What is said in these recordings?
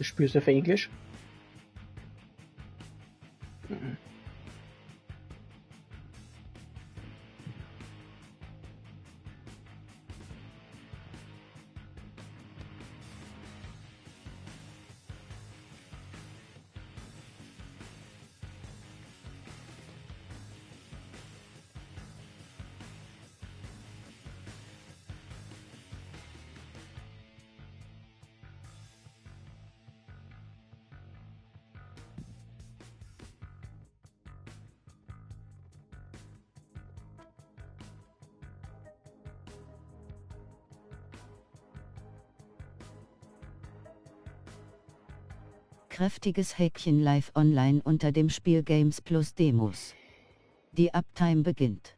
Spürst du auf Englisch? Kräftiges Häkchen live online unter dem Spiel Games Plus Demos. Die Uptime beginnt.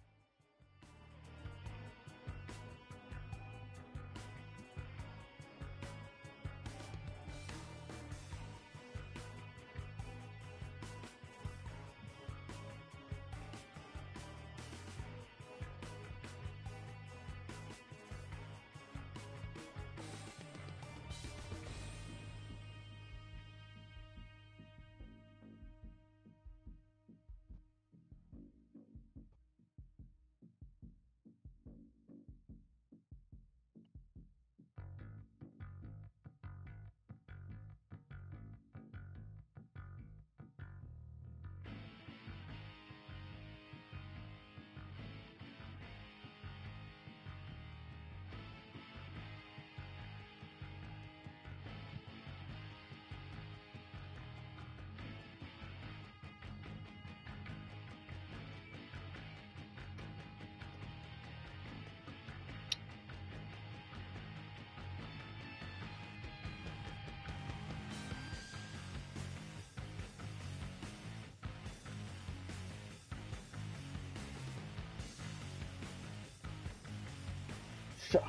So.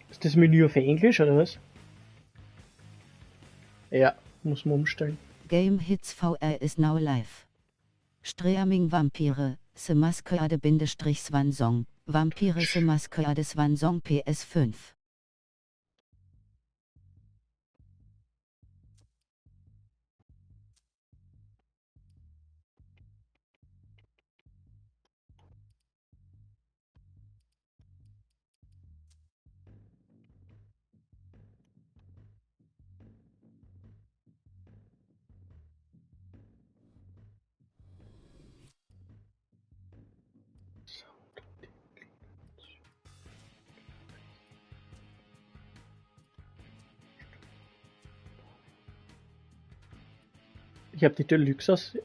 Ist das Menü auf Englisch oder was? Ja, muss man umstellen. Game Hits VR is now live. Streaming Vampire, The Masquerade-Swansong, Vampire The Masquerade Swansong PS5. Ich habe die Deluxe aus.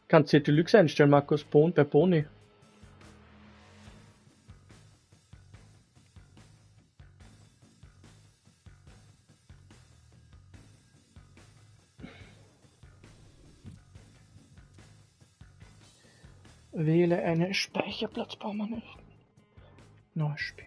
Kannst du die Deluxe einstellen, Markus? Bei Boni. Wähle einen Speicherplatz, brauchen wir nicht. Neues Spiel.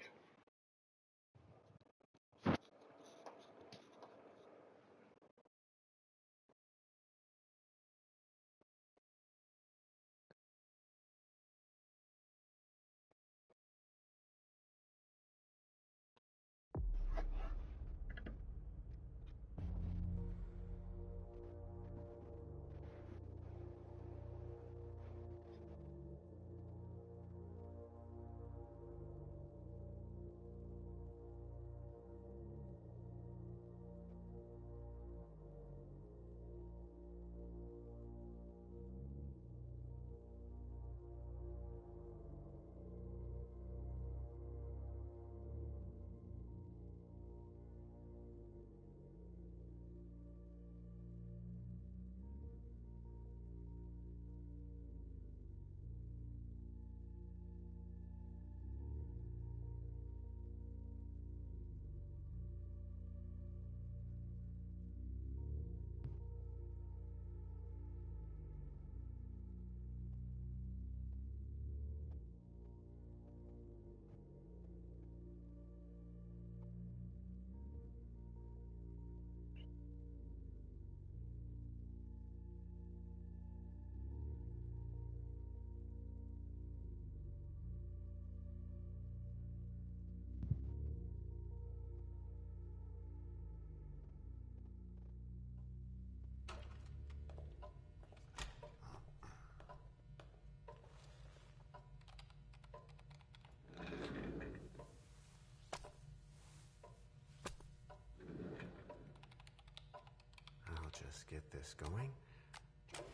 Let's get this going.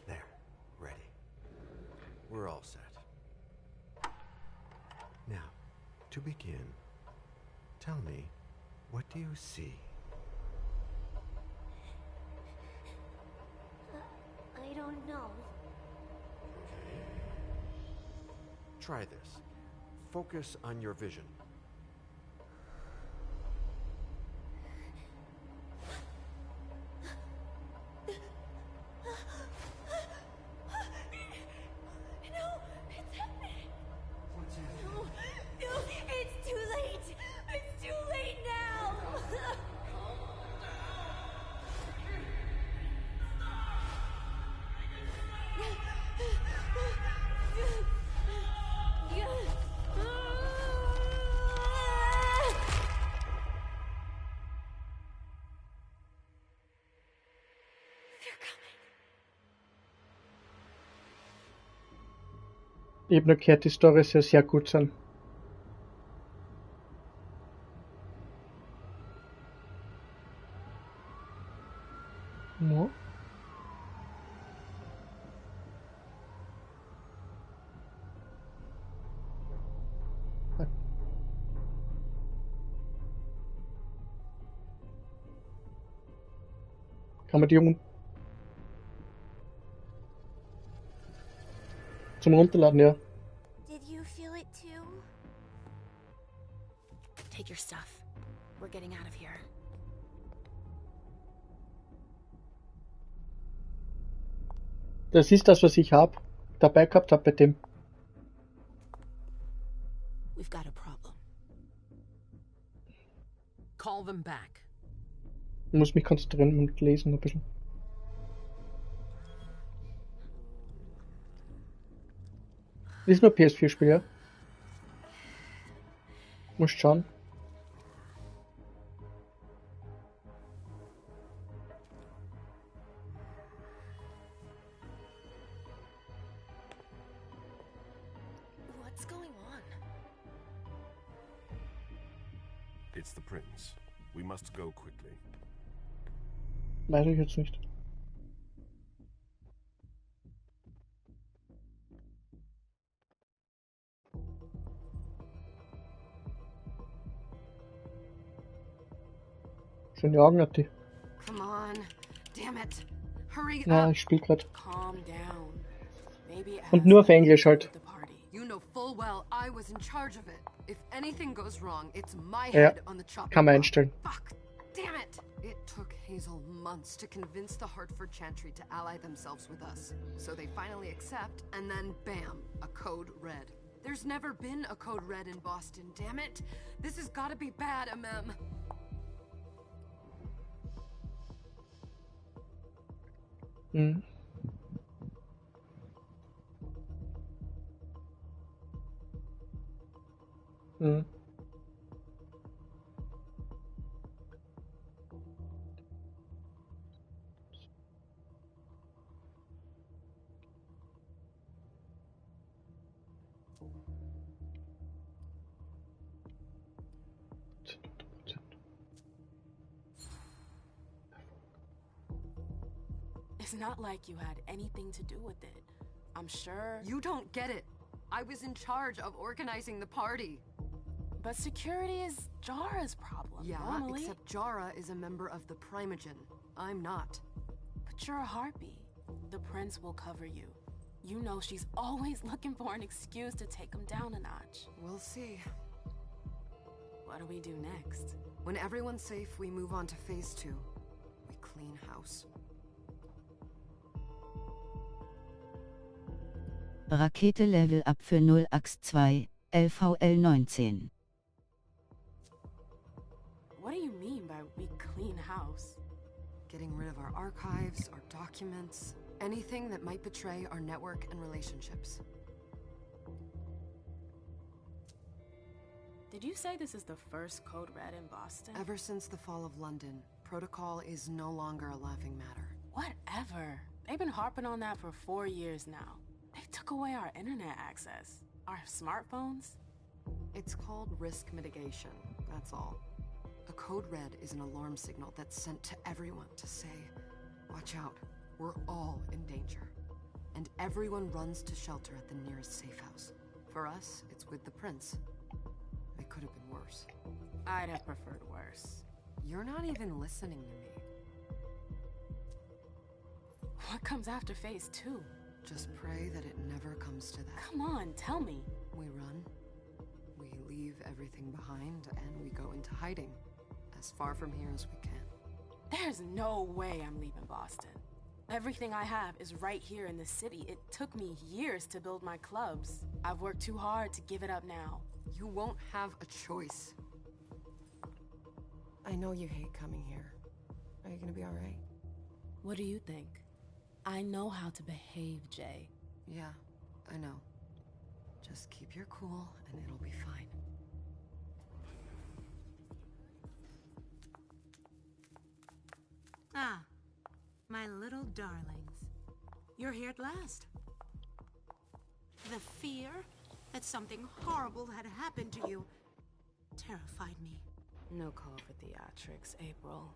There, ready. We're all set. Now, to begin, tell me, what do you see? I don't know. Okay. Try this. Focus on your vision. Eben erklärt die Story sehr, sehr gut sein. Ja. Kann man die Jungen zum Runterladen, ja. Did you feel it too? Take your stuff. We're getting out of here. Das ist das, was ich dabei gehabt habe bei dem. We've got a problem. Call them back. Ich muss mich konzentrieren und lesen ein bisschen. Ist nur PS4-Spiel, ja? Muss schauen. What's going on? It's the prince. We must go quickly. Weiß ich jetzt nicht. Schöne Augen hat die. Come on. Damn it. Hurry Ja, up. ich spiel grad. Calm down. Maybe it Und has nur auf nothing to Englisch do halt. with the party. You know full well I was in charge of it. If anything goes wrong, it's my Ja, head on the chopping kann man block. einstellen. Fuck. Damn it. It took Hazel months to convince the Hartford Chantry to ally themselves with us. So they finally accept, and then bam, a code red. There's never been a code red in Boston, damn it. This has gotta be bad, MM. Mhm. Mhm. It's not like you had anything to do with it. I'm sure. You don't get it. I was in charge of organizing the party. But security is Jara's problem. Yeah, normally. except Jara is a member of the Primogen. I'm not. But you're a harpy. The prince will cover you. You know she's always looking for an excuse to take him down a notch. We'll see. What do we do next? When everyone's safe, we move on to phase 2. We clean house. Rakete Level Up für 0AX2, LVL19. What do you mean by we clean house? Getting rid of our archives, our documents, anything that might betray our network and relationships. Did you say this is the first code red in Boston? Ever since the fall of London, protocol is no longer a laughing matter. Whatever. They've been harping on that for 4 years now. They took away our internet access. Our smartphones. It's called risk mitigation, that's all. A code red is an alarm signal that's sent to everyone to say, watch out, we're all in danger. And everyone runs to shelter at the nearest safe house. For us, it's with the prince. It could have been worse. I'd have preferred worse. You're not even listening to me. What comes after phase 2? Just pray that it never comes to that. Come on, tell me. We run. We leave everything behind, and we go into hiding. As far from here as we can. There's no way I'm leaving Boston. Everything I have is right here in the city. It took me years to build my clubs. I've worked too hard to give it up now. You won't have a choice. I know you hate coming here. Are you gonna be alright? What do you think? I know how to behave, Jay. Yeah, I know. Just keep your cool, and it'll be fine. Ah, my little darlings. You're here at last. The fear that something horrible had happened to you terrified me. No call for theatrics, April.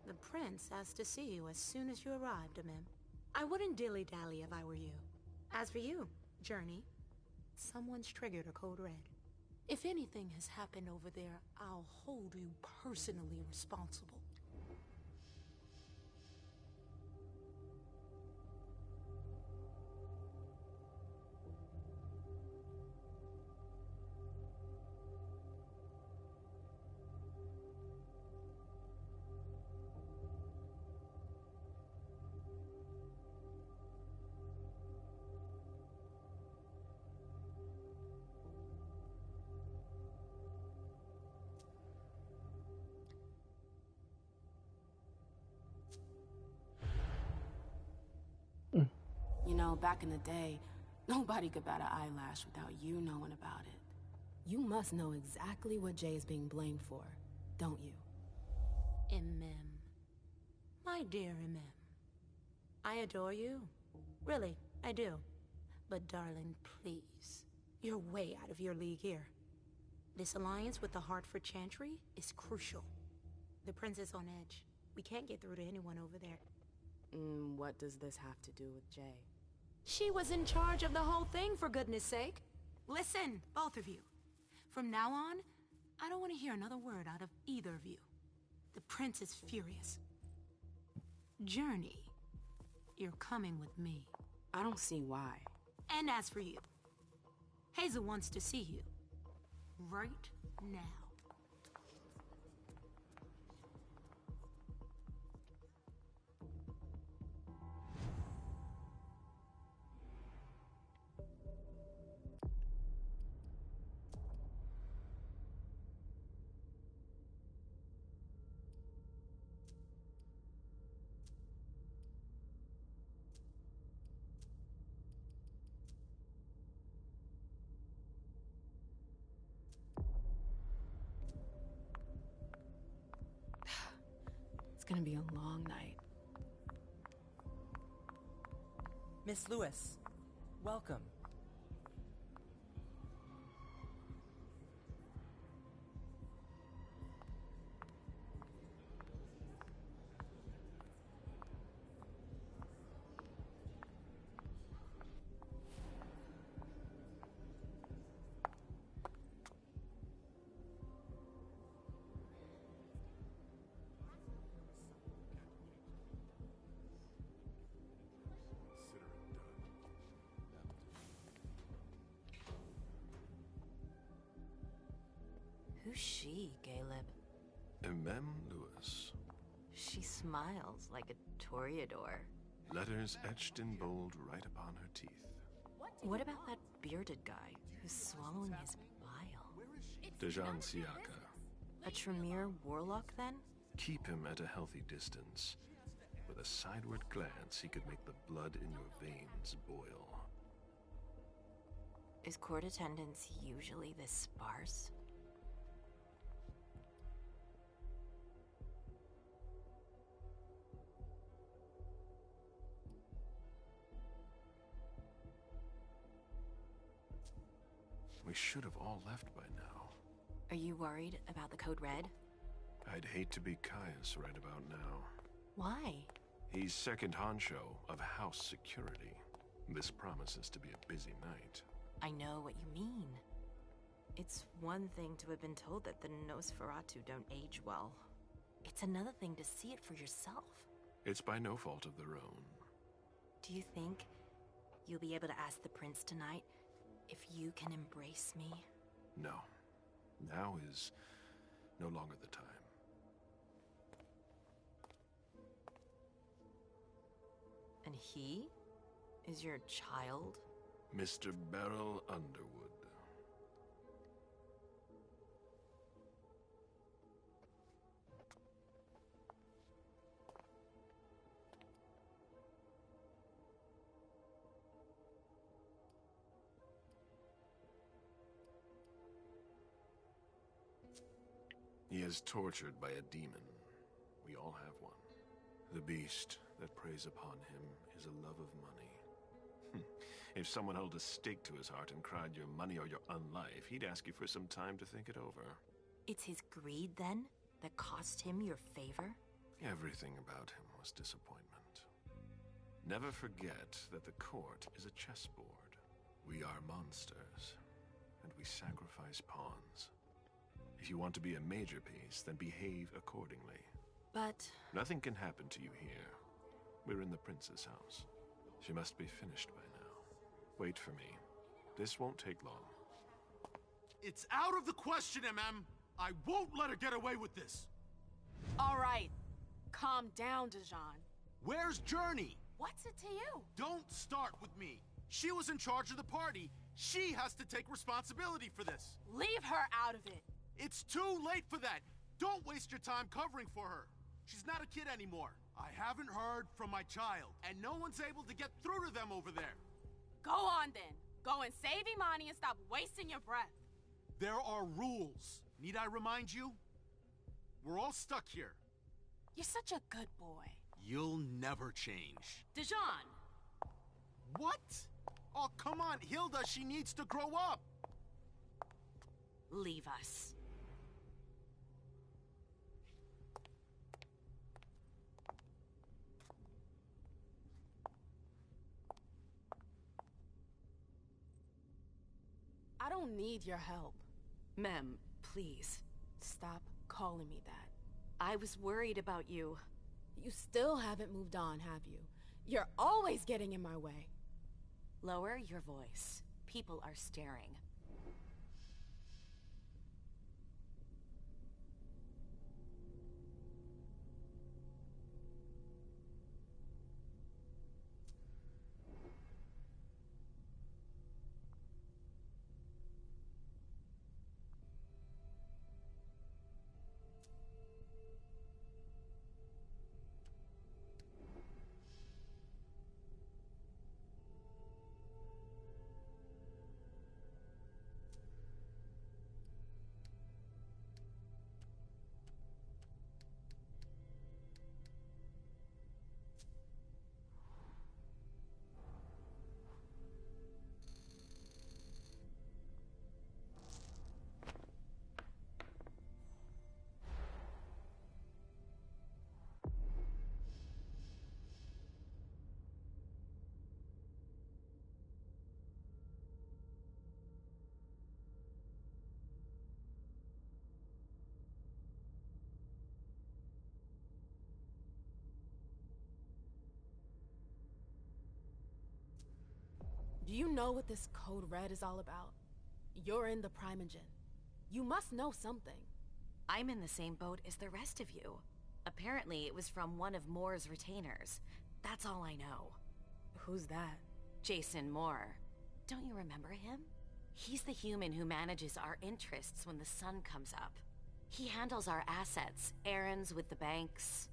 The prince asked to see you as soon as you arrived, Amim. I wouldn't dilly-dally if I were you. As for you, Journey, someone's triggered a code red. If anything has happened over there, I'll hold you personally responsible. You know, back in the day, nobody could bat an eyelash without you knowing about it. You must know exactly what Jay is being blamed for, don't you? Imem. My dear Imem. I adore you. Really, I do. But darling, please. You're way out of your league here. This alliance with the Hartford Chantry is crucial. The prince is on edge. We can't get through to anyone over there. What does this have to do with Jay? She was in charge of the whole thing, for goodness sake. Listen, both of you. From now on, I don't want to hear another word out of either of you. The prince is furious. Journey, you're coming with me. I don't see why. And as for you, Hazel wants to see you. Right now. It's gonna be a long night. Miss Lewis, welcome. Who's she, Caleb? Mem Lewis. She smiles like a toreador. Letters etched in bold right upon her teeth. What about that bearded guy who's swallowing his bile? Dejan Siaka. A Tremere warlock, then? Keep him at a healthy distance. With a sideward glance, he could make the blood in your veins boil. Is court attendance usually this sparse? We should have all left by now. Are you worried about the Code Red? I'd hate to be Caius right about now. Why? He's second honcho of house security. This promises to be a busy night. I know what you mean. It's one thing to have been told that the Nosferatu don't age well. It's another thing to see it for yourself. It's by no fault of their own. Do you think you'll be able to ask the prince tonight if you can embrace me? No. Now is no longer the time. And he is your child? Mr. Beryl Underwood. He is tortured by a demon. We all have one. The beast that preys upon him is a love of money. If someone held a stake to his heart and cried your money or your unlife, he'd ask you for some time to think it over. It's his greed, then, that cost him your favor? Everything about him was disappointment. Never forget that the court is a chessboard. We are monsters, and we sacrifice pawns. If you want to be a major piece, then behave accordingly. But... Nothing can happen to you here. We're in the prince's house. She must be finished by now. Wait for me. This won't take long. It's out of the question, MM! I won't let her get away with this! All right. Calm down, Dijon. Where's Journey? What's it to you? Don't start with me. She was in charge of the party. She has to take responsibility for this. Leave her out of it. It's too late for that. Don't waste your time covering for her. She's not a kid anymore. I haven't heard from my child, and no one's able to get through to them over there. Go on then. Go and save Imani and stop wasting your breath. There are rules. Need I remind you? We're all stuck here. You're such a good boy. You'll never change. Dijon! What? Oh, come on, Hilda, she needs to grow up. Leave us. I don't need your help. Mem, please. Stop calling me that. I was worried about you. You still haven't moved on, have you? You're always getting in my way. Lower your voice. People are staring. Do you know what this Code Red is all about? You're in the Primogen. You must know something. I'm in the same boat as the rest of you. Apparently, it was from one of Moore's retainers. That's all I know. Who's that? Jason Moore. Don't you remember him? He's the human who manages our interests when the sun comes up. He handles our assets, errands with the banks.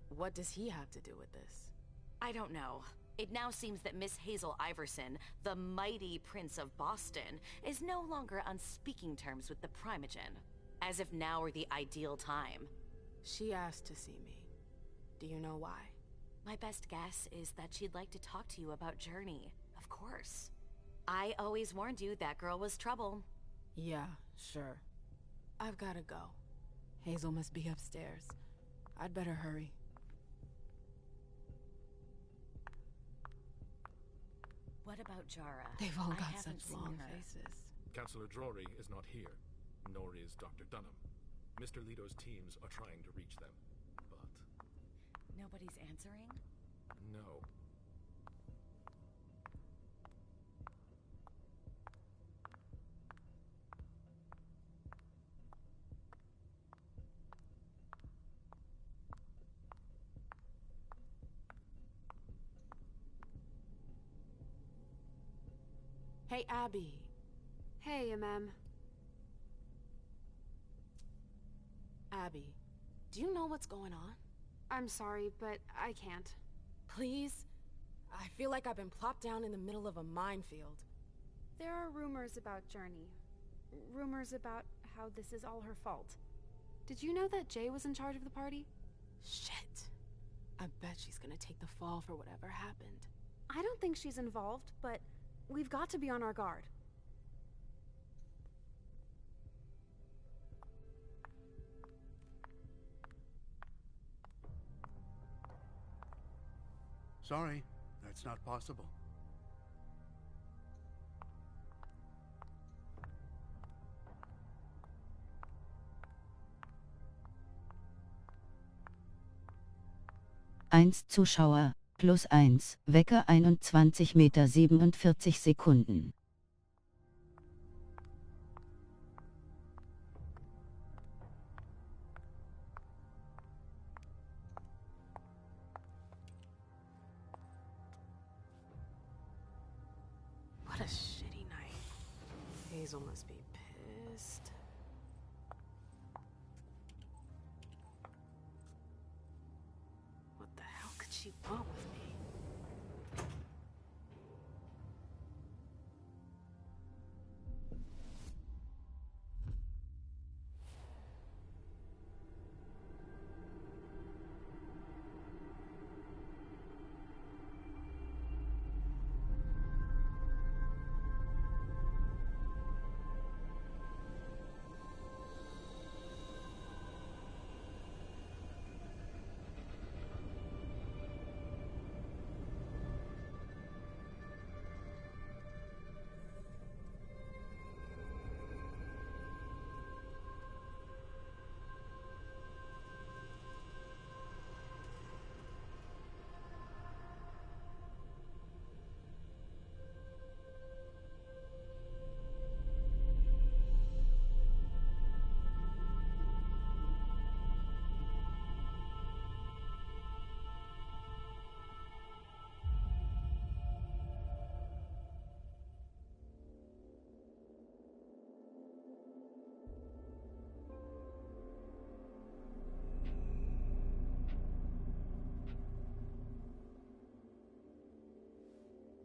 What does he have to do with this? I don't know. It now seems that Miss Hazel Iverson, the mighty Prince of Boston, is no longer on speaking terms with the Primogen. As if now were the ideal time. She asked to see me. Do you know why? My best guess is that she'd like to talk to you about Journey, of course. I always warned you that girl was trouble. Yeah, sure. I've gotta go. Hazel must be upstairs. I'd better hurry. What about Jara? They've all I got haven't such seen long her. faces. Counselor Drury is not here, nor is Dr. Dunham. Mr. Leto's teams are trying to reach them, but... Nobody's answering? no. Hey, Abby. Hey, Abby, do you know what's going on? I'm sorry, but I can't. Please? I feel like I've been plopped down in the middle of a minefield. There are rumors about Journey. Rumors about how this is all her fault. Did you know that Jay was in charge of the party? Shit. I bet she's gonna take the fall for whatever happened. I don't think she's involved, but we've got to be on our guard. Sorry, that's not possible. Eins Zuschauer, +1, Wecker 21:47 Meter. What a shitty night. Hazel must be pissed. What the hell could she want with me?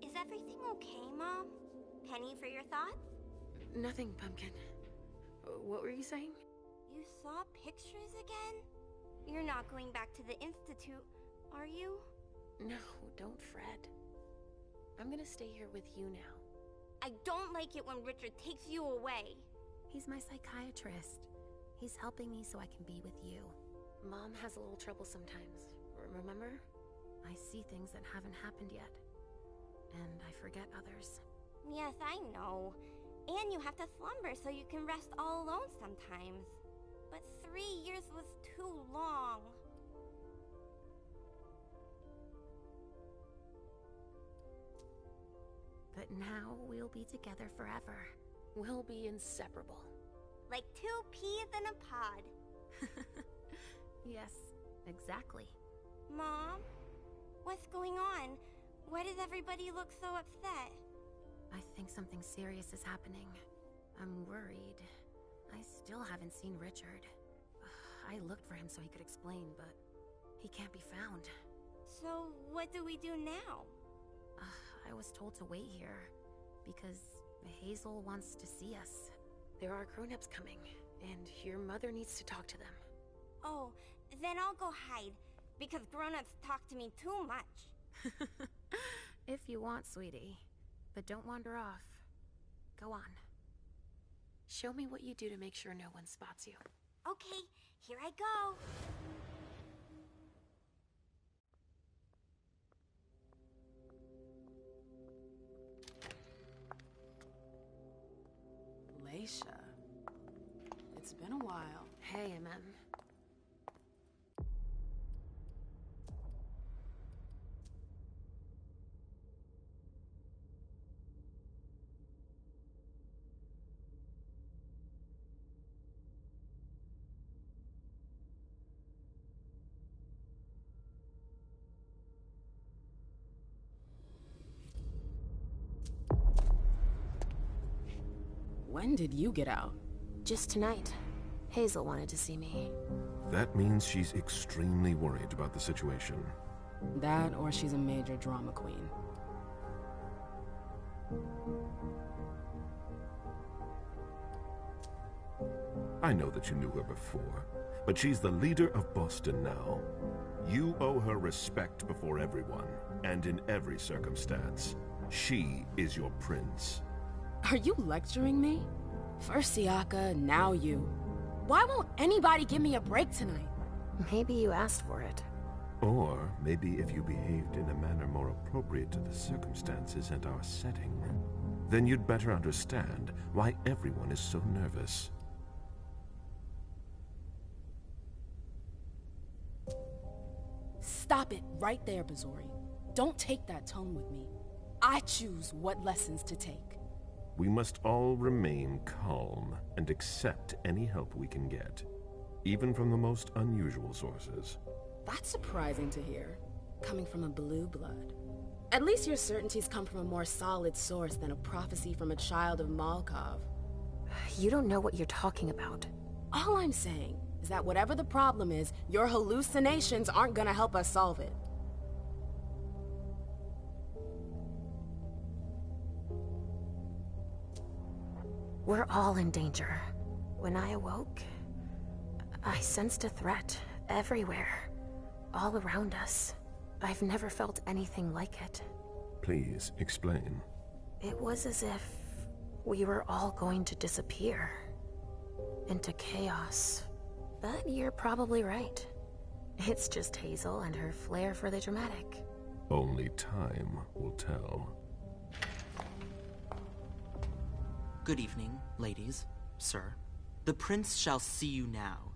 Is everything okay, Mom? Penny for your thoughts? Nothing, Pumpkin. What were you saying? You saw pictures again? You're not going back to the Institute, are you? No, don't fret. I'm gonna stay here with you now. I don't like it when Richard takes you away. He's my psychiatrist. He's helping me so I can be with you. Mom has a little trouble sometimes, remember? I see things that haven't happened yet. And I forget others. Yes, I know. And you have to slumber so you can rest all alone sometimes. But 3 years was too long. But now we'll be together forever. We'll be inseparable. Like 2 peas in a pod. Yes, exactly. Mom? What's going on? Why does everybody look so upset? I think something serious is happening. I'm worried. I still haven't seen Richard. I looked for him so he could explain, but he can't be found. So what do we do now? I was told to wait here because Hazel wants to see us. There are grown-ups coming, and your mother needs to talk to them. Oh, then I'll go hide, because grown-ups talk to me too much. If you want, sweetie. But don't wander off. Go on. Show me what you do to make sure no one spots you. Okay, here I go. Aisha. It's been a while. Hey, MM. When did you get out? Just tonight. Hazel wanted to see me. That means she's extremely worried about the situation. That, or she's a major drama queen. I know that you knew her before, but she's the leader of Boston now. You owe her respect before everyone, and in every circumstance. She is your prince. Are you lecturing me? First Siaka, now you. Why won't anybody give me a break tonight? Maybe you asked for it. Or maybe if you behaved in a manner more appropriate to the circumstances and our setting, then you'd better understand why everyone is so nervous. Stop it right there, Bazori. Don't take that tone with me. I choose what lessons to take. We must all remain calm and accept any help we can get, even from the most unusual sources. That's surprising to hear, coming from a blue blood. At least your certainties come from a more solid source than a prophecy from a child of Malkov. You don't know what you're talking about. All I'm saying is that whatever the problem is, your hallucinations aren't gonna help us solve it. We're all in danger. When I awoke, I sensed a threat everywhere, all around us. I've never felt anything like it. Please, explain. It was as if we were all going to disappear into chaos. But you're probably right. It's just Hazel and her flair for the dramatic. Only time will tell. Good evening, ladies, sir. The prince shall see you now.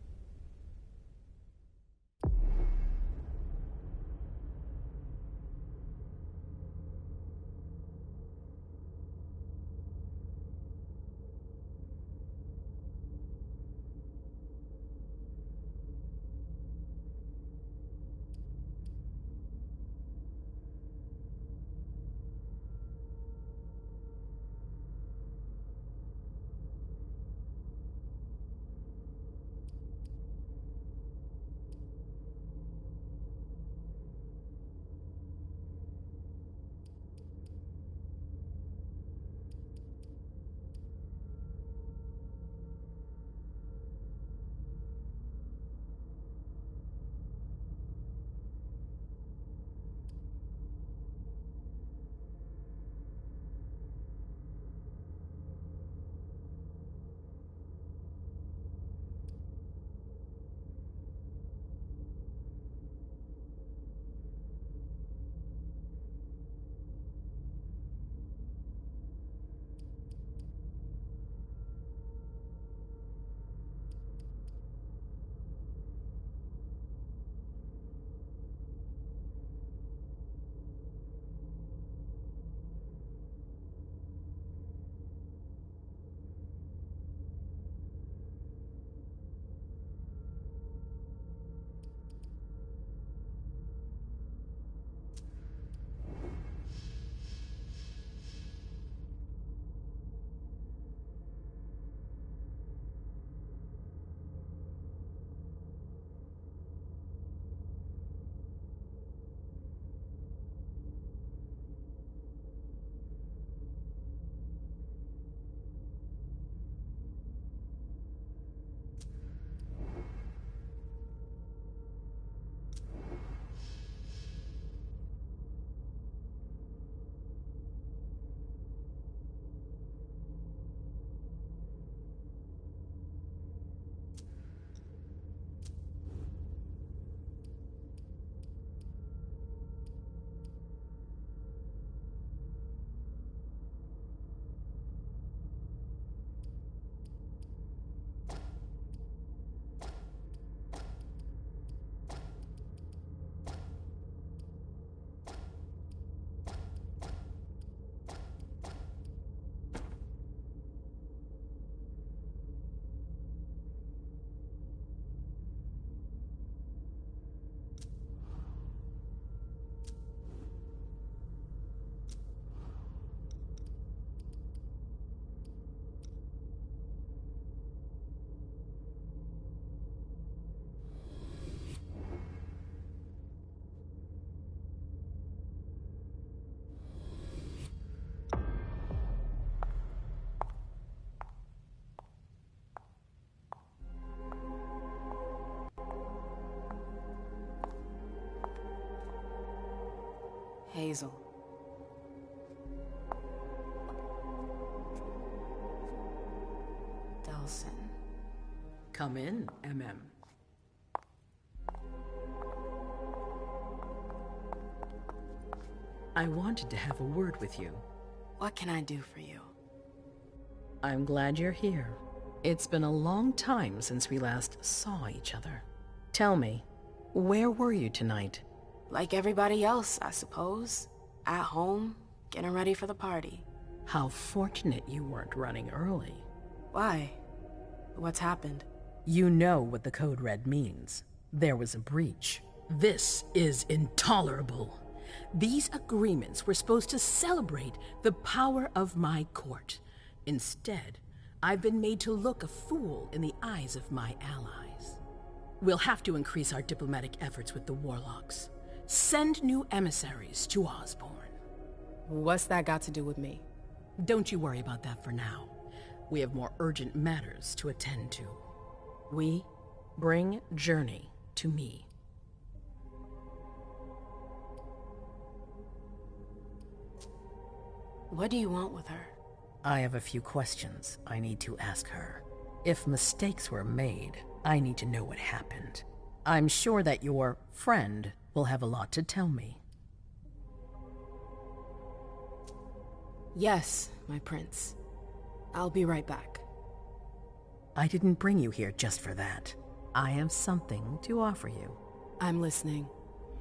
Hazel. Delsin. Come in, MM. I wanted to have a word with you. What can I do for you? I'm glad you're here. It's been a long time since we last saw each other. Tell me, where were you tonight? Like everybody else, I suppose. At home, getting ready for the party. How fortunate you weren't running early. Why? What's happened? You know what the Code Red means. There was a breach. This is intolerable. These agreements were supposed to celebrate the power of my court. Instead, I've been made to look a fool in the eyes of my allies. We'll have to increase our diplomatic efforts with the Warlocks. Send new emissaries to Osborne. What's that got to do with me? Don't you worry about that for now. We have more urgent matters to attend to. We bring Journey to me. What do you want with her? I have a few questions I need to ask her. If mistakes were made, I need to know what happened. I'm sure that your friend will have a lot to tell me. Yes, my prince. I'll be right back. I didn't bring you here just for that. I have something to offer you. I'm listening.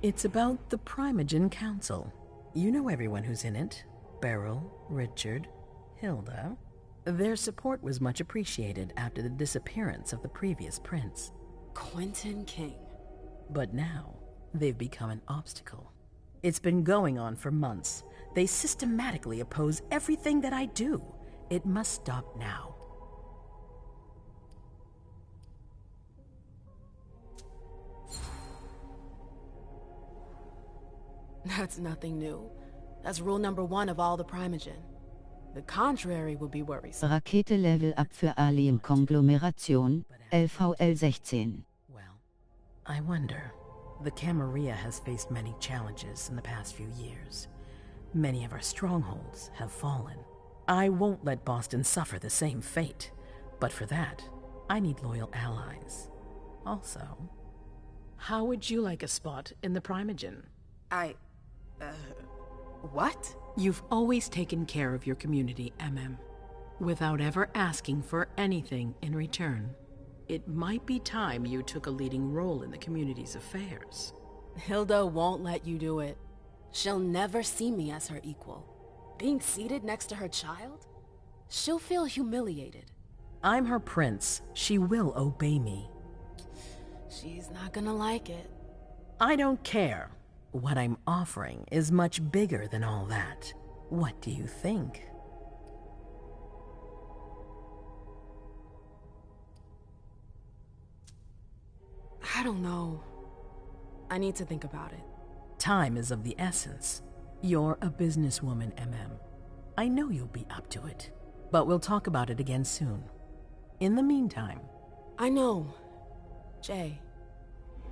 It's about the Primogen Council. You know everyone who's in it. Beryl, Richard, Hilda. Their support was much appreciated after the disappearance of the previous prince. Quentin King. But now, they've become an obstacle. It's been going on for months. They systematically oppose everything that I do. It must stop now. That's nothing new. That's rule number 1 of all the Primogen. The contrary would be worrisome. Rakete Level Up für Alien Konglomeration, LVL 16. Well, I wonder. The Camarilla has faced many challenges in the past few years. Many of our strongholds have fallen. I won't let Boston suffer the same fate. But for that, I need loyal allies. Also, how would you like a spot in the Primogen? What? You've always taken care of your community, MM, without ever asking for anything in return. It might be time you took a leading role in the community's affairs. Hilda won't let you do it. She'll never see me as her equal. Being seated next to her child? She'll feel humiliated. I'm her prince. She will obey me. She's not gonna like it. I don't care. What I'm offering is much bigger than all that. What do you think? I don't know. I need to think about it. Time is of the essence. You're a businesswoman, MM. I know you'll be up to it. But we'll talk about it again soon. In the meantime... I know. Jay,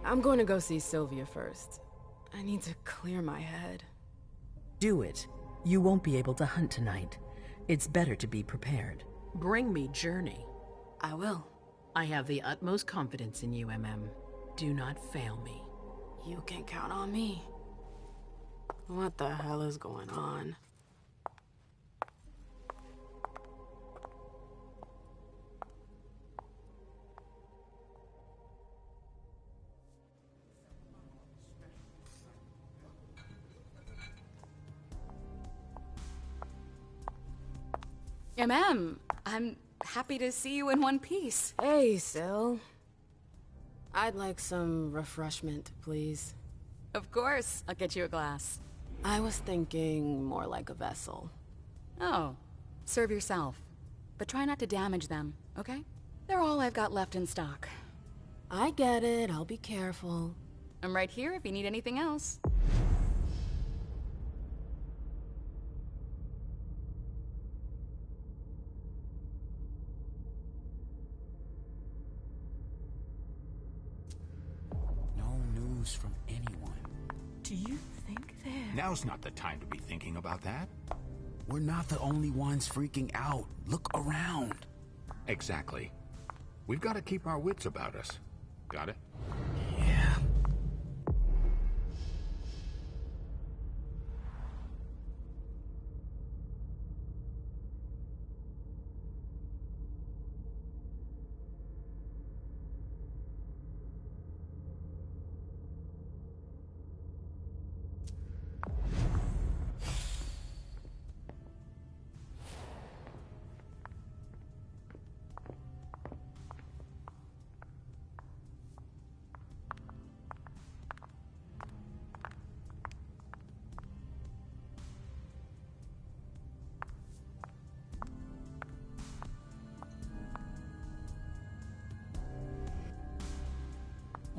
I'm going to go see Sylvia first. I need to clear my head. Do it. You won't be able to hunt tonight. It's better to be prepared. Bring me Journey. I will. I have the utmost confidence in you, MM. Do not fail me. You can count on me. What the hell is going on? I'm happy to see you in one piece. Hey, Syl. I'd like some refreshment, please. Of course, I'll get you a glass. I was thinking more like a vessel. Oh, serve yourself. But try not to damage them, okay? They're all I've got left in stock. I get it, I'll be careful. I'm right here if you need anything else. From anyone. Do you think they're... Now's not the time to be thinking about that. We're not the only ones freaking out. Look around. Exactly. We've got to keep our wits about us. Got it? Yeah.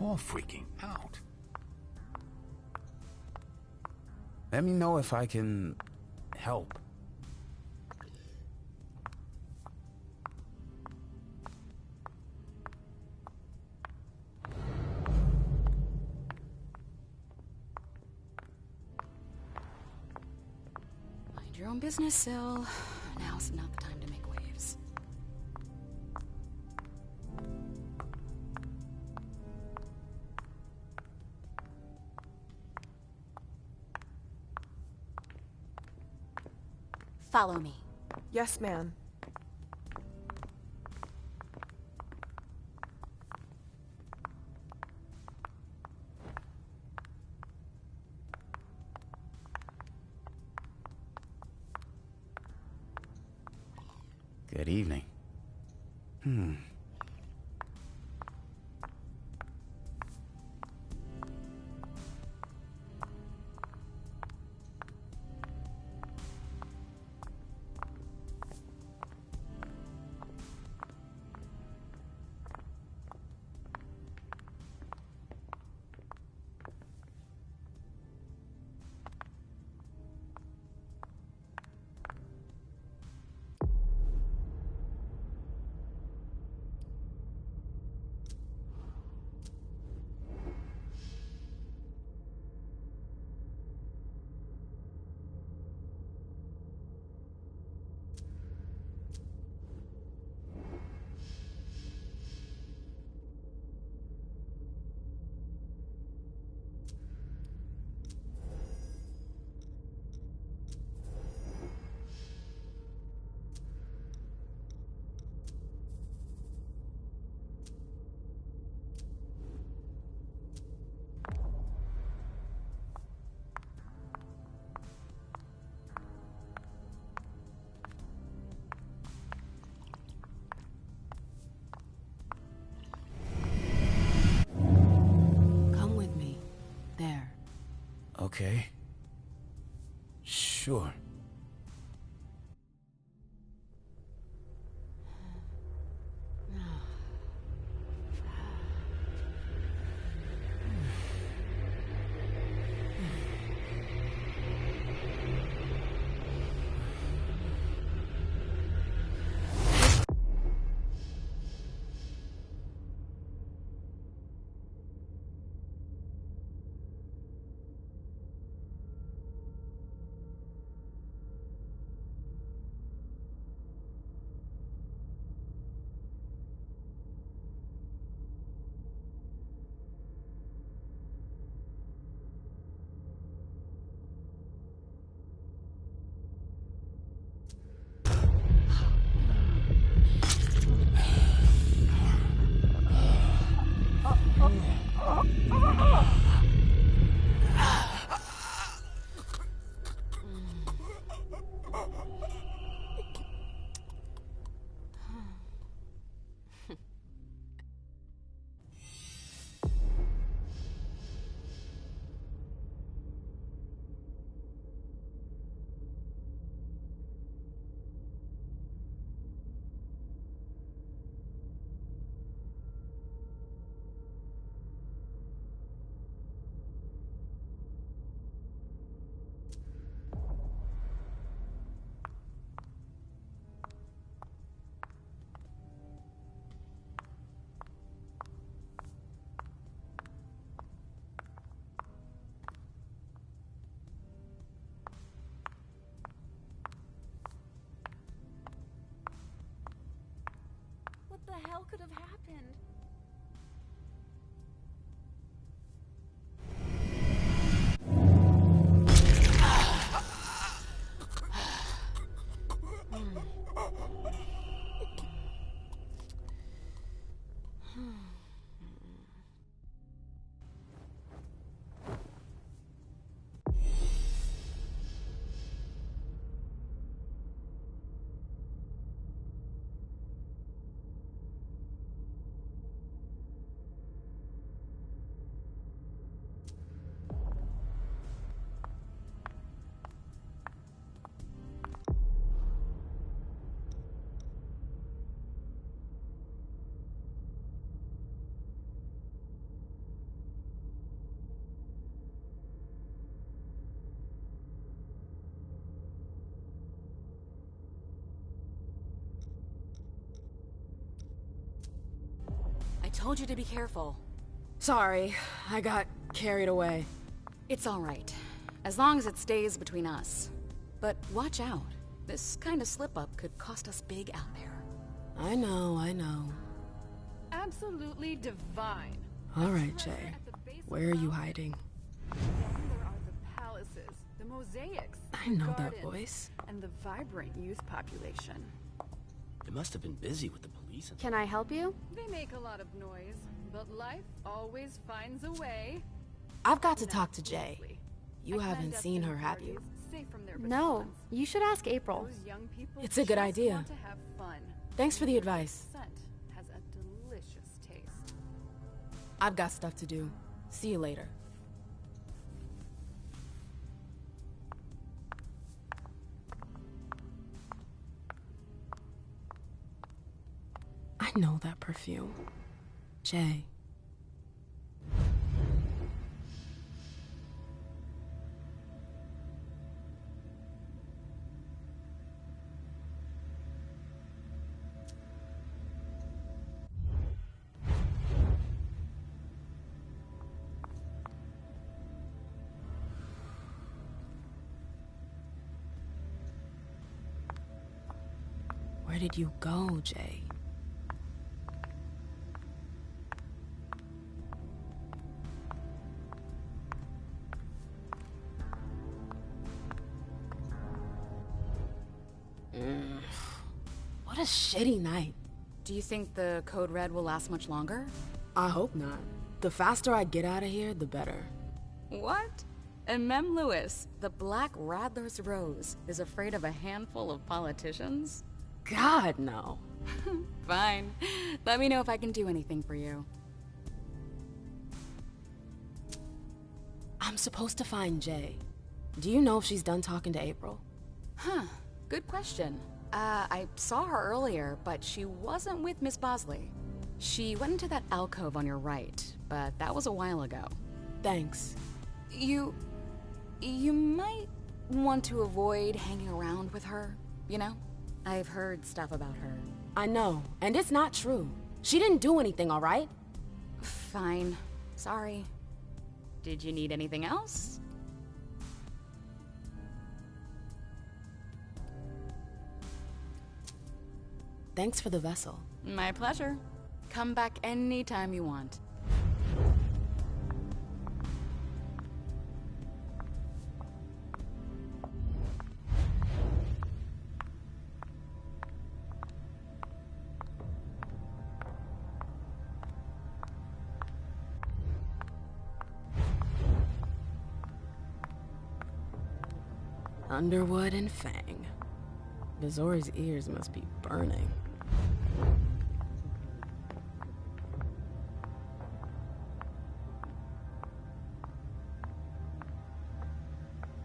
All freaking out. Let me know if I can help. Mind your own business, Syl. Now's not the time to make waves. Follow me. Yes, ma'am. Good evening. Come with me. There. Okay. Sure. could have happened? I told you to be careful. Sorry, I got carried away. It's all right, as long as it stays between us. But watch out. This kind of slip-up could cost us big out there. I know. Absolutely divine. All right, Jay. Where are you hiding? Then there are the palaces, the mosaics, I know that gardens, voice. and the vibrant youth population. They must have been busy with the police and... Can I help you? They make a lot of noise, but life always finds a way. I've got to talk to Jay. You haven't seen her, have you? No, you should ask April. It's a good idea. Want to have fun. Thanks for the advice. Scent has a delicious taste. I've got stuff to do. See you later. I know that perfume. Jay. Where did you go, Jay? What a shitty night. Do you think the Code Red will last much longer? I hope not. The faster I get out of here, the better. What? And Mem Lewis, the Black Rattler's Rose, is afraid of a handful of politicians? God, no. Fine. Let me know if I can do anything for you. I'm supposed to find Jay. Do you know if she's done talking to April? Huh. Good question. I saw her earlier, but she wasn't with Miss Bosley. She went into that alcove on your right, but that was a while ago. Thanks. You might want to avoid hanging around with her, you know? I've heard stuff about her. I know, and it's not true. She didn't do anything, all right? Fine. Sorry. Did you need anything else? Thanks for the vessel. My pleasure. Come back anytime you want. Underwood and Fang. Bizori's ears must be burning.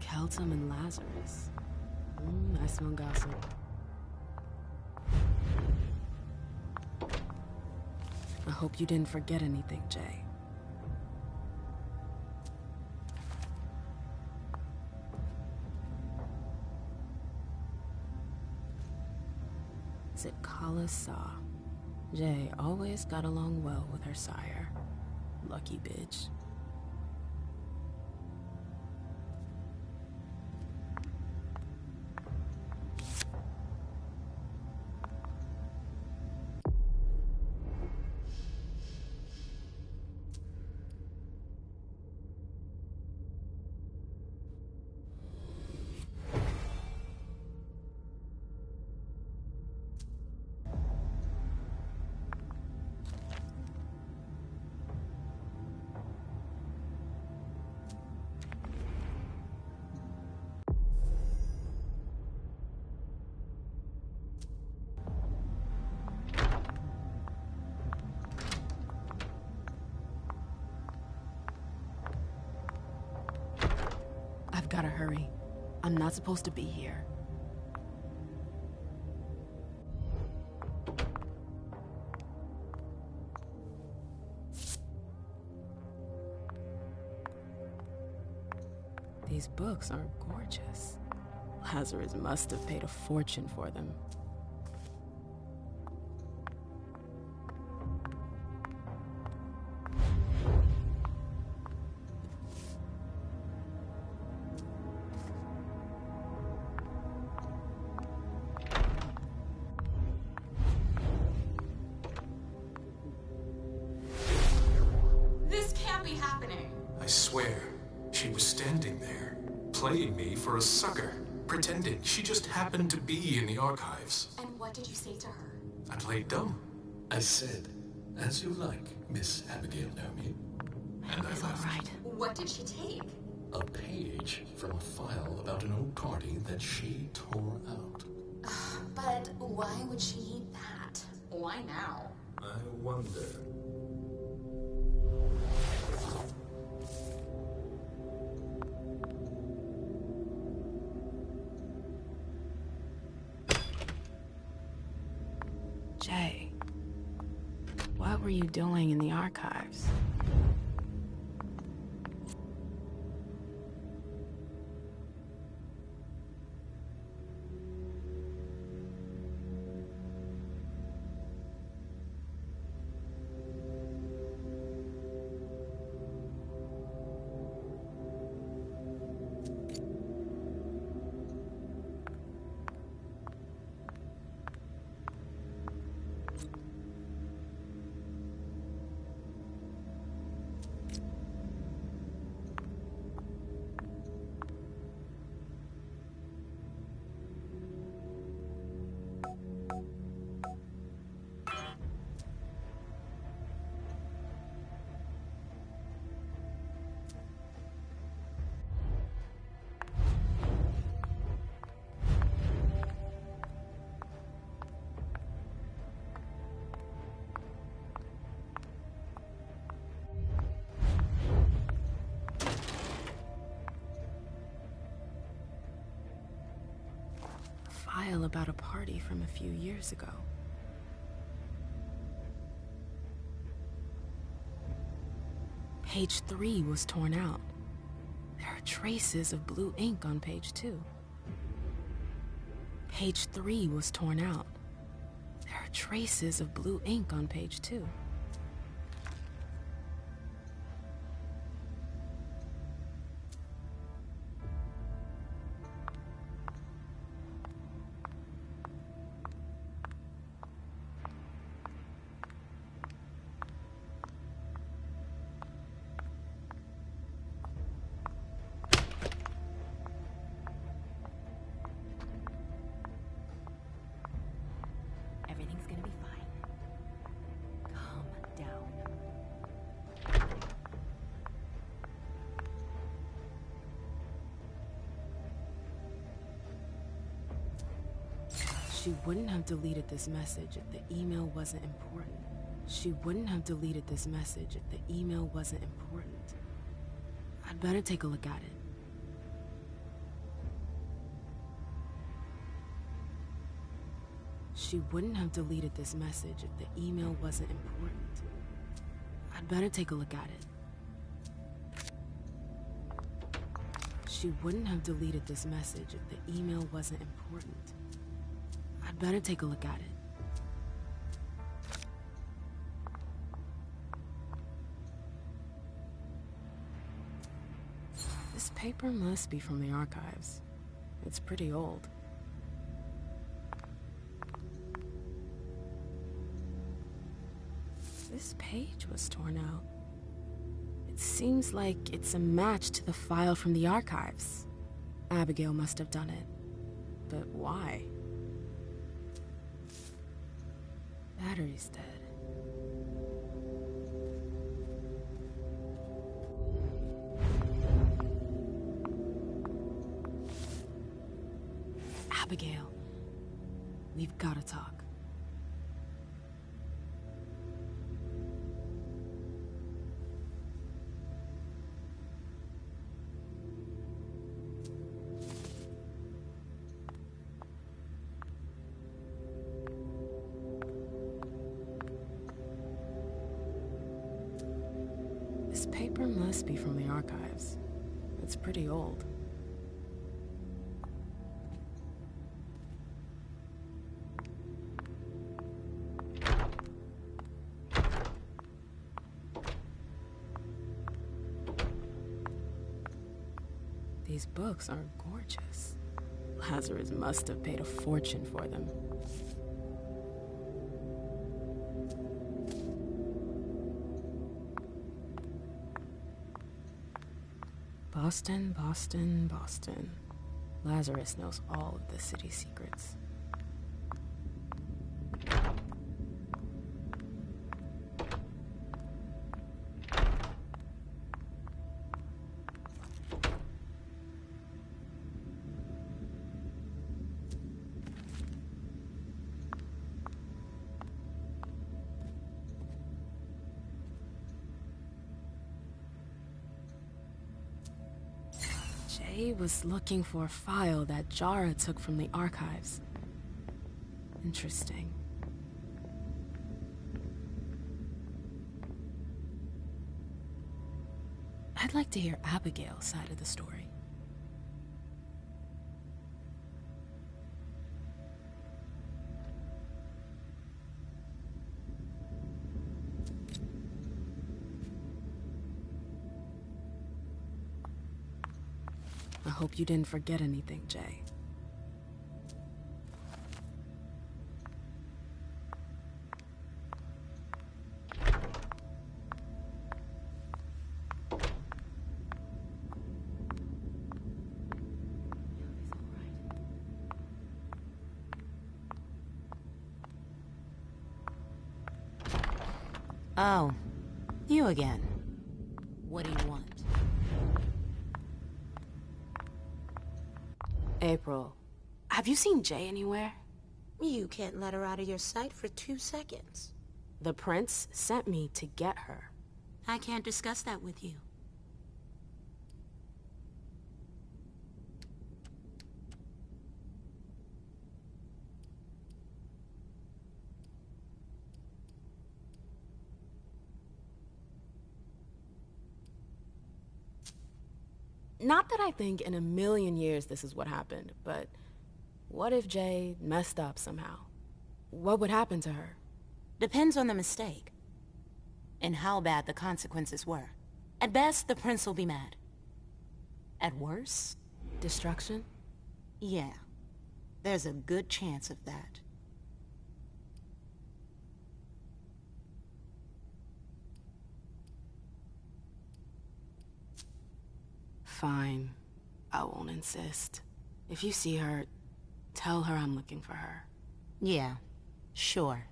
Keltum and Lazarus. I smell gossip. I hope you didn't forget anything, Jay. Zitkala Saw. Jay always got along well with her sire. Lucky bitch. I've gotta hurry. I'm not supposed to be here. These books are gorgeous. Lazarus must have paid a fortune for them. This can't be happening. I swear, she was standing there, playing me for a sucker, pretending she just happened to be in the archives. And what did you say to her? I played dumb. I said, as you like, Miss Abigail Naomi. And I left. What did she take? A page from a file about an old party that she tore out. But why would she need that? Why now? I wonder. Jay, what were you doing in the archives? File about a party from a few years ago. Page 3 was torn out. There are traces of blue ink on page 2. Page 3 was torn out. There are traces of blue ink on page 2. Everything's gonna be fine. Calm down. She wouldn't have deleted this message if the email wasn't important. She wouldn't have deleted this message if the email wasn't important. I'd better take a look at it. She wouldn't have deleted this message if the email wasn't important. I'd better take a look at it. She wouldn't have deleted this message if the email wasn't important. I'd better take a look at it. This paper must be from the archives. It's pretty old. This page was torn out. It seems like it's a match to the file from the archives. Abigail must have done it. But why? Battery's dead. Abigail, we've got to talk. paper must be from the archives. It's pretty old. These books are gorgeous. Lazarus must have paid a fortune for them. Boston, Boston, Boston. Lazarus knows all of the city's secrets. Jay was looking for a file that Jara took from the archives. Interesting. I'd like to hear Abigail's side of the story. I hope you didn't forget anything, Jay. Oh, you again. What do you want? April, have you seen Jay anywhere? You can't let her out of your sight for 2 seconds. The prince sent me to get her. I can't discuss that with you. Not that I think in a million years this is what happened, but what if Jay messed up somehow? What would happen to her? Depends on the mistake. And how bad the consequences were. At best, the prince will be mad. At worst... Destruction? Yeah. There's a good chance of that. Fine. I won't insist. If you see her, tell her I'm looking for her. Yeah, sure.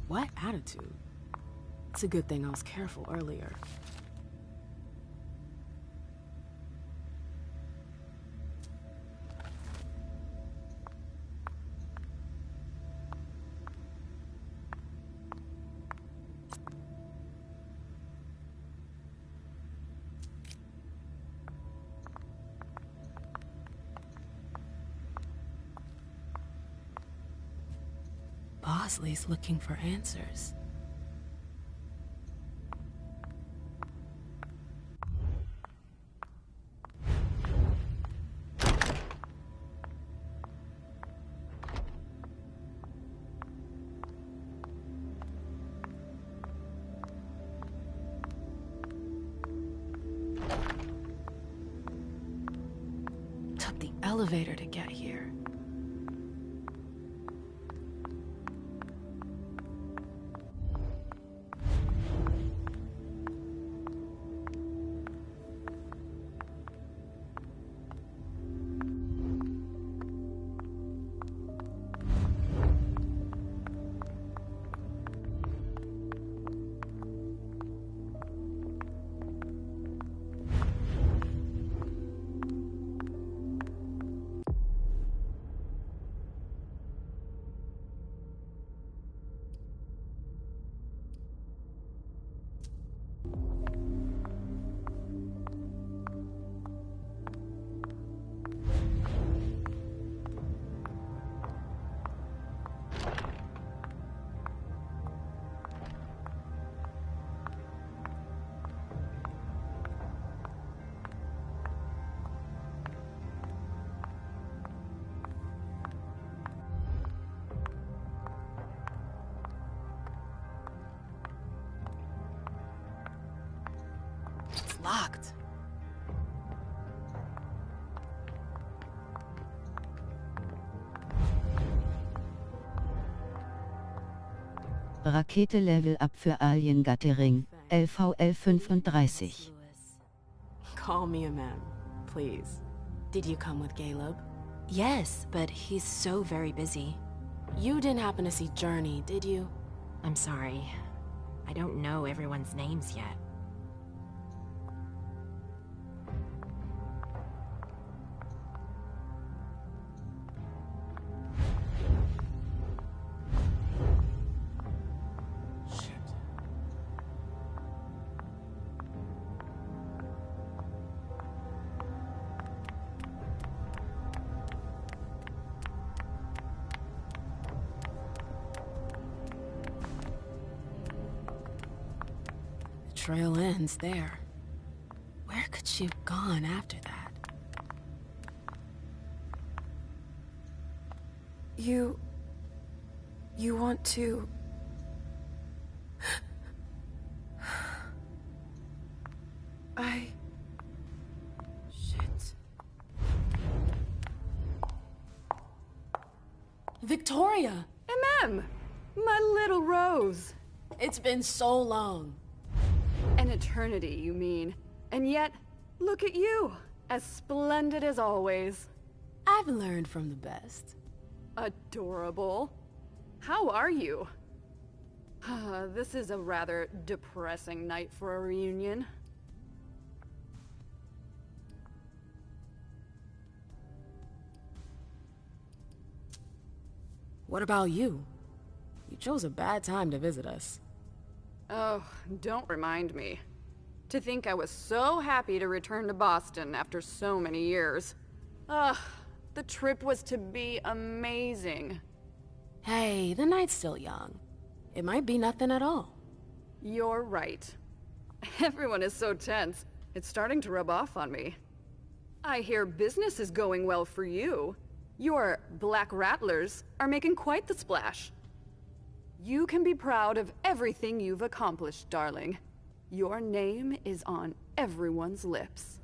What attitude? It's a good thing I was careful earlier. Bosley's looking for answers. Took the elevator to get here. locked. Rakete Level Up für Alien Gathering, LVL 35. Call me a man, please. Did you come with Caleb? Yes, but he's so very busy. You didn't happen to see Journey, did you? I'm sorry. I don't know everyone's names yet. Trail ends there. Where could she have gone after that? You want to... Shit. Victoria! MM! My little Rose! It's been so long. An eternity, you mean. And yet, look at you, as splendid as always. I've learned from the best. Adorable. How are you? This is a rather depressing night for a reunion. What about you? You chose a bad time to visit us. Oh, don't remind me. To think I was so happy to return to Boston after so many years. Ugh, the trip was to be amazing. Hey, the night's still young. It might be nothing at all. You're right. Everyone is so tense. It's starting to rub off on me. I hear business is going well for you. Your Black Rattlers are making quite the splash. You can be proud of everything you've accomplished, darling. Your name is on everyone's lips.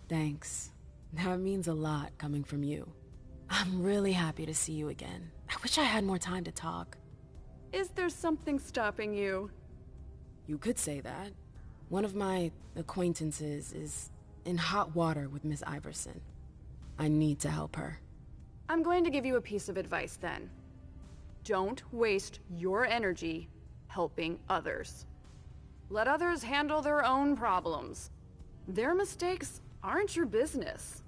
Thanks. That means a lot coming from you. I'm really happy to see you again. I wish I had more time to talk. Is there something stopping you? You could say that. One of my acquaintances is in hot water with Miss Iverson. I need to help her. I'm going to give you a piece of advice then. Don't waste your energy helping others. Let others handle their own problems. Their mistakes aren't your business.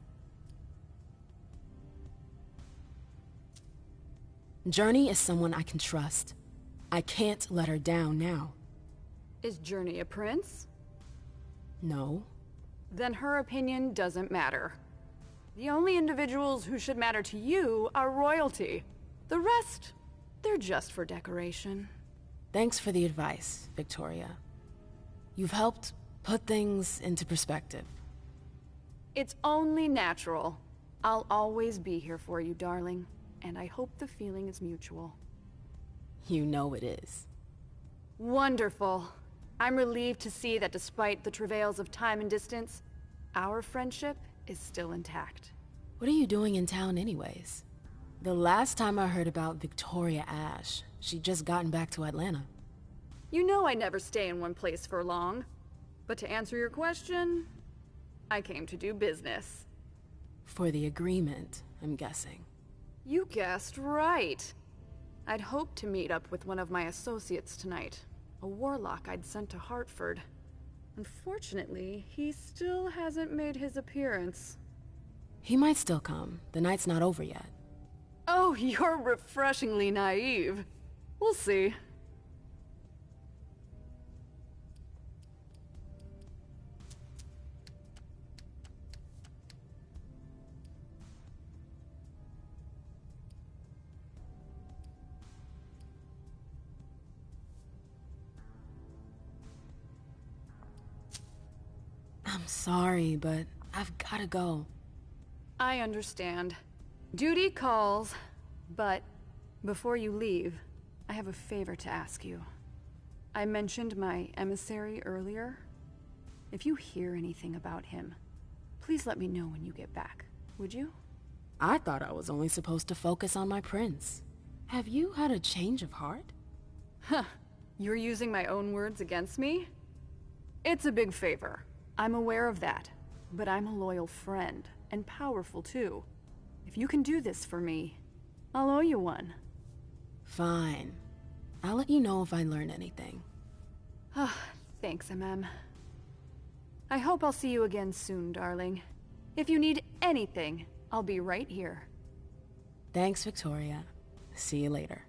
Journey is someone I can trust. I can't let her down now. Is Journey a prince? No. Then her opinion doesn't matter. The only individuals who should matter to you are royalty. The rest, they're just for decoration. Thanks for the advice, Victoria. You've helped put things into perspective. It's only natural. I'll always be here for you, darling. And I hope the feeling is mutual. You know it is. Wonderful. I'm relieved to see that despite the travails of time and distance, our friendship is still intact. What are you doing in town anyways? The last time I heard about Victoria Ash, she'd just gotten back to Atlanta. You know I never stay in one place for long. But to answer your question, I came to do business. For the agreement, I'm guessing. You guessed right. I'd hoped to meet up with one of my associates tonight, a warlock I'd sent to Hartford. Unfortunately, he still hasn't made his appearance. He might still come. The night's not over yet. Oh, you're refreshingly naive. We'll see. I'm sorry, but I've gotta go. I understand. Duty calls, but before you leave, I have a favor to ask you. I mentioned my emissary earlier. If you hear anything about him, please let me know when you get back, would you? I thought I was only supposed to focus on my prince. Have you had a change of heart? Huh. You're using my own words against me? It's a big favor. I'm aware of that. But I'm a loyal friend, and powerful too. If you can do this for me, I'll owe you one. Fine. I'll let you know if I learn anything. Thanks, MM. I hope I'll see you again soon, darling. If you need anything, I'll be right here. Thanks, Victoria. See you later.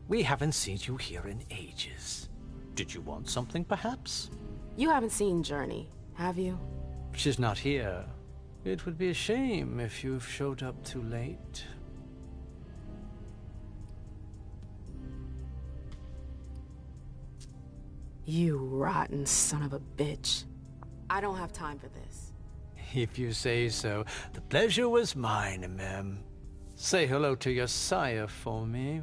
We haven't seen you here in ages. Did you want something, perhaps? You haven't seen Journey, have you? She's not here. It would be a shame if you've showed up too late. You rotten son of a bitch. I don't have time for this. If you say so. The pleasure was mine, Mem. Say hello to your sire for me.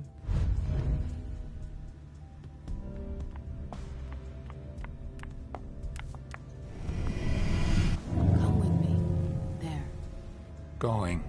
Come with me. There. Going.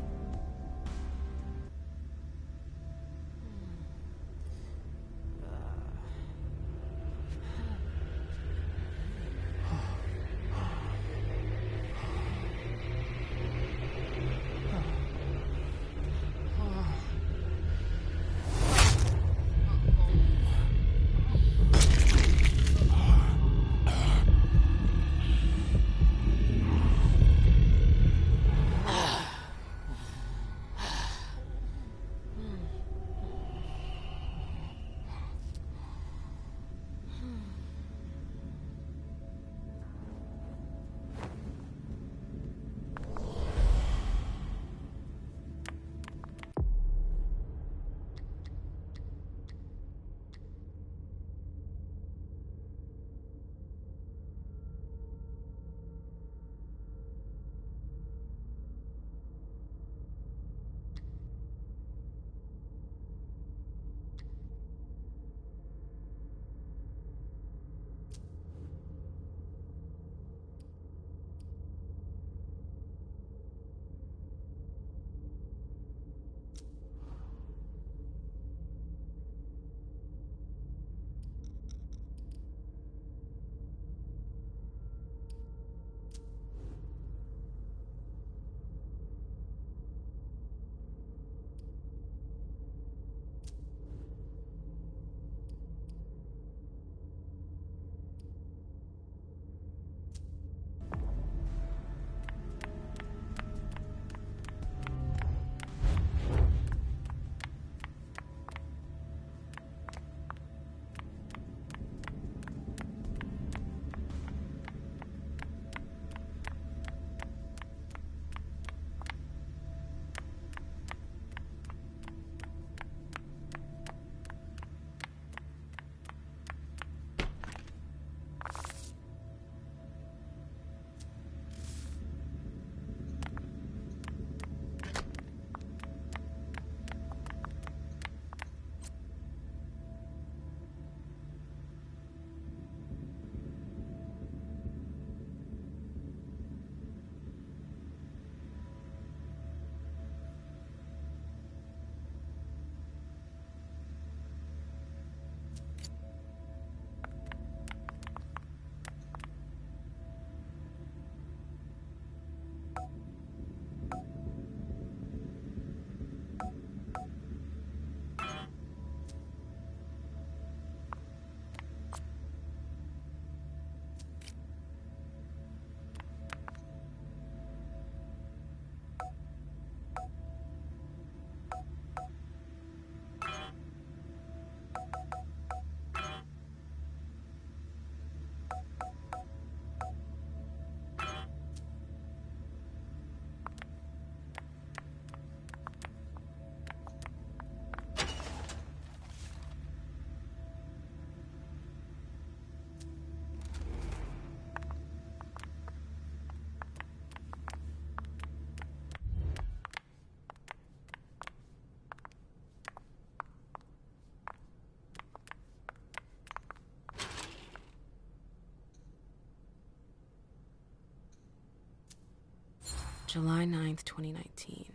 July 9th, 2019.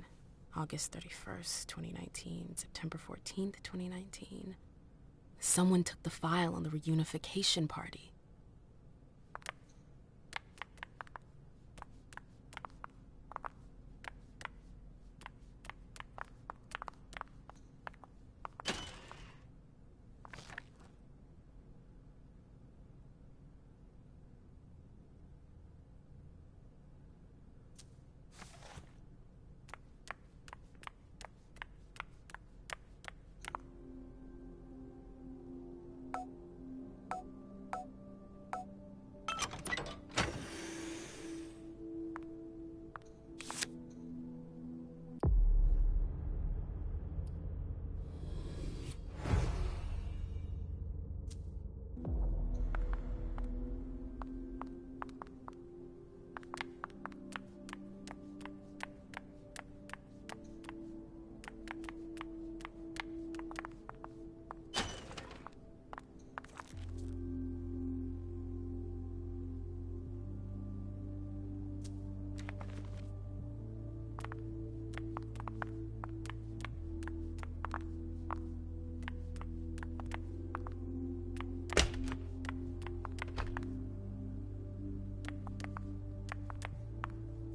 August 31st, 2019. September 14th, 2019. Someone took the file on the reunification party.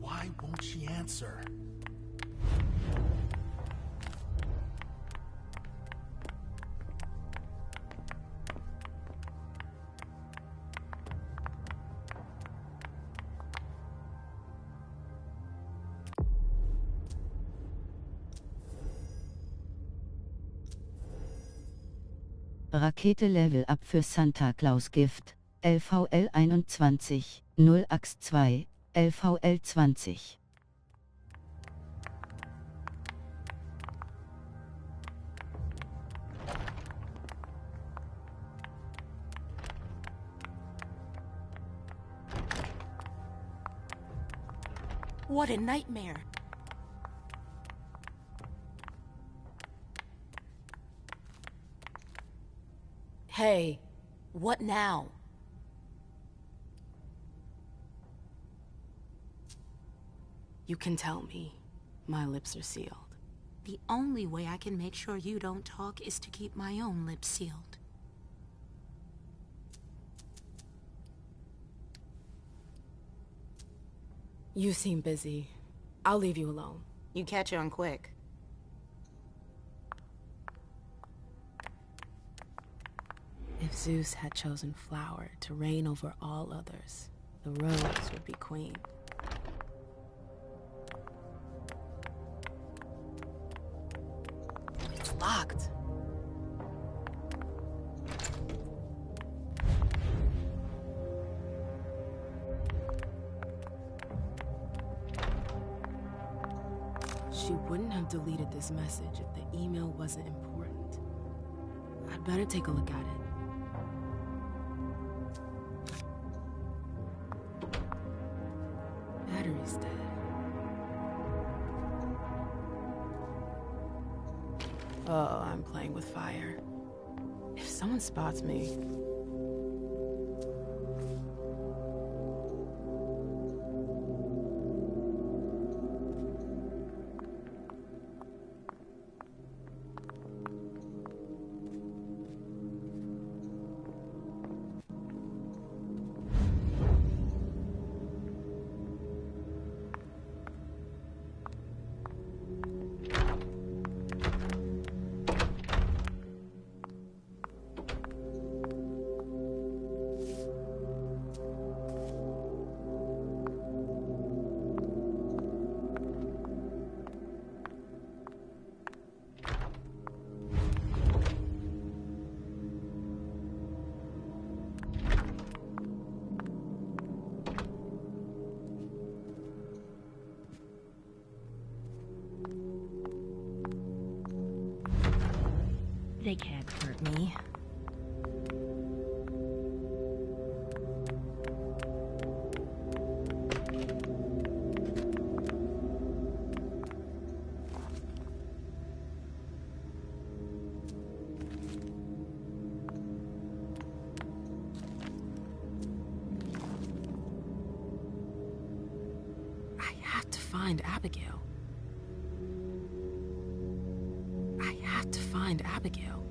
Why won't she answer? Rakete Level Up für Santa Claus Gift, LVL 21, 0AX 2, LVL 20. What a nightmare. Hey, what now? You can tell me. My lips are sealed. The only way I can make sure you don't talk is to keep my own lips sealed. You seem busy. I'll leave you alone. You catch on quick. If Zeus had chosen Flower to reign over all others, the Rose would be queen. It's locked. She wouldn't have deleted this message if the email wasn't important. I'd better take a look at it. Battery's dead. Oh, I'm playing with fire. If someone spots me... They can't hurt me. I have to find Abigail. I have to find Abigail.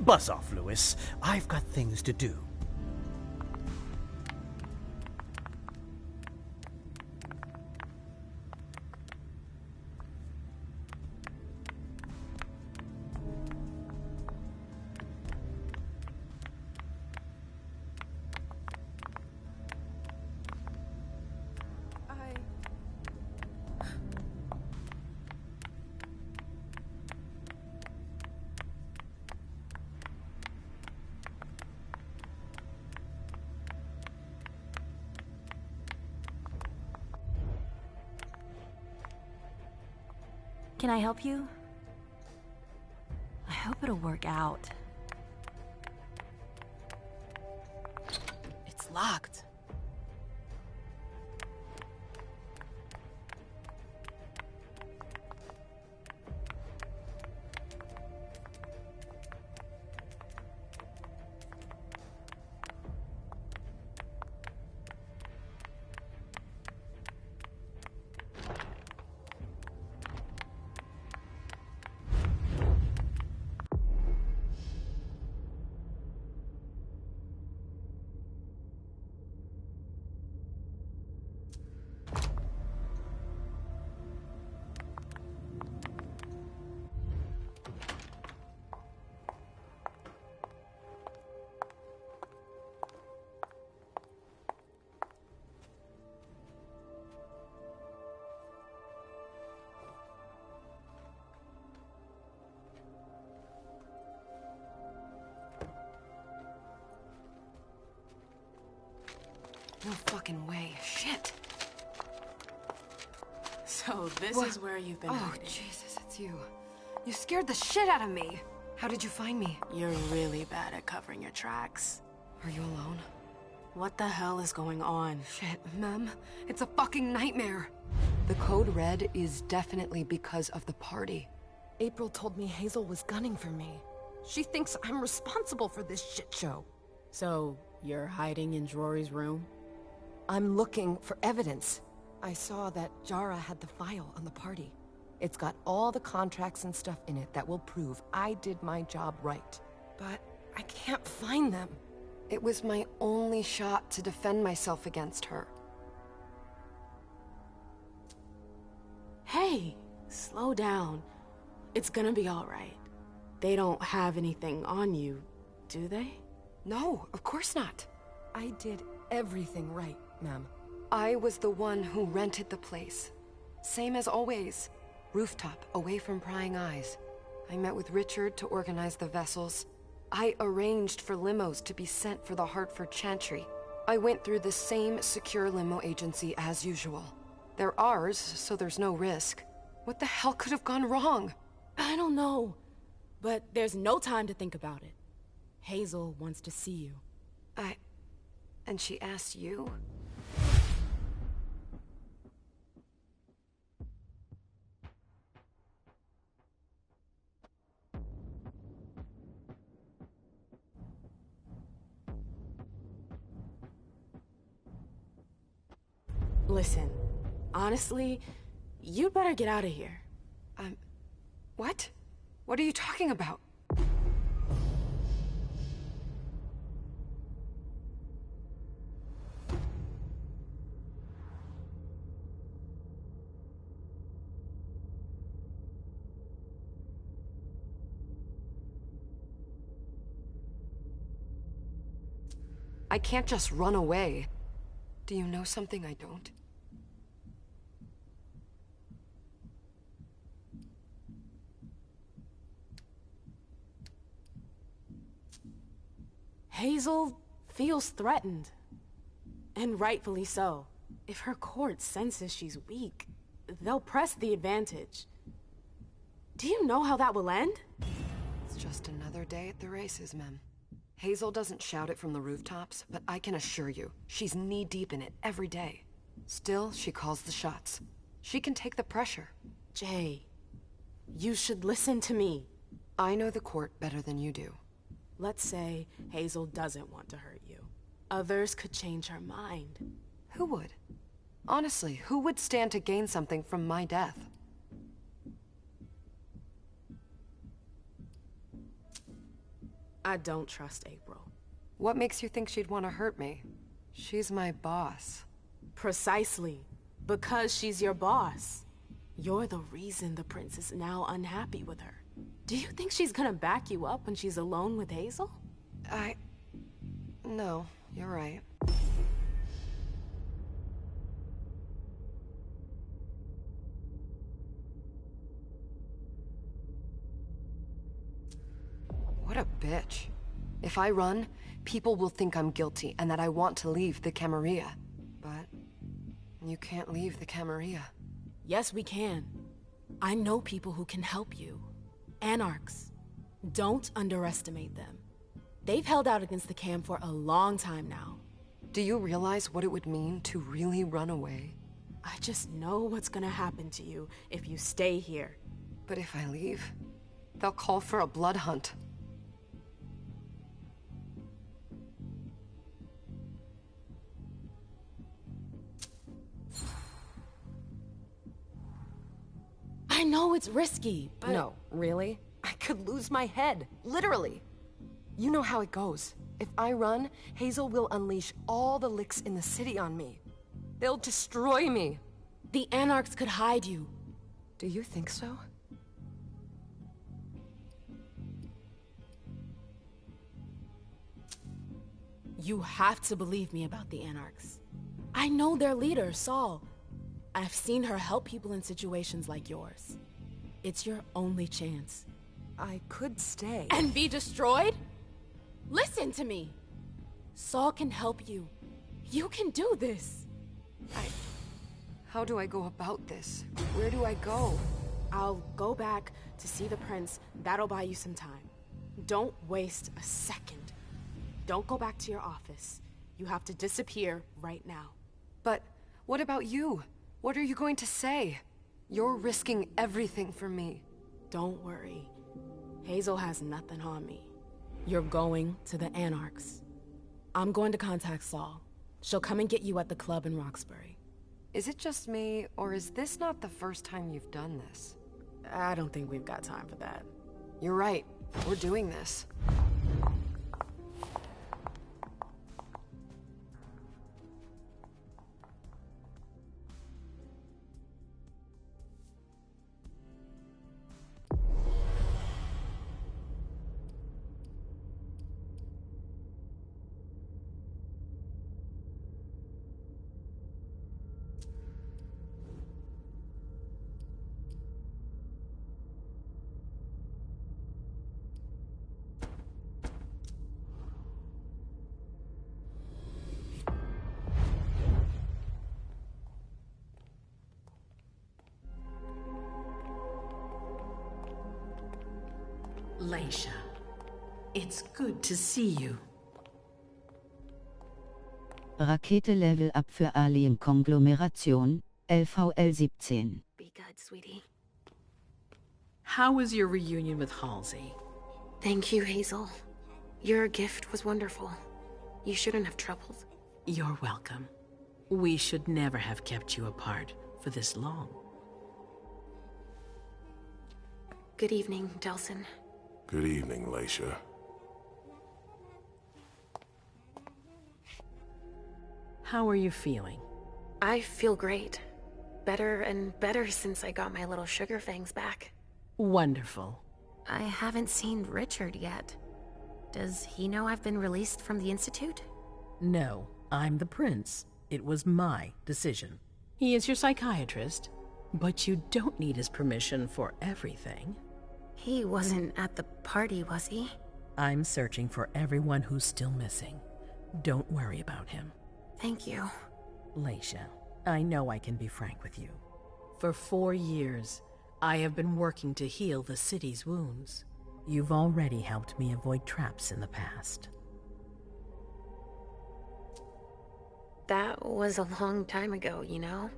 Buzz off, Lewis. I've got things to do. Can I help you? I hope it'll work out. It's locked. No fucking way. Shit. So this is where you've been Oh, hiding. Jesus, it's you. You scared the shit out of me. How did you find me? You're really bad at covering your tracks. Are you alone? What the hell is going on? Shit, Mem. It's a fucking nightmare. The code red is definitely because of the party. April told me Hazel was gunning for me. She thinks I'm responsible for this shit show. So, you're hiding in Drury's room? I'm looking for evidence. I saw that Jara had the file on the party. It's got all the contracts and stuff in it that will prove I did my job right. But I can't find them. It was my only shot to defend myself against her. Hey, slow down. It's gonna be all right. They don't have anything on you, do they? No, of course not. I did everything right, ma'am. I was the one who rented the place. Same as always. Rooftop, away from prying eyes. I met with Richard to organize the vessels. I arranged for limos to be sent for the Hartford Chantry. I went through the same secure limo agency as usual. They're ours, so there's no risk. What the hell could have gone wrong? I don't know. But there's no time to think about it. Hazel wants to see you. And she asked you? Listen, honestly, you'd better get out of here. What? What are you talking about? I can't just run away. Do you know something I don't? Hazel feels threatened. And rightfully so. If her court senses she's weak, they'll press the advantage. Do you know how that will end? It's just another day at the races, Mem. Hazel doesn't shout it from the rooftops, but I can assure you, she's knee-deep in it every day. Still, she calls the shots. She can take the pressure. Jay, you should listen to me. I know the court better than you do. Let's say Hazel doesn't want to hurt you. Others could change her mind. Who would? Honestly, who would stand to gain something from my death? I don't trust April. What makes you think she'd want to hurt me? She's my boss. Precisely. Because she's your boss. You're the reason the prince is now unhappy with her. Do you think she's gonna back you up when she's alone with Hazel? No, you're right. What a bitch. If I run, people will think I'm guilty and that I want to leave the Camarilla. But you can't leave the Camarilla. Yes, we can. I know people who can help you. Anarchs. Don't underestimate them. They've held out against the Cam for a long time now. Do you realize what it would mean to really run away? I just know what's gonna happen to you if you stay here. But if I leave, they'll call for a blood hunt. I know it's risky, but... No, really? I could lose my head, literally. You know how it goes. If I run, Hazel will unleash all the licks in the city on me. They'll destroy me. The Anarchs could hide you. Do you think so? You have to believe me about the Anarchs. I know their leader, Saul. I've seen her help people in situations like yours. It's your only chance. I could stay. And be destroyed? Listen to me. Saul can help you. You can do this. How do I go about this? Where do I go? I'll go back to see the prince. That'll buy you some time. Don't waste a second. Don't go back to your office. You have to disappear right now. But what about you? What are you going to say? You're risking everything for me. Don't worry. Hazel has nothing on me. You're going to the Anarchs. I'm going to contact Saul. She'll come and get you at the club in Roxbury. Is it just me, or is this not the first time you've done this? I don't think we've got time for that. You're right. We're doing this. Leisha, it's good to see you. Rakete Level Up für Alien-Konglomeration, LVL-17. Be good, sweetie. How was your reunion with Halsey? Thank you, Hazel. Your gift was wonderful. You shouldn't have troubled. You're welcome. We should never have kept you apart for this long. Good evening, Delsin. Good evening, Leisha. How are you feeling? I feel great. Better and better since I got my little sugar fangs back. Wonderful. I haven't seen Richard yet. Does he know I've been released from the Institute? No, I'm the prince. It was my decision. He is your psychiatrist, but you don't need his permission for everything. He wasn't at the party, was he? I'm searching for everyone who's still missing. Don't worry about him. Thank you. Leisha, I know I can be frank with you. For 4 years, I have been working to heal the city's wounds. You've already helped me avoid traps in the past. That was a long time ago, you know?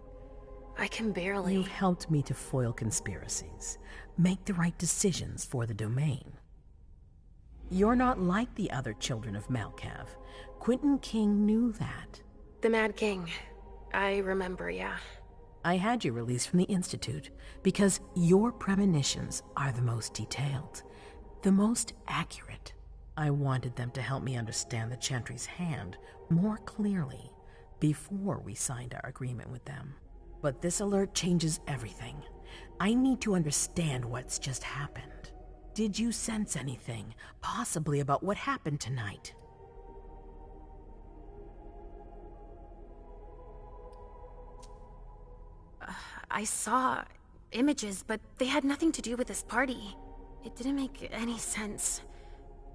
I can barely... You've helped me to foil conspiracies, make the right decisions for the domain. You're not like the other children of Malkav. Quentin King knew that. The Mad King. I remember, yeah. I had you released from the Institute because your premonitions are the most detailed, the most accurate. I wanted them to help me understand the Chantry's hand more clearly before we signed our agreement with them. But this alert changes everything. I need to understand what's just happened. Did you sense anything, possibly about what happened tonight? I saw images, but they had nothing to do with this party. It didn't make any sense.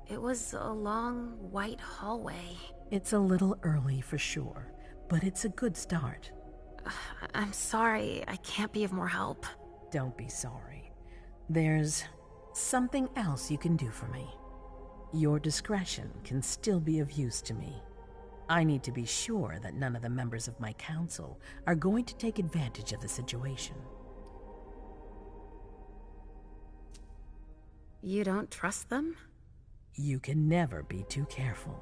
It was a long, white hallway. It's a little early for sure, but it's a good start. I'm sorry, I can't be of more help. Don't be sorry. There's something else you can do for me. Your discretion can still be of use to me. I need to be sure that none of the members of my council are going to take advantage of the situation. You don't trust them? You can never be too careful.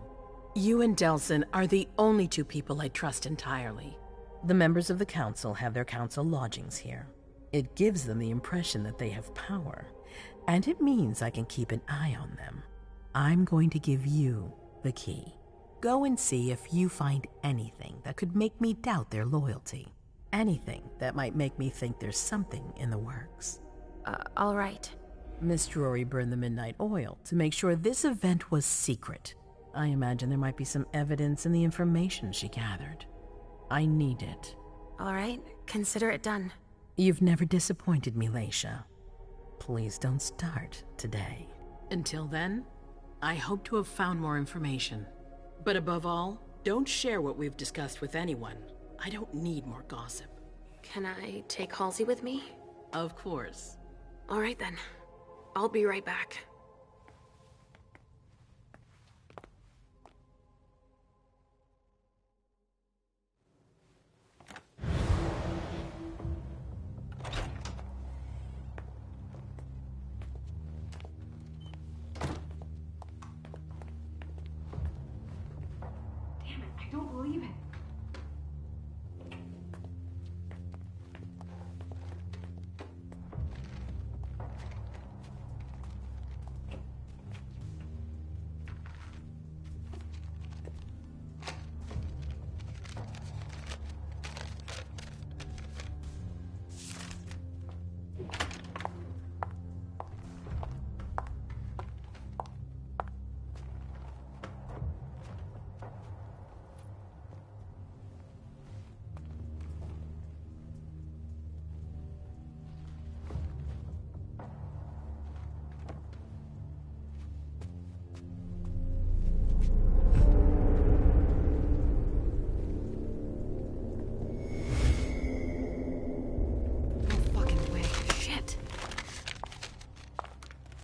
You and Delson are the only two people I trust entirely. The members of the council have their council lodgings here. It gives them the impression that they have power, and it means I can keep an eye on them. I'm going to give you the key. Go and see if you find anything that could make me doubt their loyalty. Anything that might make me think there's something in the works. All right. Miss Drury burned the midnight oil to make sure this event was secret. I imagine there might be some evidence in the information she gathered. I need it. All right, consider it done. You've never disappointed me, Leisha. Please don't start today. Until then, I hope to have found more information. But above all, don't share what we've discussed with anyone. I don't need more gossip. Can I take Halsey with me? Of course. All right then. I'll be right back. Damn it, I don't believe it.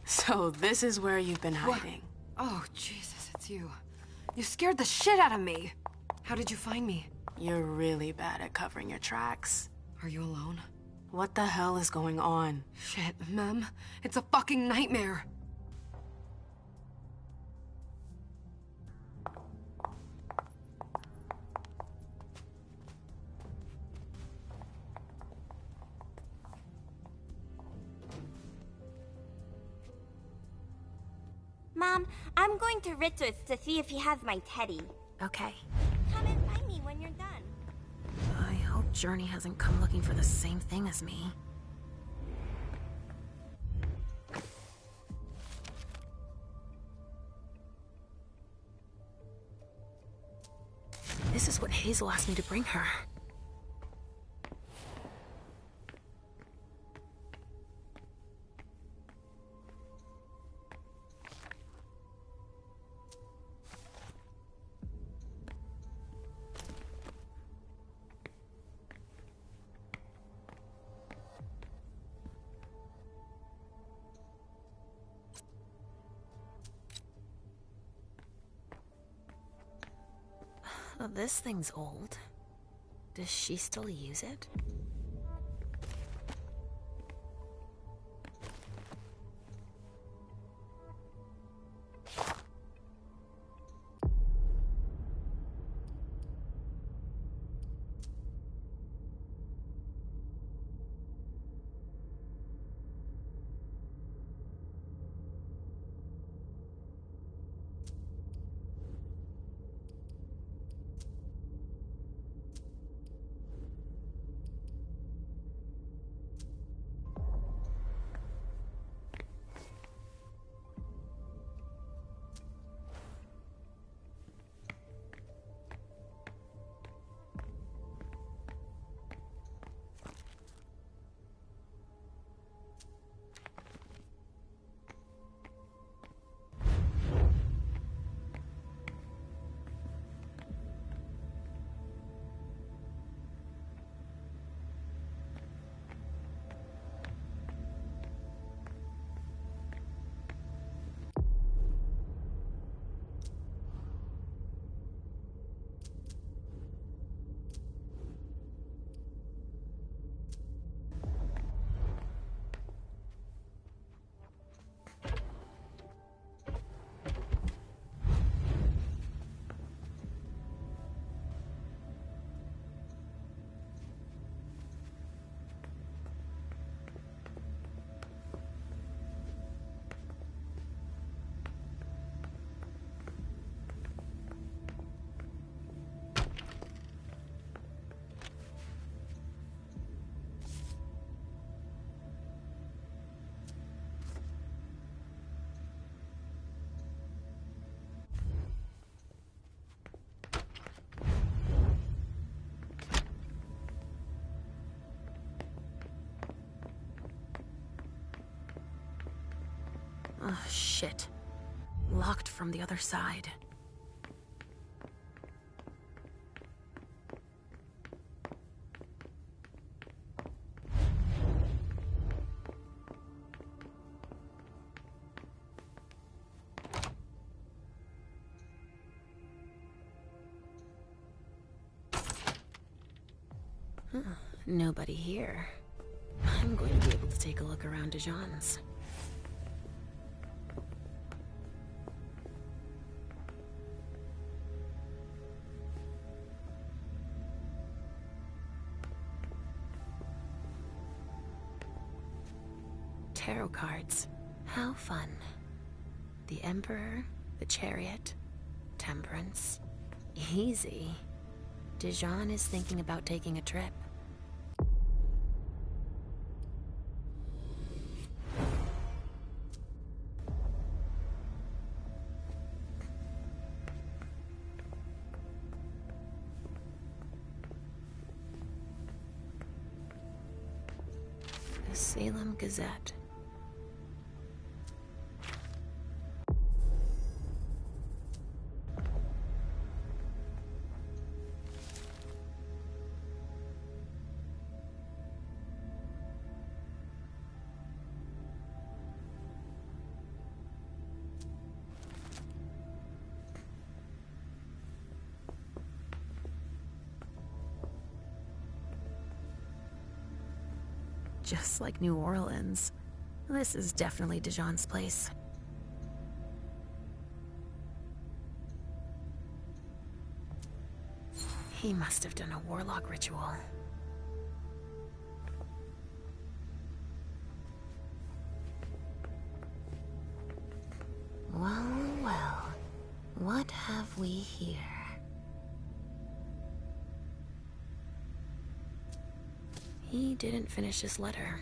So this is where you've been hiding. What? Oh, Jesus, it's you. You scared the shit out of me. How did you find me? You're really bad at covering your tracks. Are you alone? What the hell is going on? Shit, Mem. It's a fucking nightmare. Mom, I'm going to Richard's to see if he has my teddy. Okay. Come and find me when you're done. I hope Journey hasn't come looking for the same thing as me. This is what Hazel asked me to bring her. Oh, this thing's old. Does she still use it? Oh, shit. Locked from the other side. Nobody here. I'm going to be able to take a look around Dijon's. Tarot cards. How fun. The Emperor, the Chariot, Temperance. Easy. Dijon is thinking about taking a trip. The Salem Gazette. Just like New Orleans. This is definitely Dijon's place. He must have done a warlock ritual. Well, well. What have we here? He didn't finish his letter.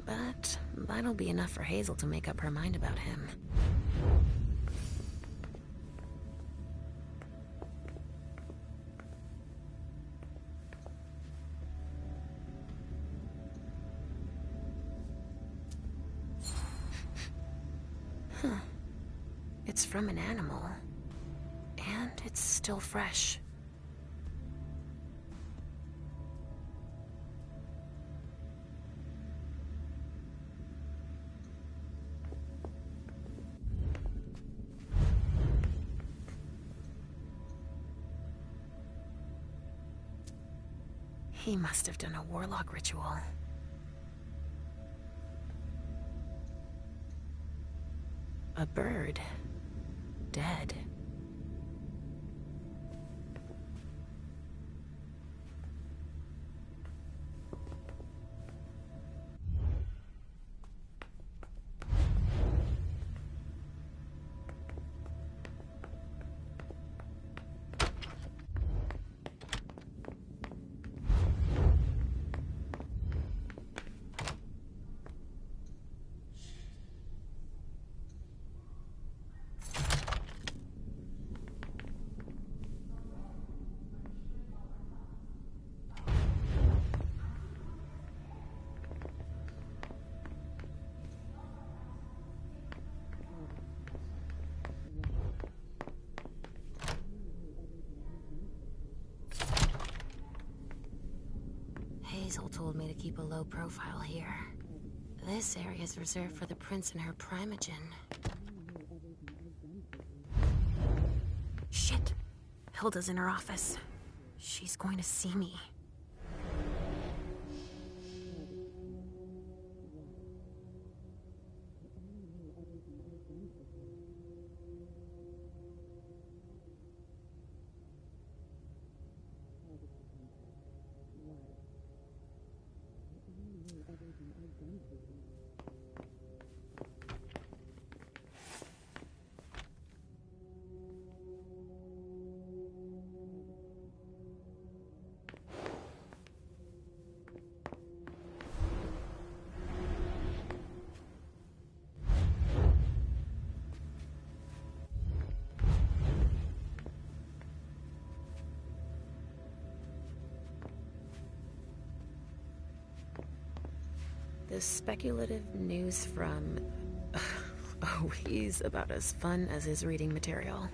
But that'll be enough for Hazel to make up her mind about him. Huh. It's from an animal. And it's still fresh. He must have done a warlock ritual. A bird. Dead. Hazel told me to keep a low profile here. This area is reserved for the prince and her primogen. Shit! Hilda's in her office. She's going to see me. The speculative news from... Oh, he's about as fun as his reading material.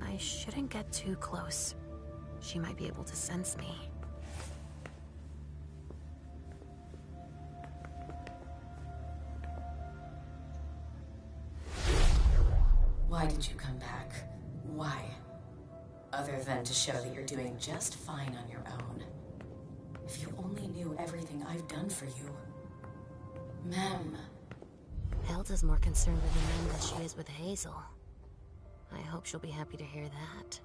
I shouldn't get too close. She might be able to sense me. Why did you come back? Why? Other than to show that you're doing just fine on your own. If you only knew everything I've done for you. Ma'am. Hilda's more concerned with the men than she is with Hazel. I hope she'll be happy to hear that.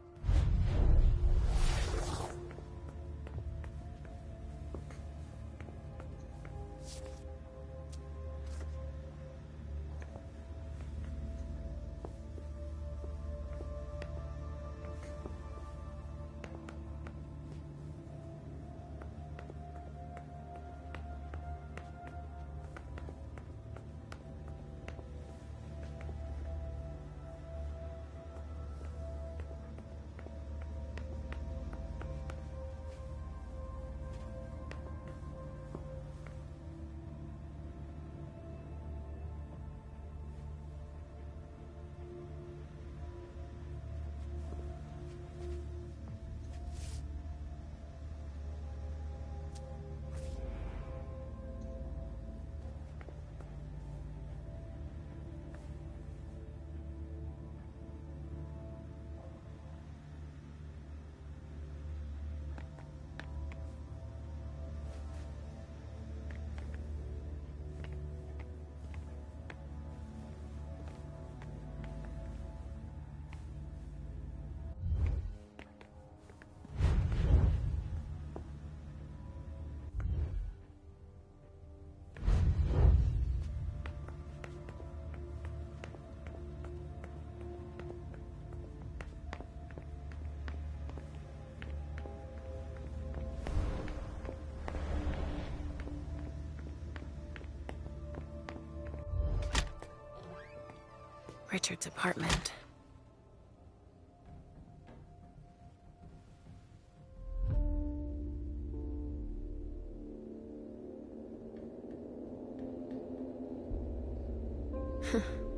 Richard's apartment.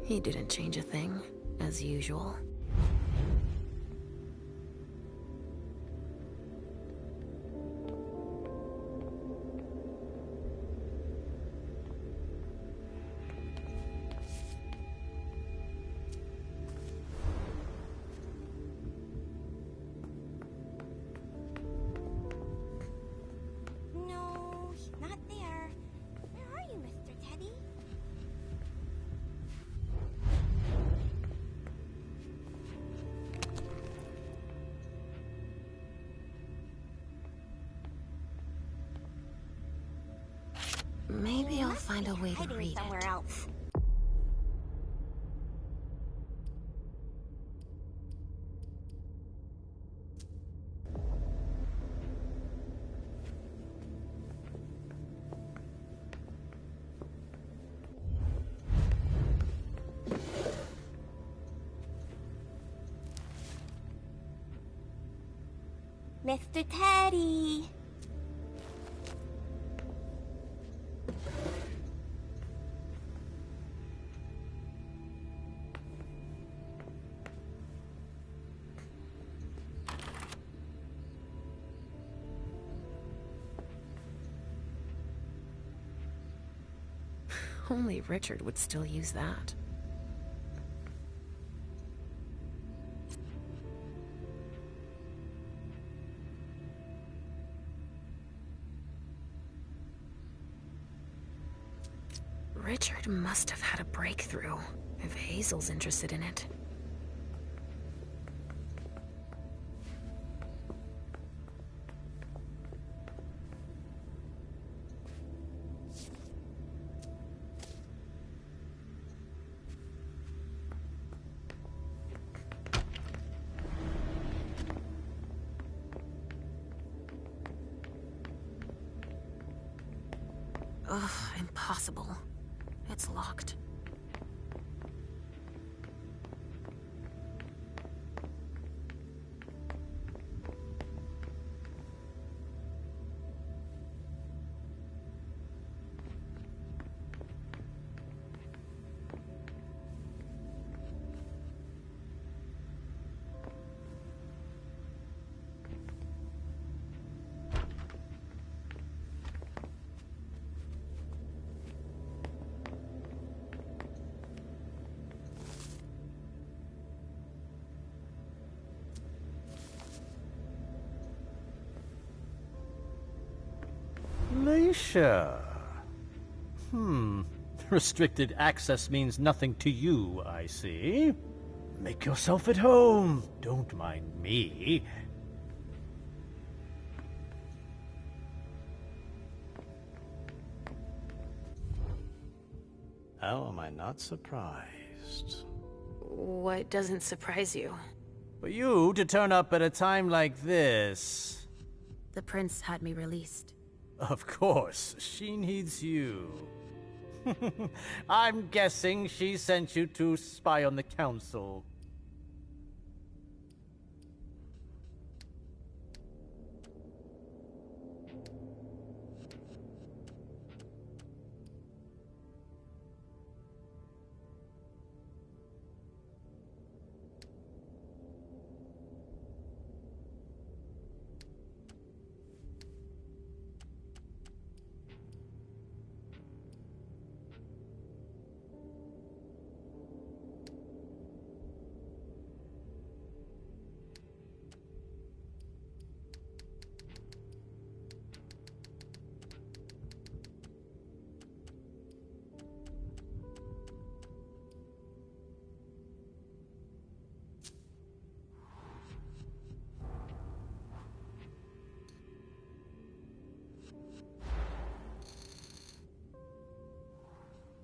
He didn't change a thing, as usual. No, he's not there. Where are you, Mr. Teddy? Maybe I'll find a way to Hiding read somewhere it. else. Mr. Teddy! Only Richard would still use that. Richard must have had a breakthrough, if Hazel's interested in it. Ugh, impossible. It's locked. Leisha. Restricted access means nothing to you, I see. Make yourself at home. Don't mind me. How am I not surprised? What doesn't surprise you? For you to turn up at a time like this. The prince had me released. Of course, she needs you. I'm guessing she sent you to spy on the council.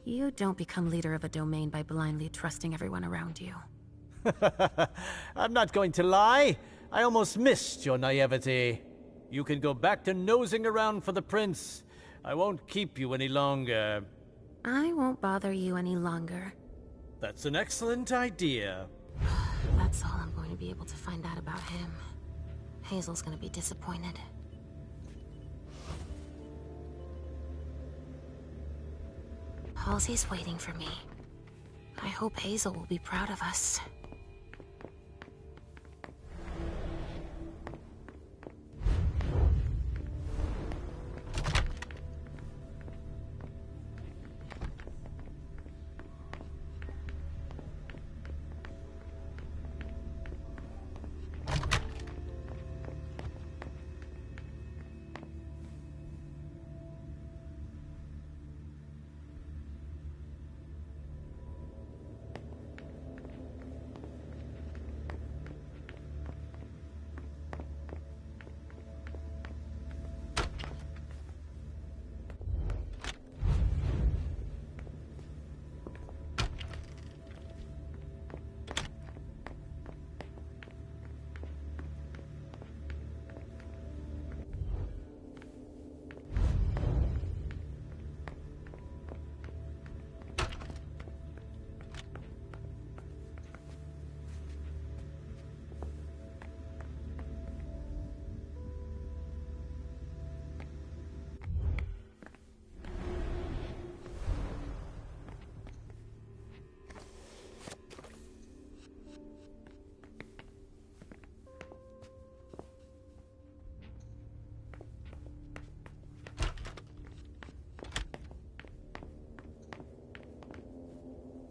You don't become leader of a domain by blindly trusting everyone around you. I'm not going to lie. I almost missed your naivety. You can go back to nosing around for the prince. I won't keep you any longer. I won't bother you any longer. That's an excellent idea. That's all I'm going to be able to find out about him. Hazel's gonna be disappointed. Halsey's waiting for me. I hope Hazel will be proud of us.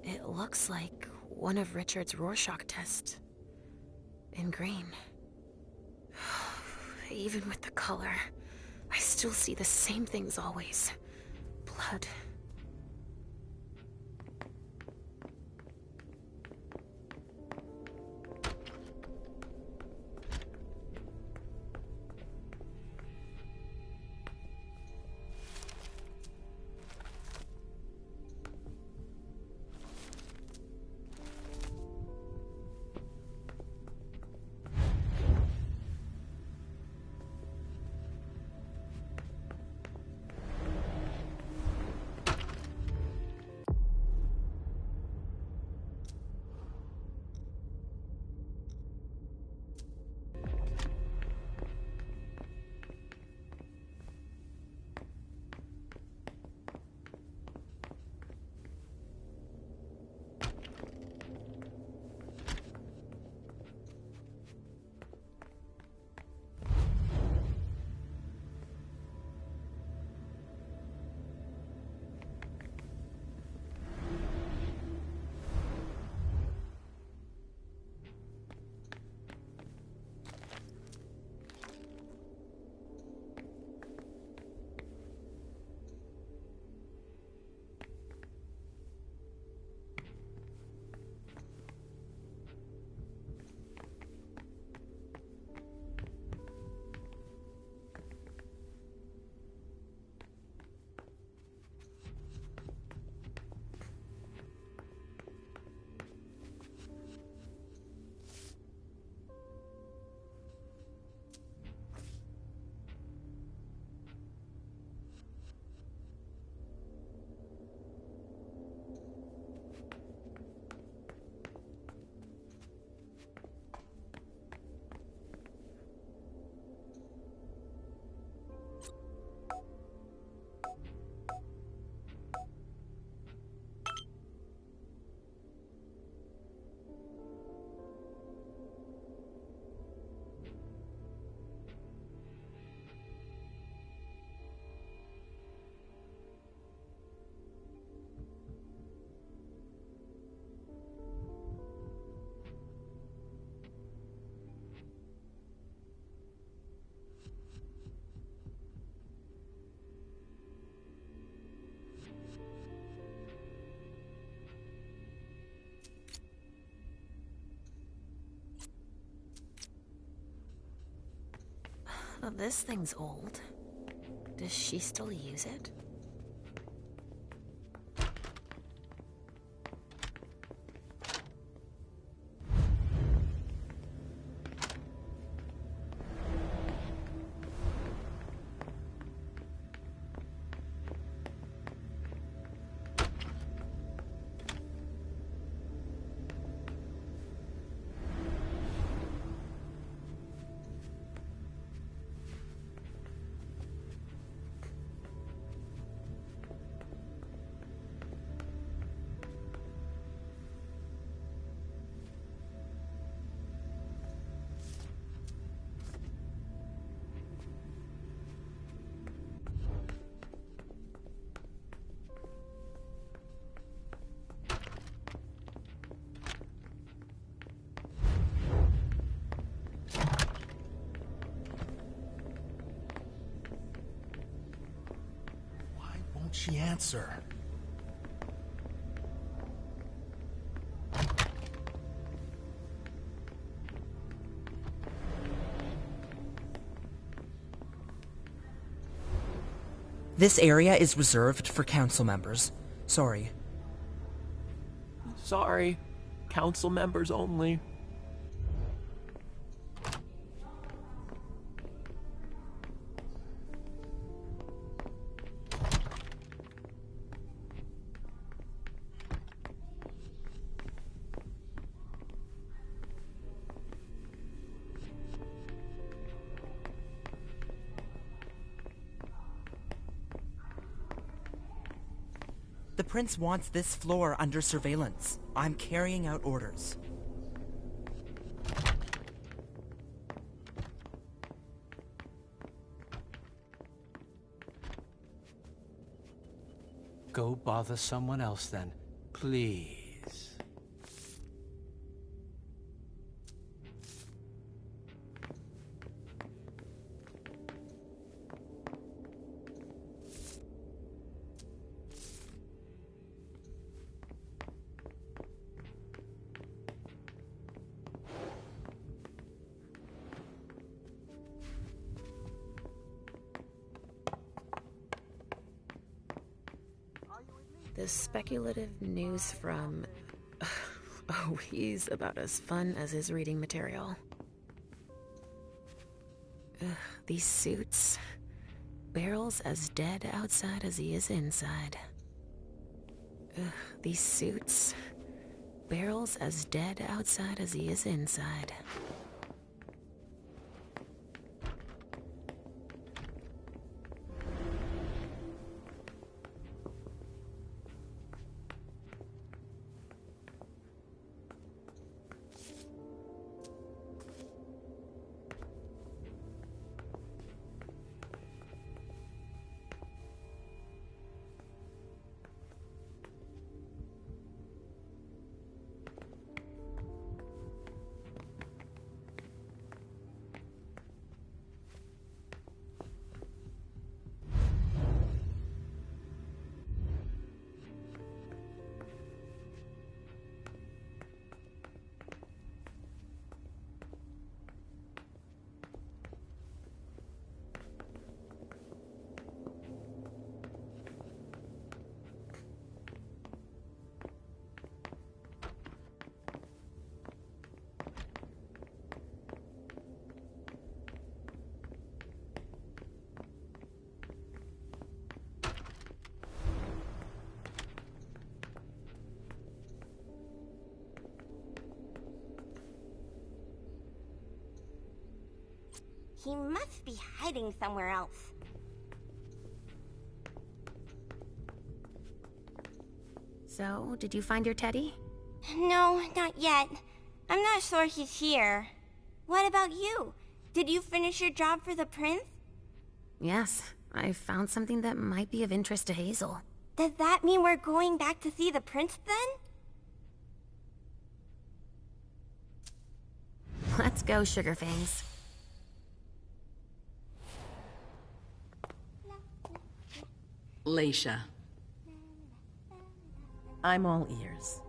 It looks like one of Richard's Rorschach tests. In green. Even with the color, I still see the same things always. Blood. Well, this thing's old. Does she still use it? she answer? This area is reserved for council members. Sorry. Sorry. Council members only. The prince wants this floor under surveillance. I'm carrying out orders. Go bother someone else then, please. The speculative news from... Oh, he's about as fun as his reading material. Ugh, these suits. Barrel's as dead outside as he is inside. Ugh, these suits. Barrel's as dead outside as he is inside. He must be hiding somewhere else. So, did you find your teddy? No, not yet. I'm not sure he's here. What about you? Did you finish your job for the prince? Yes, I found something that might be of interest to Hazel. Does that mean we're going back to see the prince then? Let's go, Sugarfangs. Leisha. I'm all ears.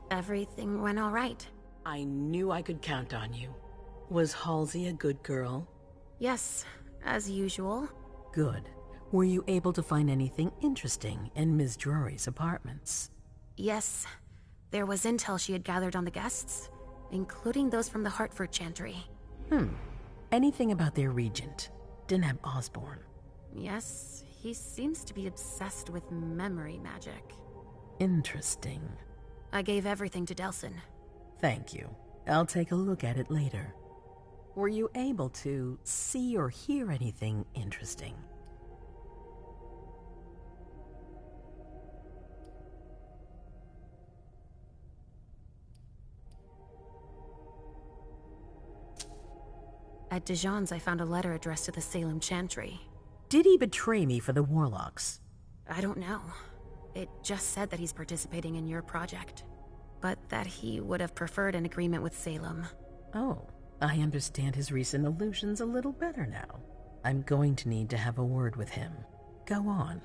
Everything went all right. I knew I could count on you. Was Halsey a good girl? Yes, as usual. Good. Were you able to find anything interesting in Ms. Drury's apartments? Yes. There was intel she had gathered on the guests, including those from the Hartford Chantry. Anything about their regent, Deneb Osborne? Yes, he seems to be obsessed with memory magic. Interesting. I gave everything to Delsin. Thank you. I'll take a look at it later. Were you able to see or hear anything interesting? At Dijon's, I found a letter addressed to the Salem Chantry. Did he betray me for the Warlocks? I don't know. It just said that he's participating in your project, but that he would have preferred an agreement with Salem. Oh, I understand his recent illusions a little better now. I'm going to need to have a word with him. Go on.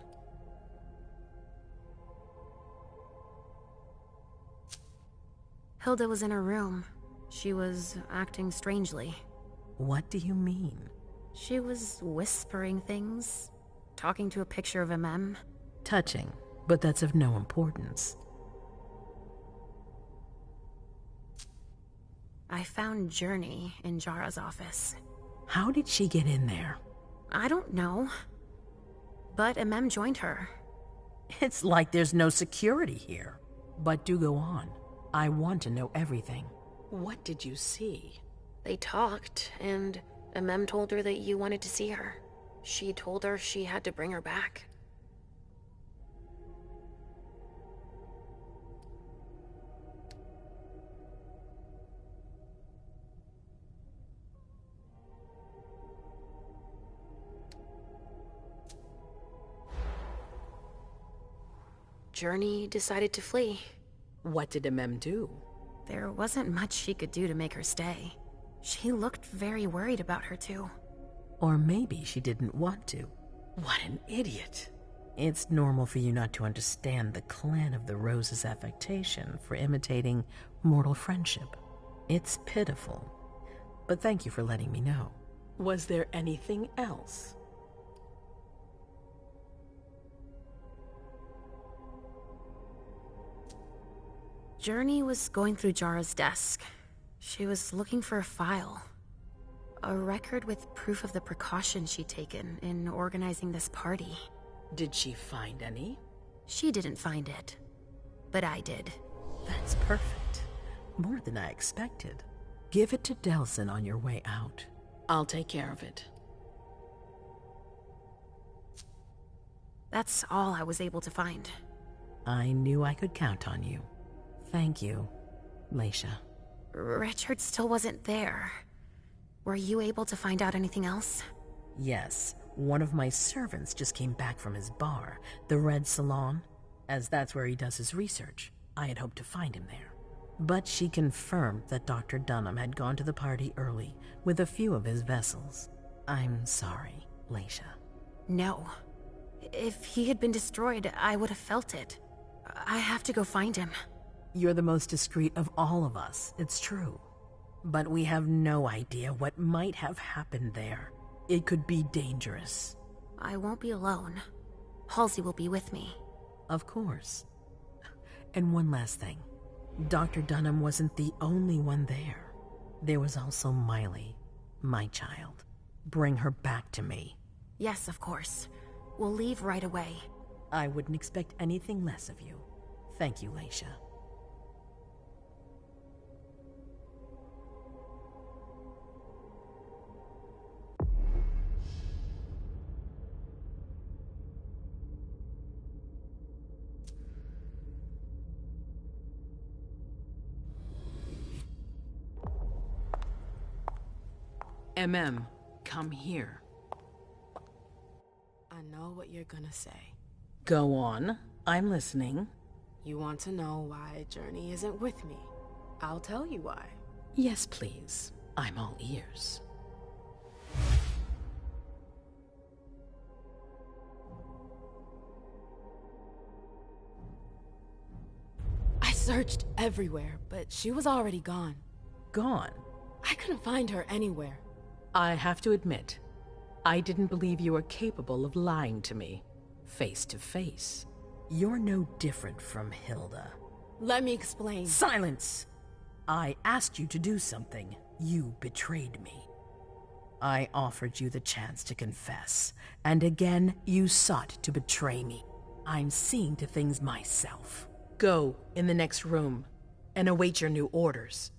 Hilda was in her room. She was acting strangely. What do you mean? She was whispering things, talking to a picture of MM. Touching, but that's of no importance. I found Journey in Jara's office. How did she get in there? I don't know. But MM joined her. It's like there's no security here. But do go on. I want to know everything. What did you see? They talked, and MM told her that you wanted to see her. She told her she had to bring her back. Journey decided to flee. What did MM do? There wasn't much she could do to make her stay. She looked very worried about her too. Or maybe she didn't want to. What an idiot. It's normal for you not to understand the Clan of the Rose's affectation for imitating mortal friendship. It's pitiful. But thank you for letting me know. Was there anything else? Journey was going through Jara's desk. She was looking for a file. A record with proof of the precautions she'd taken in organizing this party. Did she find any? She didn't find it. But I did. That's perfect. More than I expected. Give it to Delson on your way out. I'll take care of it. That's all I was able to find. I knew I could count on you. Thank you, Leisha. Richard still wasn't there. Were you able to find out anything else? Yes, one of my servants just came back from his bar, the Red Salon, as that's where he does his research. I had hoped to find him there. But she confirmed that Dr. Dunham had gone to the party early with a few of his vessels. I'm sorry, Leisha. No. If he had been destroyed, I would have felt it. I have to go find him. You're the most discreet of all of us, it's true. But we have no idea what might have happened there. It could be dangerous. I won't be alone. Halsey will be with me. Of course. And one last thing. Dr. Dunham wasn't the only one there. There was also Miley, my child. Bring her back to me. Yes, of course. We'll leave right away. I wouldn't expect anything less of you. Thank you, Leisha. Come here. I know what you're gonna say. Go on. I'm listening. You want to know why Journey isn't with me? I'll tell you why. Yes, please. I'm all ears. I searched everywhere, but she was already gone. Gone? I couldn't find her anywhere. I have to admit, I didn't believe you were capable of lying to me, face to face. You're no different from Hilda. Let me explain. Silence! I asked you to do something. You betrayed me. I offered you the chance to confess, and again you sought to betray me. I'm seeing to things myself. Go in the next room and await your new orders.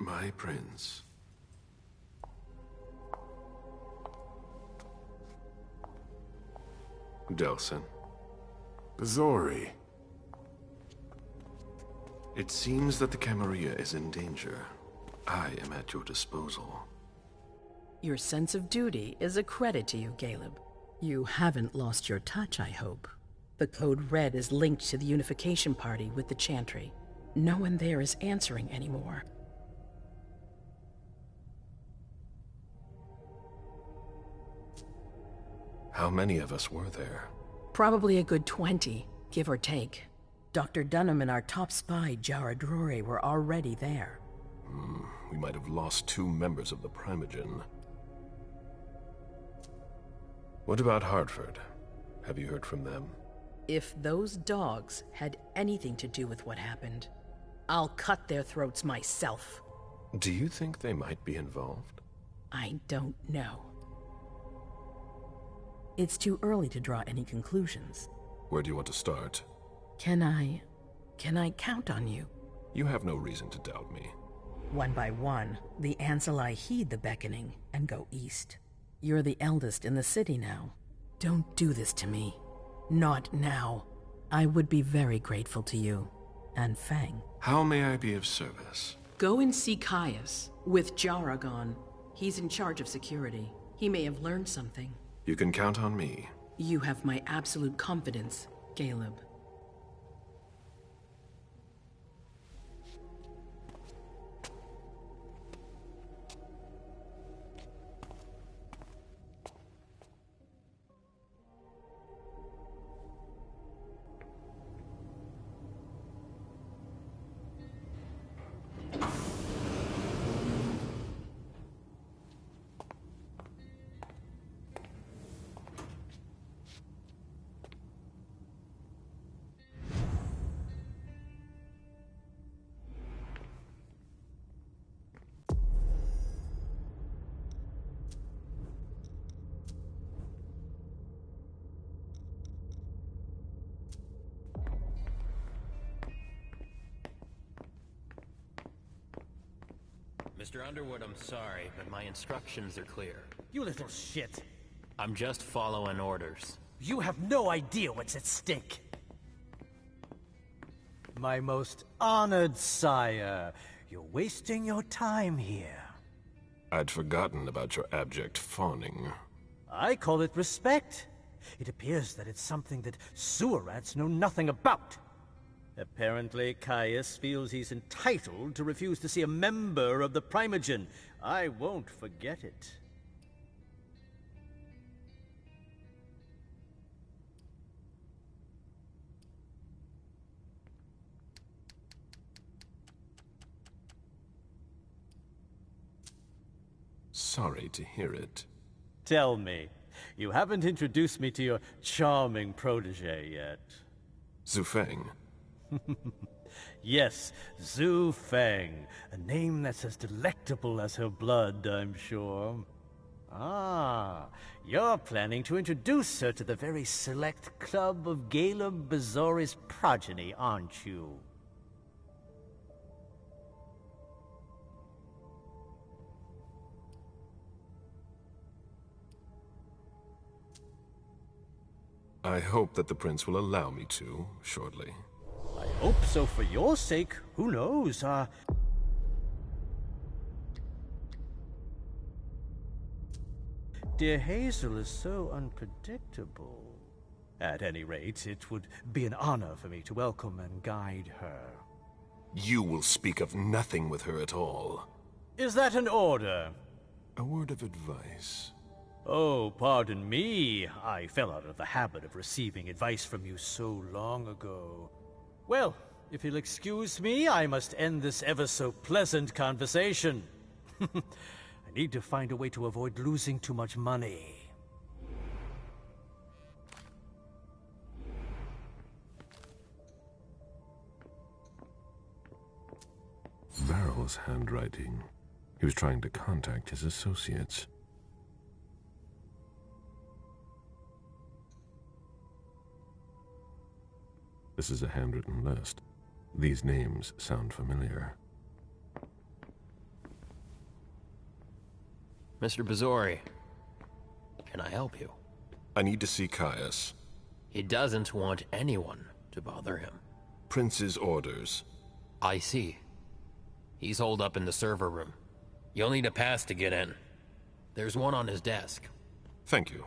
My prince. Delson. Bazori. It seems that the Camarilla is in danger. I am at your disposal. Your sense of duty is a credit to you, Caleb. You haven't lost your touch, I hope. The Code Red is linked to the Unification Party with the Chantry. No one there is answering anymore. How many of us were there? Probably a good 20, give or take. Dr. Dunham and our top spy, Jara Drury, were already there. We might have lost 2 members of the Primogen. What about Hartford? Have you heard from them? If those dogs had anything to do with what happened, I'll cut their throats myself. Do you think they might be involved? I don't know. It's too early to draw any conclusions. Where do you want to start? Can I count on you? You have no reason to doubt me. One by one, the Ancilai heed the beckoning and go east. You're the eldest in the city now. Don't do this to me. Not now. I would be very grateful to you. And Fang. How may I be of service? Go and see Caius, with Jara gone. He's in charge of security. He may have learned something. You can count on me. You have my absolute confidence, Caleb. Mr. Underwood, I'm sorry, but my instructions are clear. You little shit. I'm just following orders. You have no idea what's at stake. My most honored sire, you're wasting your time here. I'd forgotten about your abject fawning. I call it respect. It appears that it's something that sewer rats know nothing about. Apparently, Caius feels he's entitled to refuse to see a member of the Primogen. I won't forget it. Sorry to hear it. Tell me, you haven't introduced me to your charming protege yet. Zufeng. Yes, Zhu Feng, a name that's as delectable as her blood, I'm sure. Ah, you're planning to introduce her to the very select club of Caleb Bazori's progeny, aren't you? I hope that the prince will allow me to, shortly. I hope so for your sake. Who knows, Dear Hazel is so unpredictable. At any rate, it would be an honor for me to welcome and guide her. You will speak of nothing with her at all. Is that an order? A word of advice. Oh, pardon me. I fell out of the habit of receiving advice from you so long ago. Well, if you'll excuse me, I must end this ever-so-pleasant conversation. I need to find a way to avoid losing too much money. Varyl's handwriting. He was trying to contact his associates. This is a handwritten list. These names sound familiar. Mr. Bazori, can I help you? I need to see Caius. He doesn't want anyone to bother him. Prince's orders. I see. He's holed up in the server room. You'll need a pass to get in. There's one on his desk. Thank you.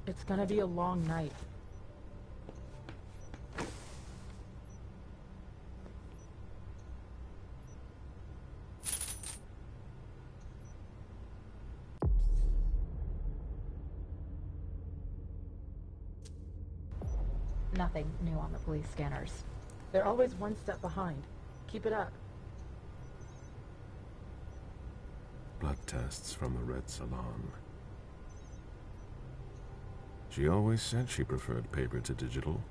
It's gonna be a long night. Nothing new on the police scanners. They're always one step behind. Keep it up. Blood tests from the Red Salon. She always said she preferred paper to digital.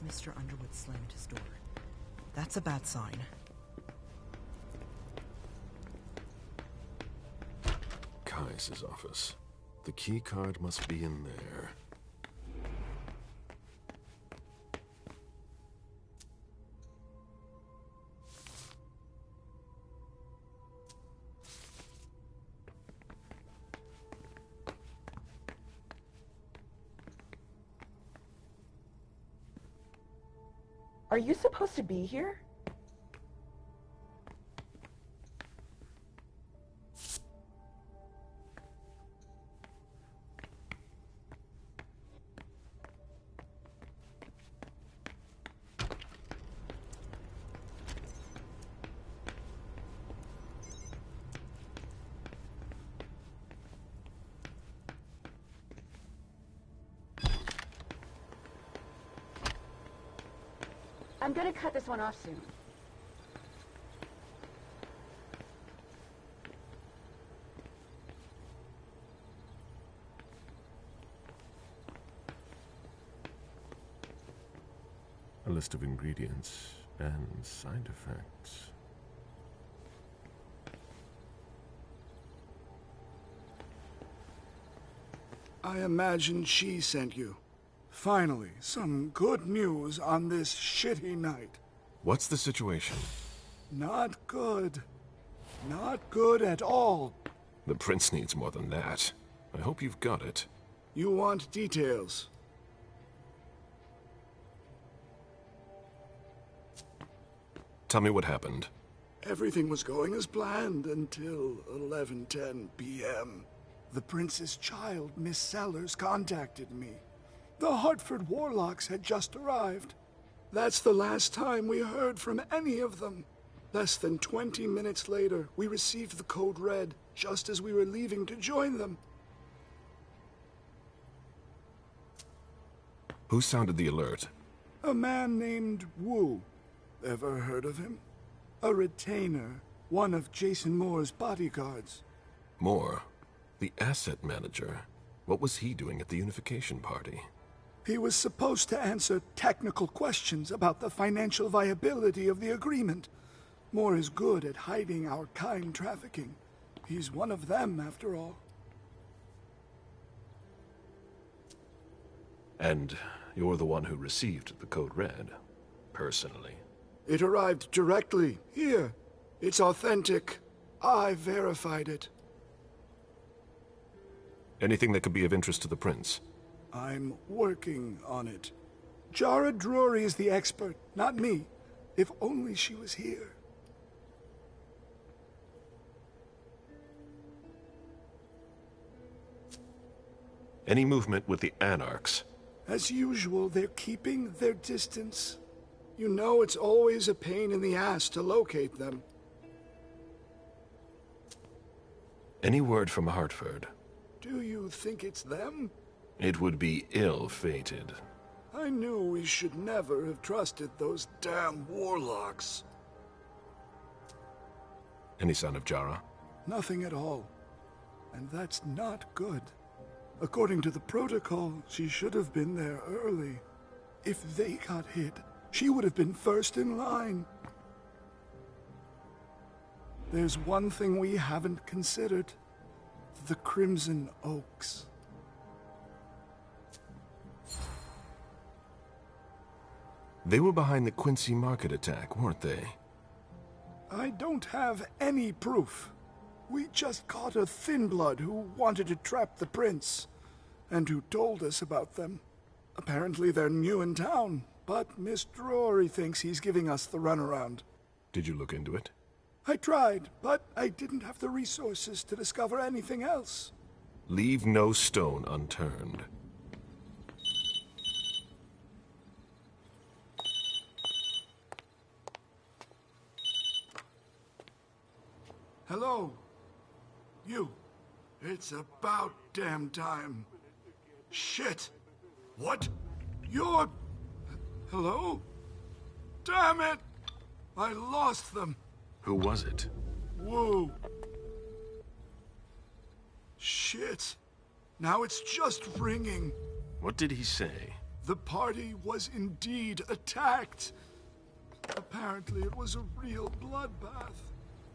Mr. Underwood slammed his door. That's a bad sign. Caius's office. The key card must be in there. Are you supposed to be here? I'm gonna cut this one off soon. A list of ingredients and side effects. I imagine she sent you. Finally, some good news on this shitty night. What's the situation? Not good. Not good at all. The prince needs more than that. I hope you've got it. You want details. Tell me what happened. Everything was going as planned until 11:10 p.m. The prince's child, Miss Sellers, contacted me. The Hartford Warlocks had just arrived. That's the last time we heard from any of them. Less than 20 minutes later, we received the code red, just as we were leaving to join them. Who sounded the alert? A man named Wu. Ever heard of him? A retainer, one of Jason Moore's bodyguards. Moore? The asset manager? What was he doing at the unification party? He was supposed to answer technical questions about the financial viability of the agreement. Moore is good at hiding our kind trafficking. He's one of them, after all. And you're the one who received the code red, personally. It arrived directly, here. It's authentic. I verified it. Anything that could be of interest to the prince? I'm working on it. Jara Drury is the expert, not me. If only she was here. Any movement with the Anarchs? As usual, they're keeping their distance. You know it's always a pain in the ass to locate them. Any word from Hartford? Do you think it's them? It would be ill-fated. I knew we should never have trusted those damn warlocks. Any sign of Jara? Nothing at all. And that's not good. According to the protocol, she should have been there early. If they got hit, she would have been first in line. There's one thing we haven't considered. The Crimson Oaks. They were behind the Quincy Market attack, weren't they? I don't have any proof. We just caught a thin blood who wanted to trap the prince, and who told us about them. Apparently they're new in town, but Mr. Rory thinks he's giving us the runaround. Did you look into it? I tried, but I didn't have the resources to discover anything else. Leave no stone unturned. Hello? You. It's about damn time. Shit! What? You're... Hello? Damn it! I lost them. Who was it? Whoa. Shit. Now it's just ringing. What did he say? The party was indeed attacked. Apparently it was a real bloodbath.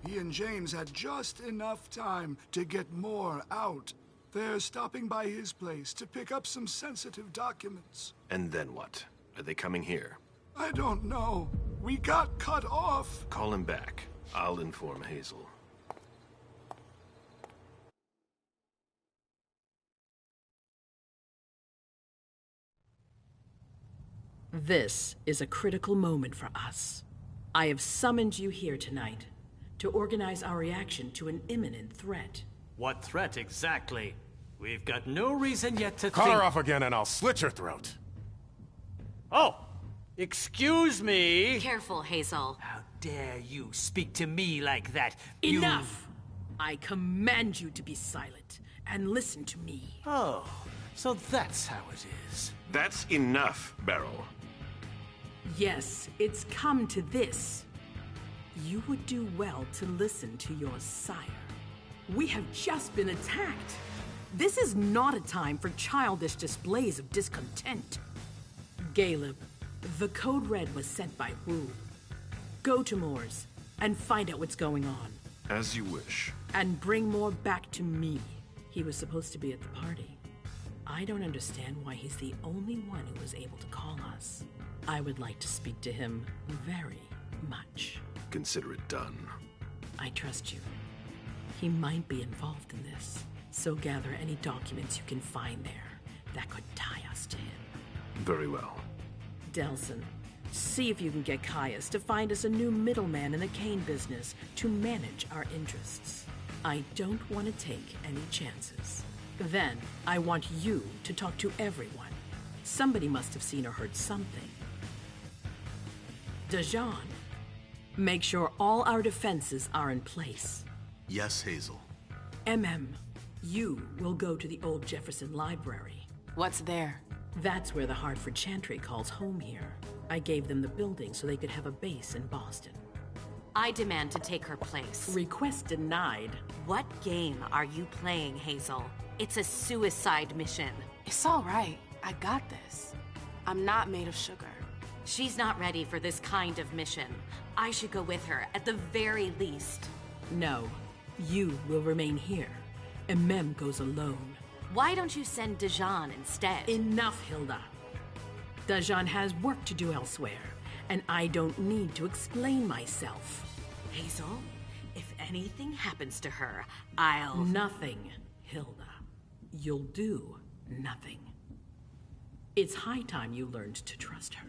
He and James had just enough time to get more out. They're stopping by his place to pick up some sensitive documents. And then what? Are they coming here? I don't know. We got cut off. Call him back. I'll inform Hazel. This is a critical moment for us. I have summoned you here tonight to organize our reaction to an imminent threat. What threat exactly? We've got no reason yet to Call think... her off again and I'll slit your throat. Oh! Excuse me! Careful, Hazel. How dare you speak to me like that? Enough! I command you to be silent and listen to me. Oh, so that's how it is. That's enough, Beryl. Yes, it's come to this. You would do well to listen to your sire. We have just been attacked. This is not a time for childish displays of discontent. Caleb, the code red was sent by Wu. Go to Moore's and find out what's going on. As you wish. And bring Moore back to me. He was supposed to be at the party. I don't understand why he's the only one who was able to call us. I would like to speak to him very much. Consider it done. I trust you. He might be involved in this, so gather any documents you can find there that could tie us to him. Very well. Delson, see if you can get Caius to find us a new middleman in the cane business to manage our interests. I don't want to take any chances. Then, I want you to talk to everyone. Somebody must have seen or heard something. Dajan, make sure all our defenses are in place. Yes, Hazel. You will go to the old Jefferson Library. What's there? That's where the Hartford Chantry calls home here. I gave them the building so they could have a base in Boston. I demand to take her place. Request denied. What game are you playing, Hazel? It's a suicide mission. It's all right. I got this. I'm not made of sugar. She's not ready for this kind of mission. I should go with her, at the very least. No. You will remain here. Mem goes alone. Why don't you send Dajan instead? Enough, Hilda. Dajan has work to do elsewhere, and I don't need to explain myself. Hazel, if anything happens to her, I'll... Nothing, Hilda. You'll do nothing. It's high time you learned to trust her.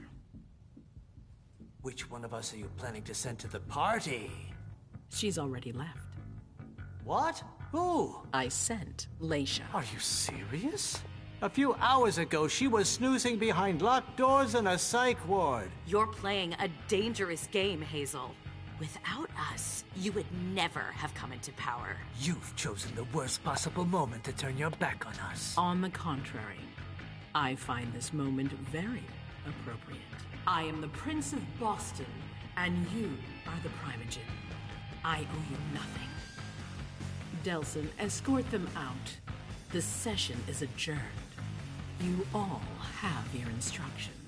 Which one of us are you planning to send to the party? She's already left. What? Who? I sent Leisha. Are you serious? A few hours ago, she was snoozing behind locked doors in a psych ward. You're playing a dangerous game, Hazel. Without us, you would never have come into power. You've chosen the worst possible moment to turn your back on us. On the contrary, I find this moment very appropriate. I am the Prince of Boston, and you are the Primogen. I owe you nothing. Delson, escort them out. This session is adjourned. You all have your instructions.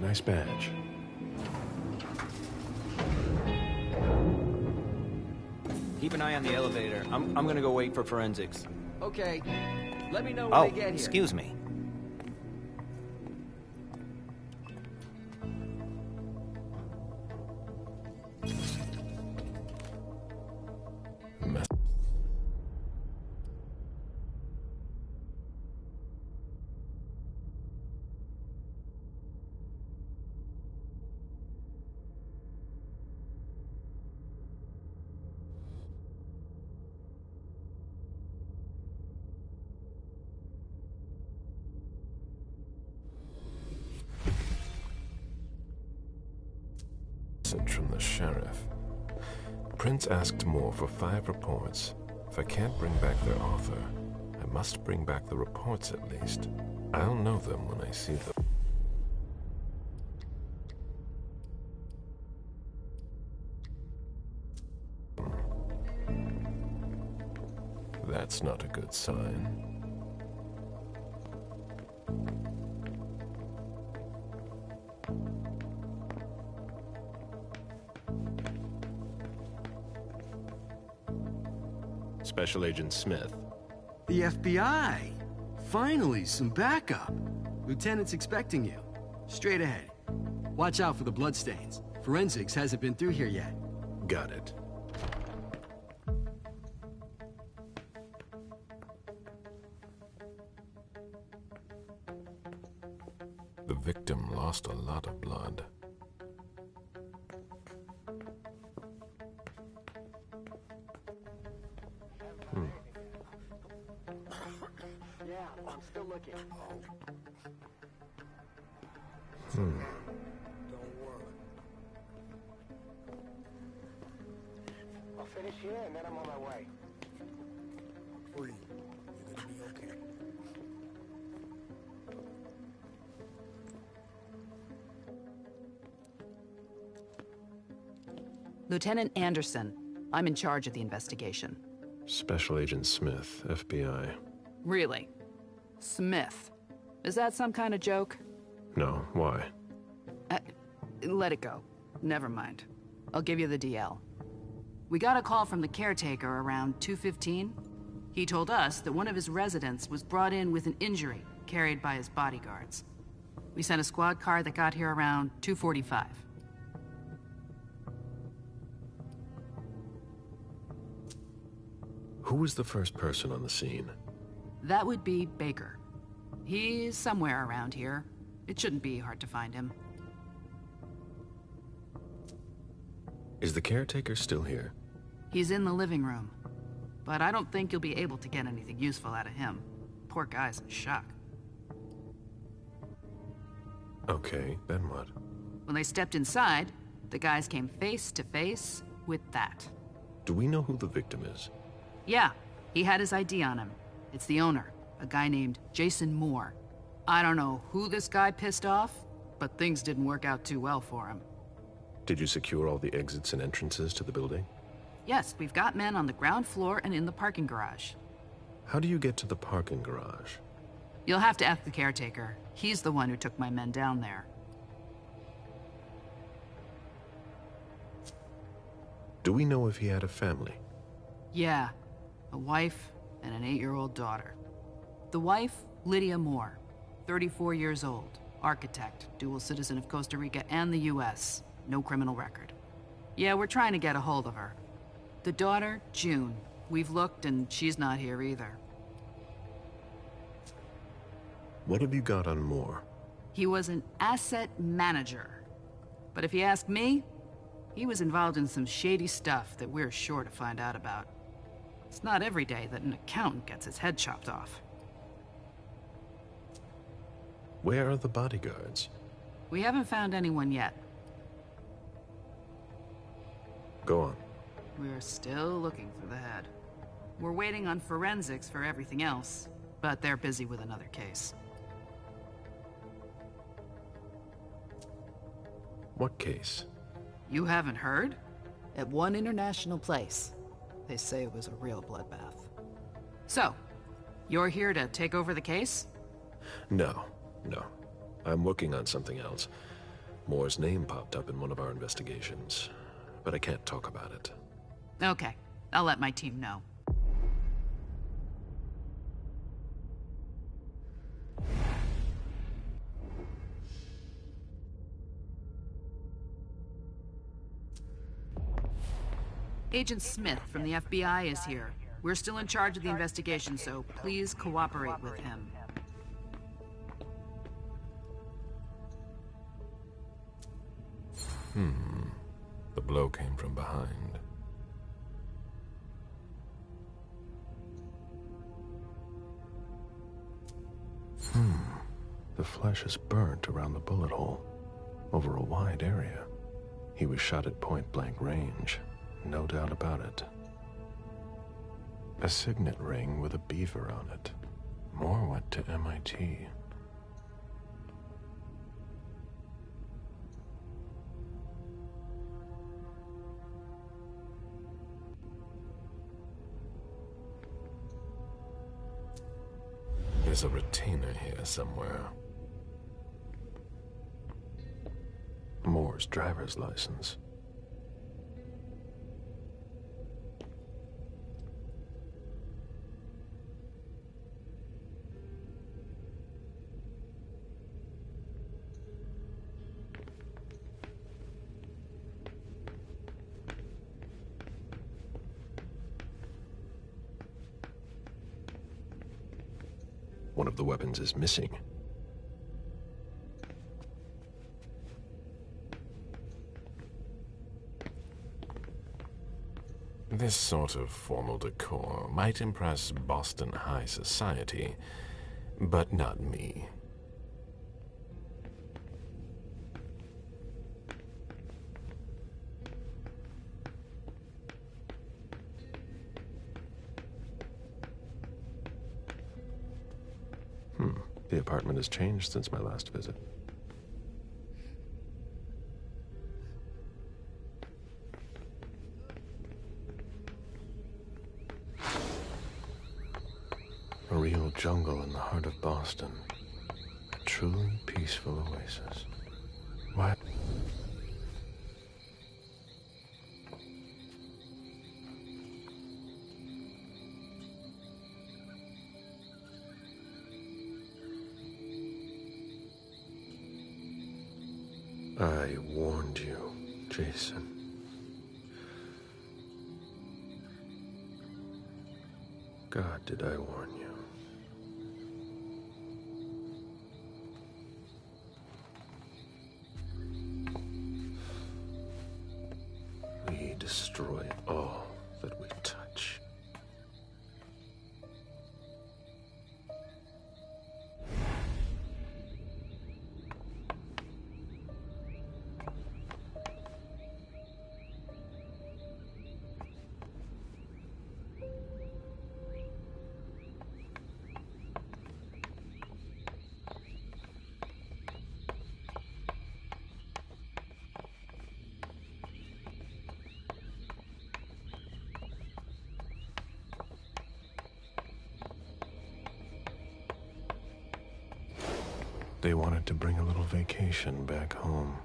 Nice badge. Keep an eye on the elevator. I'm gonna go wait for forensics. Okay. Let me know when they get here. Excuse me. From the sheriff. Prince asked more for 5 reports. If I can't bring back their author, I must bring back the reports at least. I'll know them when I see them. That's not a good sign. Special Agent Smith. The FBI! Finally, some backup. Lieutenant's expecting you. Straight ahead. Watch out for the bloodstains. Forensics hasn't been through here yet. Got it. The victim lost a lot of blood. I'm still looking. Don't worry. I'll finish here and then I'm on my way. Free. You're gonna be okay. Lieutenant Anderson, I'm in charge of the investigation. Special Agent Smith, FBI. Really? Smith? Is that some kind of joke? No, why? Let it go. Never mind. I'll give you the DL. We got a call from the caretaker around 2:15. He told us that one of his residents was brought in with an injury carried by his bodyguards. We sent a squad car that got here around 2:45. Who was the first person on the scene? That would be Baker. He's somewhere around here. It shouldn't be hard to find him. Is the caretaker still here? He's in the living room. But I don't think you'll be able to get anything useful out of him. Poor guy's in shock. Okay, then what? When they stepped inside, the guys came face to face with that. Do we know who the victim is? Yeah, he had his ID on him. It's the owner, a guy named Jason Moore. I don't know who this guy pissed off, but things didn't work out too well for him. Did you secure all the exits and entrances to the building? Yes, we've got men on the ground floor and in the parking garage. How do you get to the parking garage? You'll have to ask the caretaker. He's the one who took my men down there. Do we know if he had a family? Yeah, a wife and an 8-year-old daughter. The wife, Lydia Moore, 34 years old, architect, dual citizen of Costa Rica and the US, no criminal record. Yeah, we're trying to get a hold of her. The daughter, June. We've looked and she's not here either. What have you got on Moore? He was an asset manager. But if you ask me, he was involved in some shady stuff that we're sure to find out about. It's not every day that an accountant gets his head chopped off. Where are the bodyguards? We haven't found anyone yet. Go on. We're still looking for the head. We're waiting on forensics for everything else, but they're busy with another case. What case? You haven't heard? At one international place. They say it was a real bloodbath. So, you're here to take over the case? No. I'm working on something else. Moore's name popped up in one of our investigations, but I can't talk about it. Okay, I'll let my team know. Agent Smith from the FBI is here. We're still in charge of the investigation, so please cooperate with him. The blow came from behind. The flesh is burnt around the bullet hole, over a wide area. He was shot at point-blank range, no doubt about it. A signet ring with a beaver on it. Moore went to MIT. There's a retainer here somewhere. Moore's driver's license. One of the weapons is missing. This sort of formal decor might impress Boston high society, but not me. The apartment has changed since my last visit. A real jungle in the heart of Boston. A truly peaceful oasis. Why? I warned you, Jason. God, did I warn you? We destroy all that we touch. They wanted to bring a little vacation back home.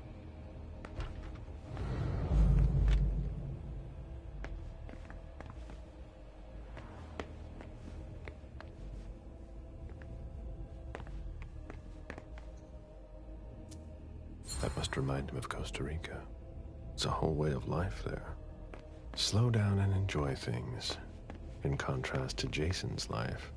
That must remind him of Costa Rica. It's a whole way of life there. Slow down and enjoy things, in contrast to Jason's life.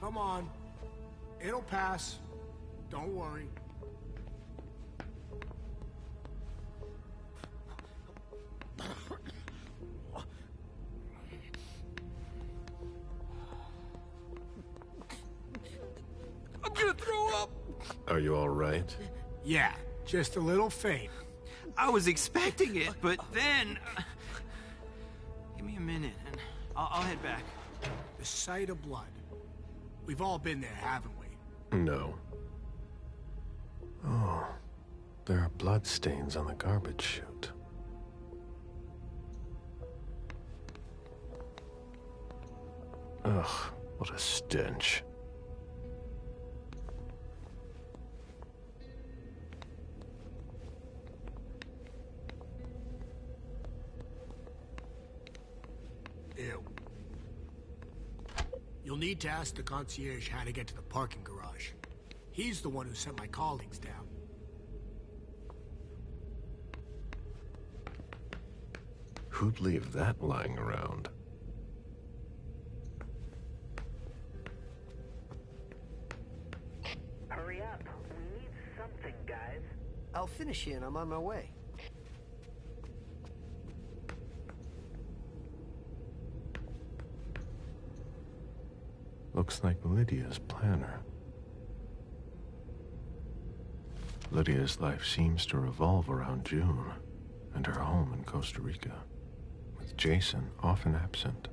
Come on. It'll pass. Don't worry. I'm gonna throw up! Are you all right? Yeah, just a little faint. I was expecting it, but then... Give me a minute, and I'll head back. The sight of blood. We've all been there, haven't we? No. Oh, there are blood stains on the garbage chute. Ugh, what a stench. Ew. You'll need to ask the concierge how to get to the parking garage. He's the one who sent my colleagues down. Who'd leave that lying around? Hurry up. We need something, guys. I'll finish you and I'm on my way. Looks like Lydia's planner. Lydia's life seems to revolve around June and her home in Costa Rica, with Jason often absent.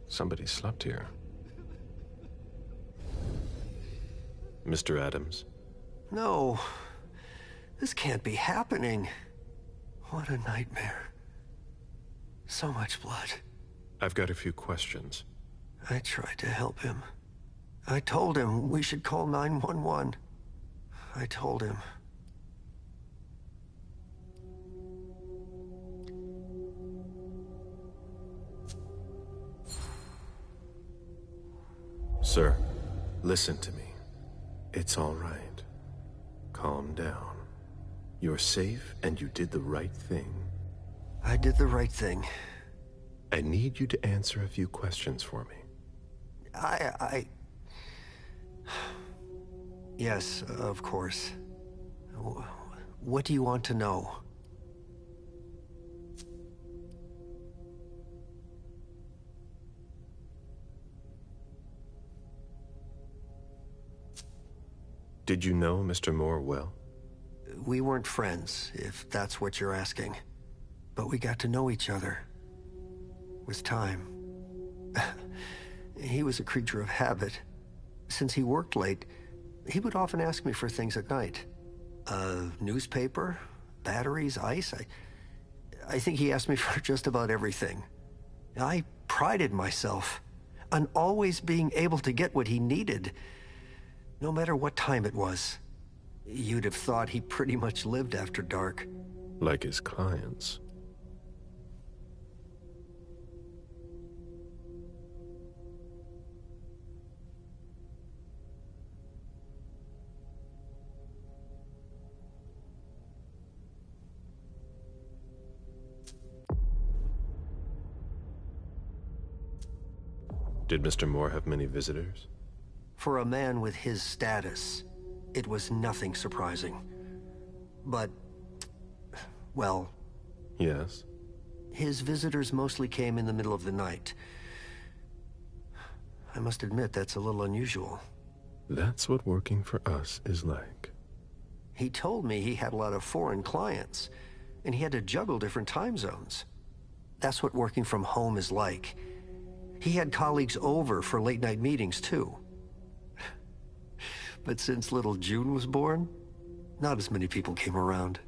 Somebody slept here. Mr. Adams? No. This can't be happening. What a nightmare. So much blood. I've got a few questions. I tried to help him. I told him we should call 911. I told him. Sir, listen to me. It's all right. Calm down. You're safe and you did the right thing. I did the right thing. I need you to answer a few questions for me. Yes, of course. What do you want to know? Did you know Mr. Moore well? We weren't friends, if that's what you're asking. But we got to know each other. With time. He was a creature of habit. Since he worked late, he would often ask me for things at night. A newspaper, batteries, ice. I think he asked me for just about everything. I prided myself on always being able to get what he needed, no matter what time it was. You'd have thought he pretty much lived after dark. Like his clients. Did Mr. Moore have many visitors? For a man with his status, it was nothing surprising. But, well... Yes? His visitors mostly came in the middle of the night. I must admit, that's a little unusual. That's what working for us is like. He told me he had a lot of foreign clients, and he had to juggle different time zones. That's what working from home is like. He had colleagues over for late-night meetings, too. But since little June was born, not as many people came around.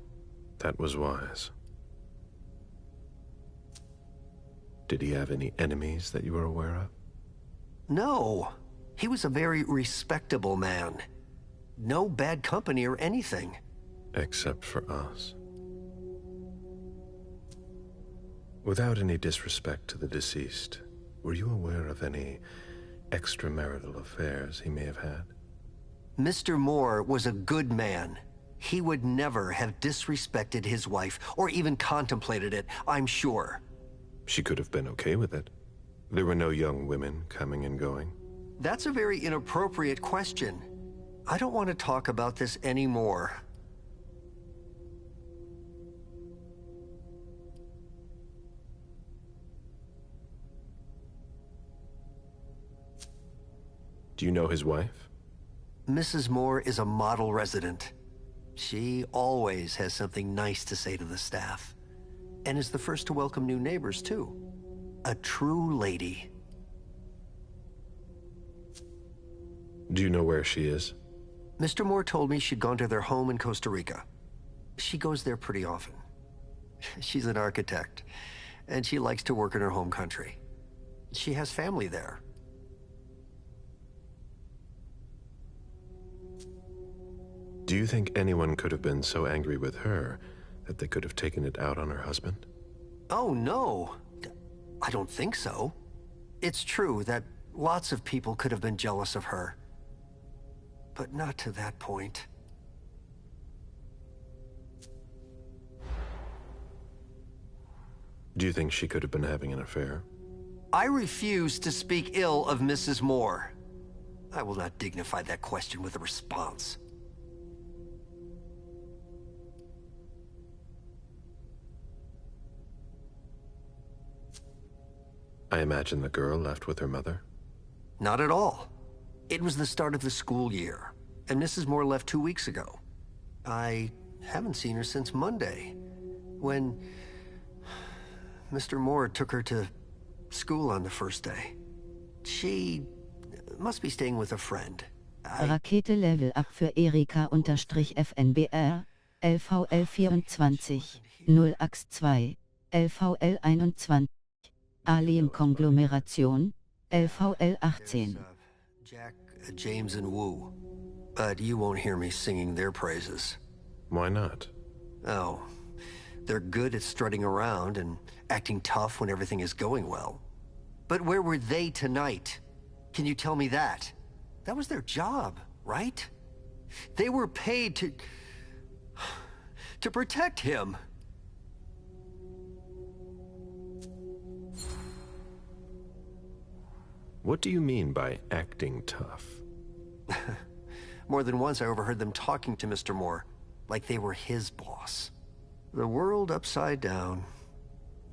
That was wise. Did he have any enemies that you were aware of? No. He was a very respectable man. No bad company or anything. Except for us. Without any disrespect to the deceased, were you aware of any extramarital affairs he may have had? Mr. Moore was a good man. He would never have disrespected his wife, or even contemplated it, I'm sure. She could have been okay with it. There were no young women coming and going. That's a very inappropriate question. I don't want to talk about this anymore. Do you know his wife? Mrs. Moore is a model resident. She always has something nice to say to the staff. And is the first to welcome new neighbors, too. A true lady. Do you know where she is? Mr. Moore told me she'd gone to their home in Costa Rica. She goes there pretty often. She's an architect, and she likes to work in her home country. She has family there. Do you think anyone could have been so angry with her that they could have taken it out on her husband? Oh, no. I don't think so. It's true that lots of people could have been jealous of her. But not to that point. Do you think she could have been having an affair? I refuse to speak ill of Mrs. Moore. I will not dignify that question with a response. I imagine the girl left with her mother? Not at all. It was the start of the school year, and Mrs. Moore left 2 weeks ago. I haven't seen her since Monday, when Mr. Moore took her to school on the first day. She must be staying with a friend. Rakete Level Up für Erika-FNBR, LVL24, 0Ax2, LVL21. Alien-Konglomeration, LVL18. Jack, James, and Wu. But you won't hear me singing their praises. Why not? Oh, they're good at strutting around and acting tough when everything is going well. But where were they tonight? Can you tell me that? That was their job, right? They were paid to protect him. What do you mean by acting tough? More than once I overheard them talking to Mr. Moore, like they were his boss. The world upside down.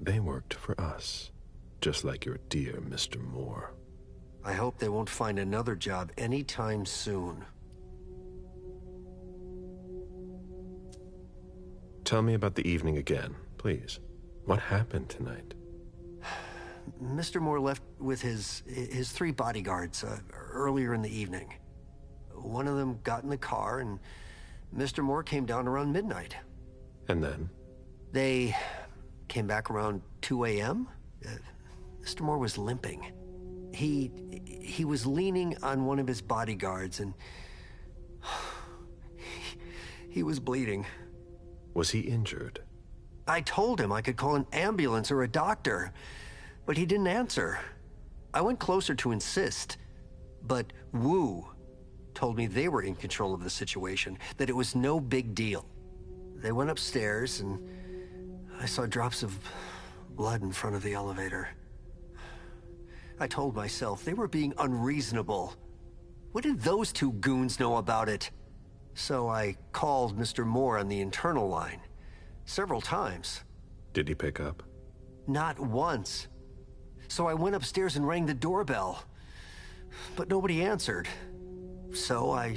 They worked for us, just like your dear Mr. Moore. I hope they won't find another job anytime soon. Tell me about the evening again, please. What happened tonight? Mr. Moore left with his 3 bodyguards earlier in the evening. One of them got in the car, and Mr. Moore came down around midnight. And then? They came back around 2 a.m. Mr. Moore was limping. He was leaning on one of his bodyguards, and he was bleeding. Was he injured? I told him I could call an ambulance or a doctor, but he didn't answer. I went closer to insist, but Wu told me they were in control of the situation, that it was no big deal. They went upstairs, and I saw drops of blood in front of the elevator. I told myself they were being unreasonable. What did those 2 goons know about it? So I called Mr. Moore on the internal line several times. Did he pick up? Not once. So I went upstairs and rang the doorbell, but nobody answered. So I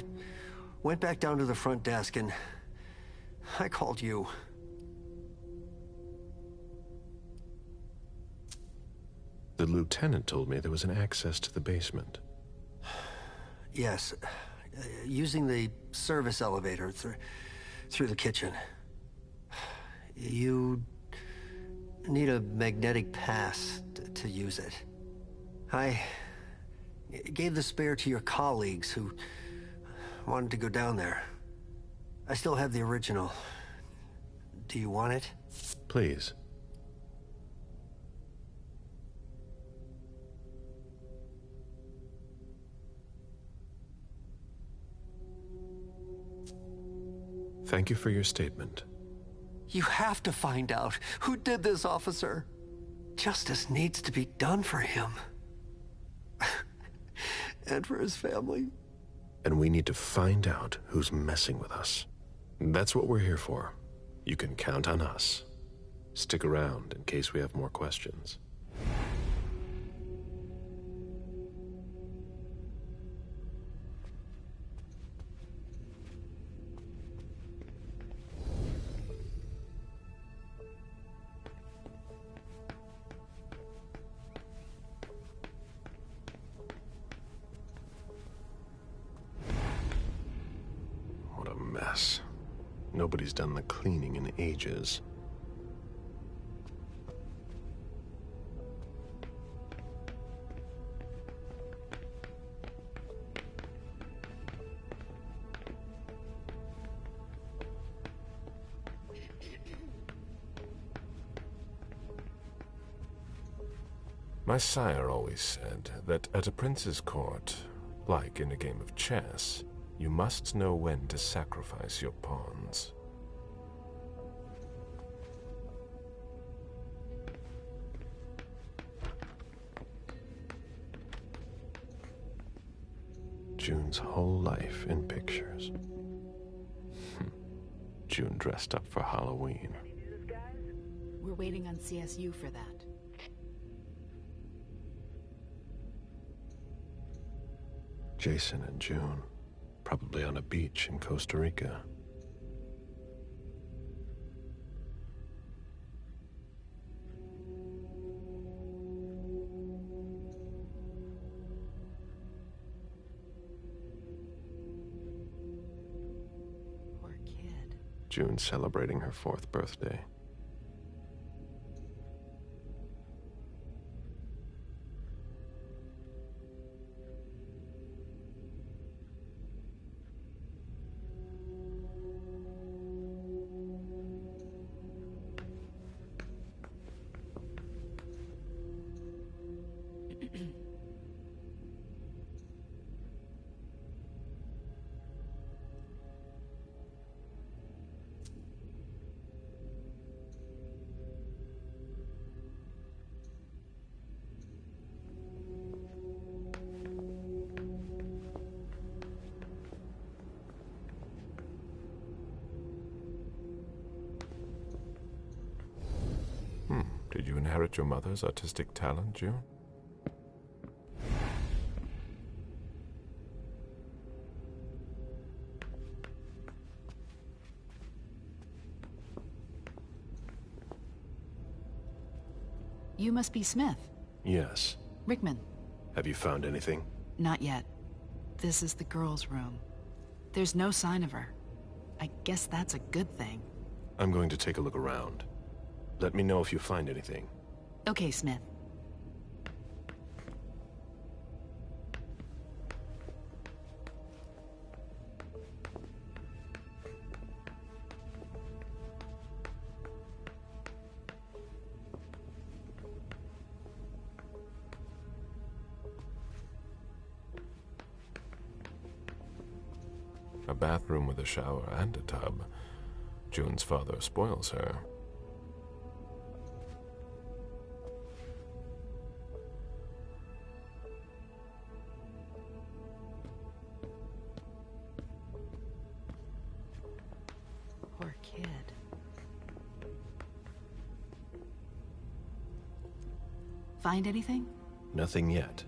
went back down to the front desk and I called you. The lieutenant told me there was an access to the basement. Yes, using the service elevator through the kitchen. You need a magnetic pass to use it. I gave the spare to your colleagues who wanted to go down there. I still have the original. Do you want it? Please. Thank you for your statement. You have to find out who did this, officer. Justice needs to be done for him. And for his family. And we need to find out who's messing with us. That's what we're here for. You can count on us. Stick around in case we have more questions. Nobody's done the cleaning in ages. My sire always said that at a prince's court, like in a game of chess, you must know when to sacrifice your pawns. June's whole life in pictures. June dressed up for Halloween. We're waiting on CSU for that. Jason and June, probably on a beach in Costa Rica. Poor kid. June celebrating her 4th birthday. Did you inherit your mother's artistic talent, June? You must be Smith. Yes. Rickman. Have you found anything? Not yet. This is the girl's room. There's no sign of her. I guess that's a good thing. I'm going to take a look around. Let me know if you find anything. Okay, Smith. A bathroom with a shower and a tub. June's father spoils her. Poor kid. Find anything? Nothing yet.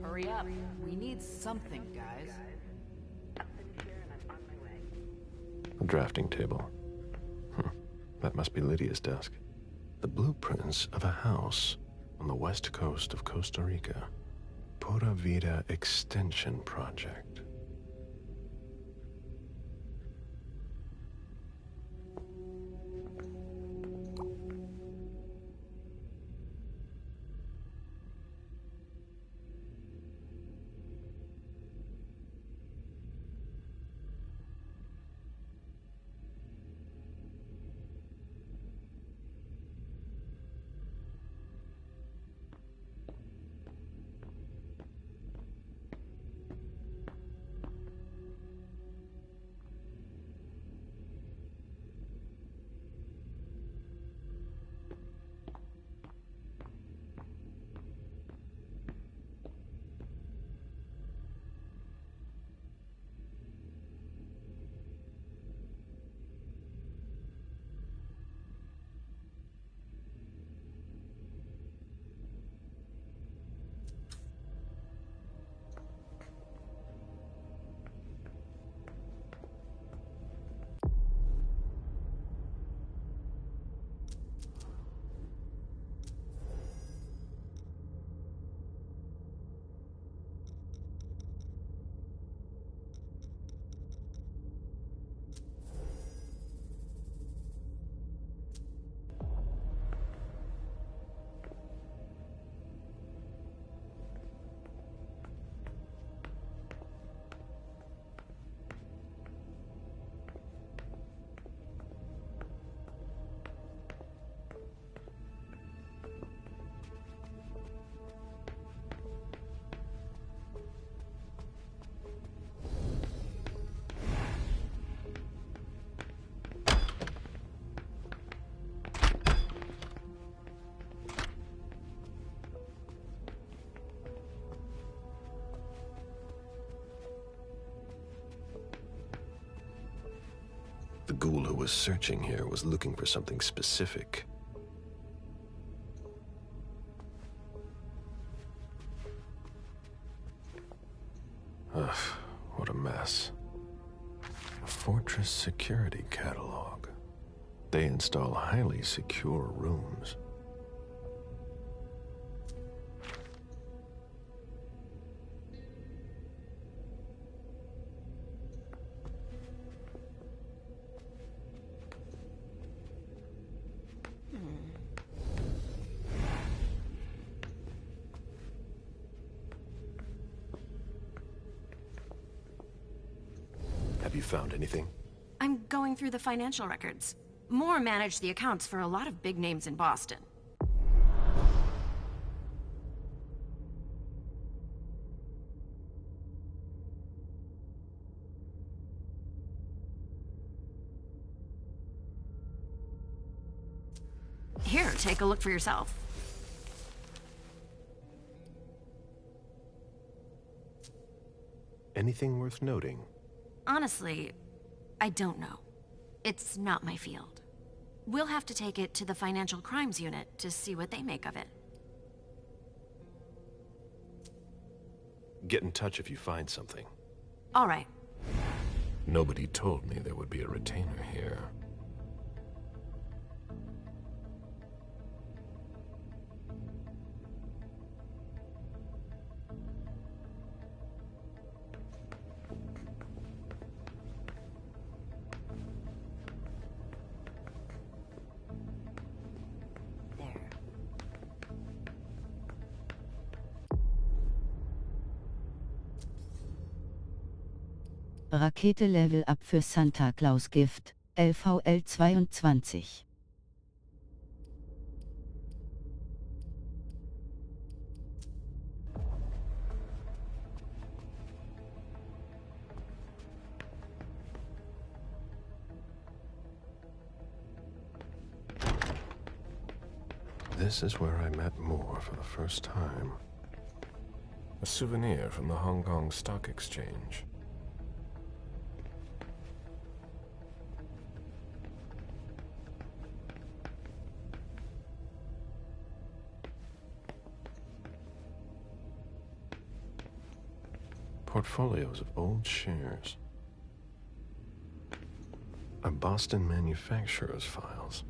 Hurry up. We need something, guys. A drafting table. That must be Lydia's desk. The blueprints of a house on the west coast of Costa Rica. Pura Vida Extension Project. The ghoul who was searching here was looking for something specific. Ugh, what a mess. A Fortress security catalog. They install highly secure rooms. Have you found anything? I'm going through the financial records. Moore managed the accounts for a lot of big names in Boston. Here, take a look for yourself. Anything worth noting? Honestly, I don't know. It's not my field. We'll have to take it to the Financial Crimes Unit to see what they make of it. Get in touch if you find something. All right. Nobody told me there would be a retainer here. Rakete Level Up für Santa Claus Gift, LVL 22. This is where I met Moore for the first time. A souvenir from the Hong Kong Stock Exchange. Portfolios of old shares. A Boston manufacturer's files.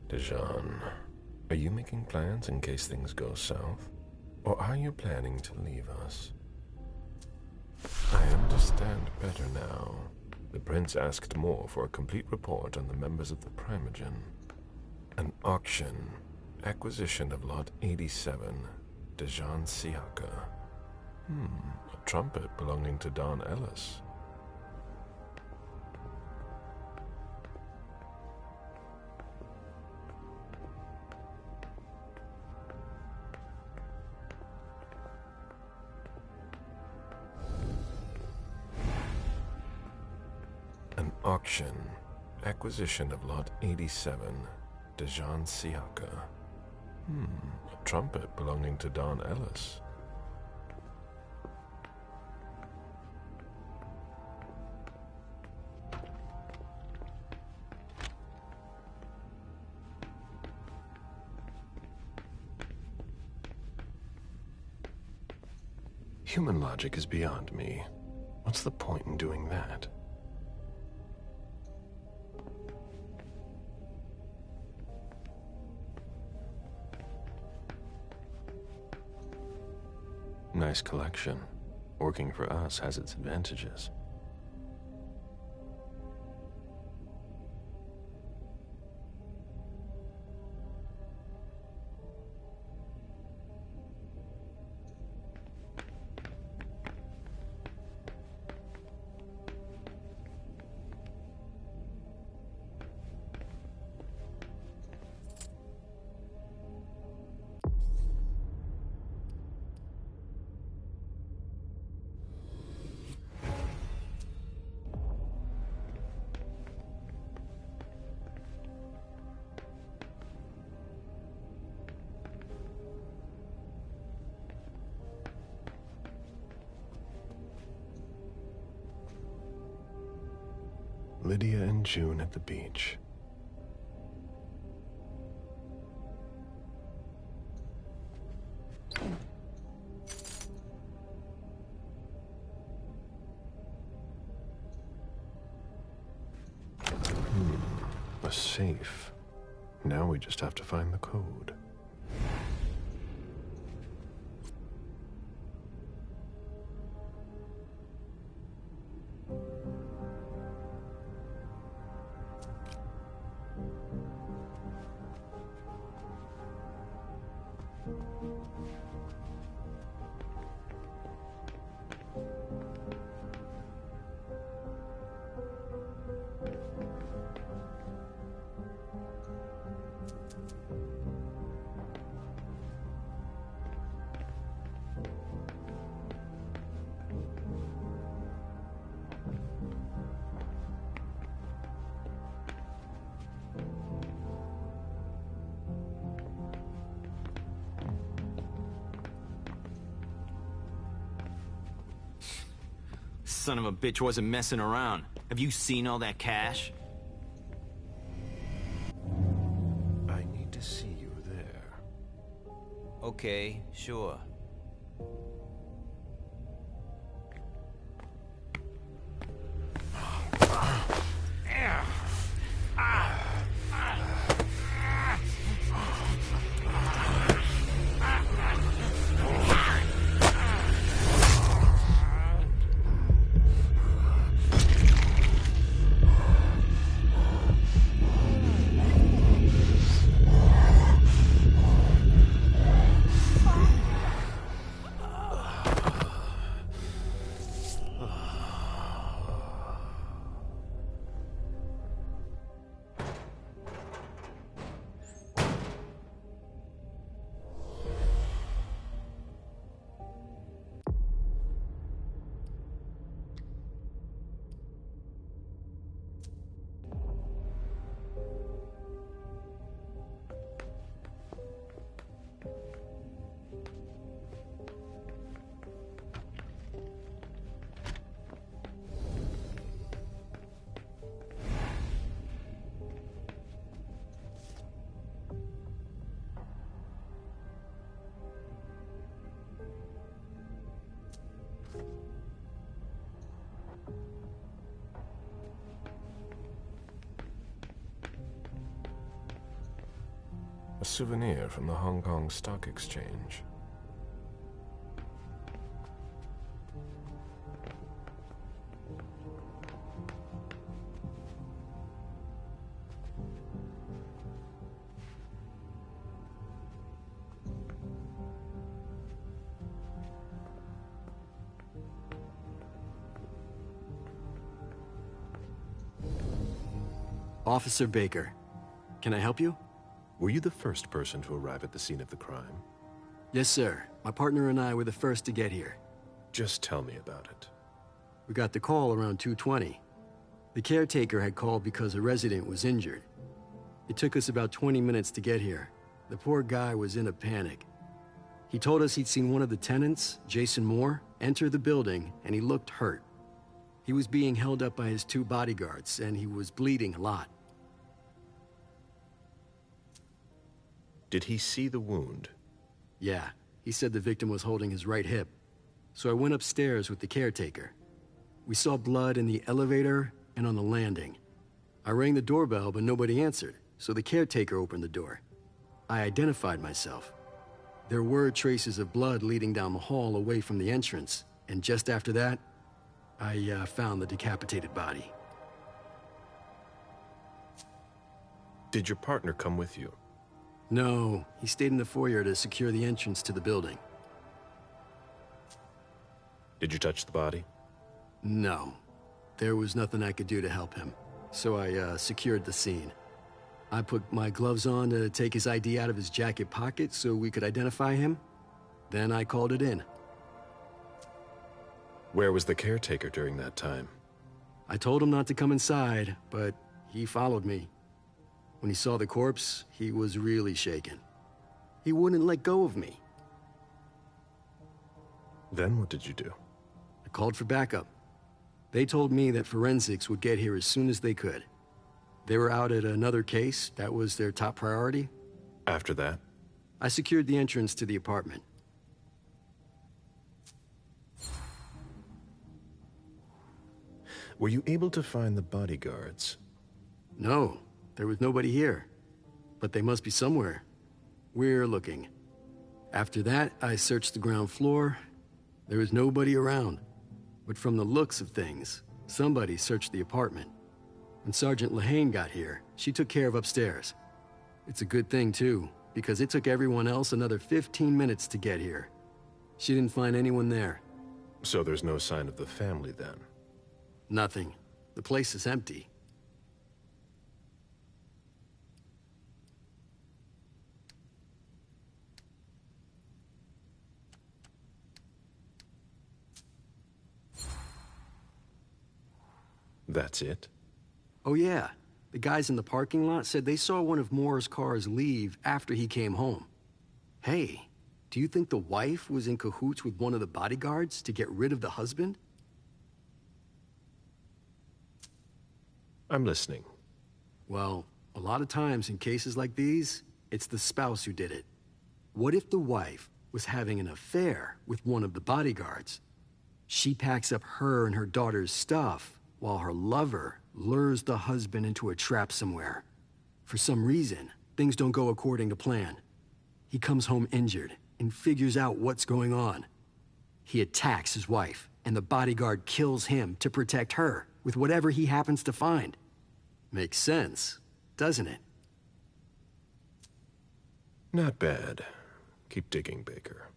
Dijon, are you making plans in case things go south? Or are you planning to leave us? I understand better now. The Prince asked more for a complete report on the members of the Primogen. An auction. Acquisition of Lot 87. Dijon Siaka. A trumpet belonging to Don Ellis. Auction. Acquisition of Lot 87. Dijon Siaka. A trumpet belonging to Don Ellis. Human logic is beyond me. What's the point in doing that? Nice collection. Working for us has its advantages. Lydia and June at the beach. A safe. Now we just have to find the code. son of a bitch wasn't messing around. Have you seen all that cash? I need to see you there. Okay, sure. A souvenir from the Hong Kong Stock Exchange. Officer Baker, can I help you? Were you the first person to arrive at the scene of the crime? Yes, sir. My partner and I were the first to get here. Just tell me about it. We got the call around 2:20. The caretaker had called because a resident was injured. It took us about 20 minutes to get here. The poor guy was in a panic. He told us he'd seen one of the tenants, Jason Moore, enter the building, and he looked hurt. He was being held up by his 2 bodyguards, and he was bleeding a lot. Did he see the wound? Yeah, he said the victim was holding his right hip. So I went upstairs with the caretaker. We saw blood in the elevator and on the landing. I rang the doorbell, but nobody answered, so the caretaker opened the door. I identified myself. There were traces of blood leading down the hall away from the entrance, and just after that, I found the decapitated body. Did your partner come with you? No, he stayed in the foyer to secure the entrance to the building. Did you touch the body? No. There was nothing I could do to help him, so I secured the scene. I put my gloves on to take his ID out of his jacket pocket so we could identify him. Then I called it in. Where was the caretaker during that time? I told him not to come inside, but he followed me. When he saw the corpse, he was really shaken. He wouldn't let go of me. Then what did you do? I called for backup. They told me that forensics would get here as soon as they could. They were out at another case. That was their top priority. After that? I secured the entrance to the apartment. Were you able to find the bodyguards? No, there was nobody here. But they must be somewhere. We're looking. After that, I searched the ground floor. There was nobody around. But from the looks of things, somebody searched the apartment. When Sergeant Lehane got here, she took care of upstairs. It's a good thing, too, because it took everyone else another 15 minutes to get here. She didn't find anyone there. So there's no sign of the family, then? Nothing. The place is empty. That's it? Oh yeah. The guys in the parking lot said they saw one of Moore's cars leave after he came home. Hey, do you think the wife was in cahoots with one of the bodyguards to get rid of the husband? I'm listening. Well, a lot of times in cases like these, it's the spouse who did it. What if the wife was having an affair with one of the bodyguards? She packs up her and her daughter's stuff while her lover lures the husband into a trap somewhere. For some reason, things don't go according to plan. He comes home injured and figures out what's going on. He attacks his wife, and the bodyguard kills him to protect her with whatever he happens to find. Makes sense, doesn't it? Not bad. Keep digging, Baker.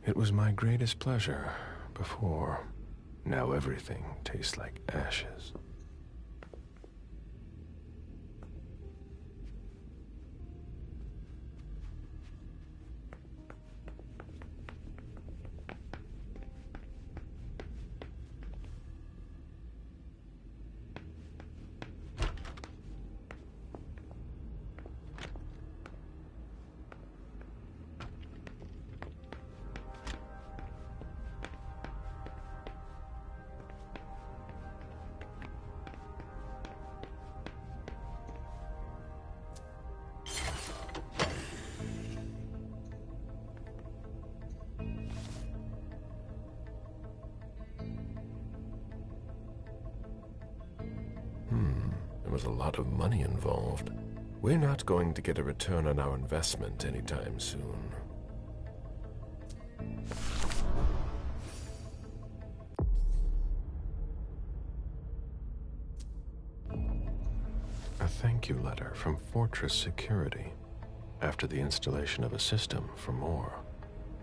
It was my greatest pleasure before. Now everything tastes like ashes. There was a lot of money involved. We're not going to get a return on our investment anytime soon. A thank you letter from Fortress Security after the installation of a system for more.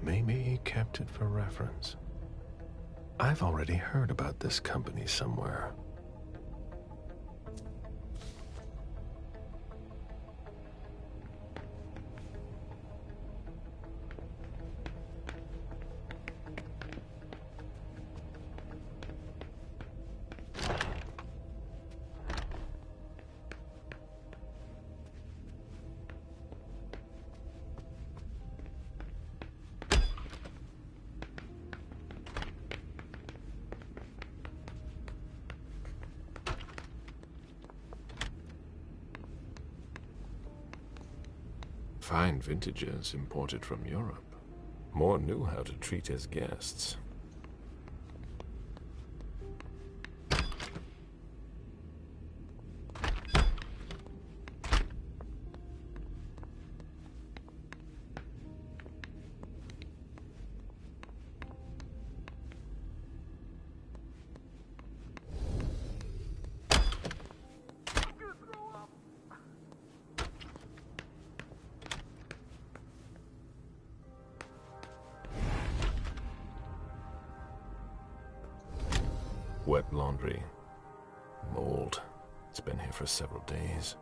Maybe he kept it for reference. I've already heard about this company somewhere. Fine vintages imported from Europe. Moore knew how to treat his guests. Wet laundry. Mold. It's been here for several days.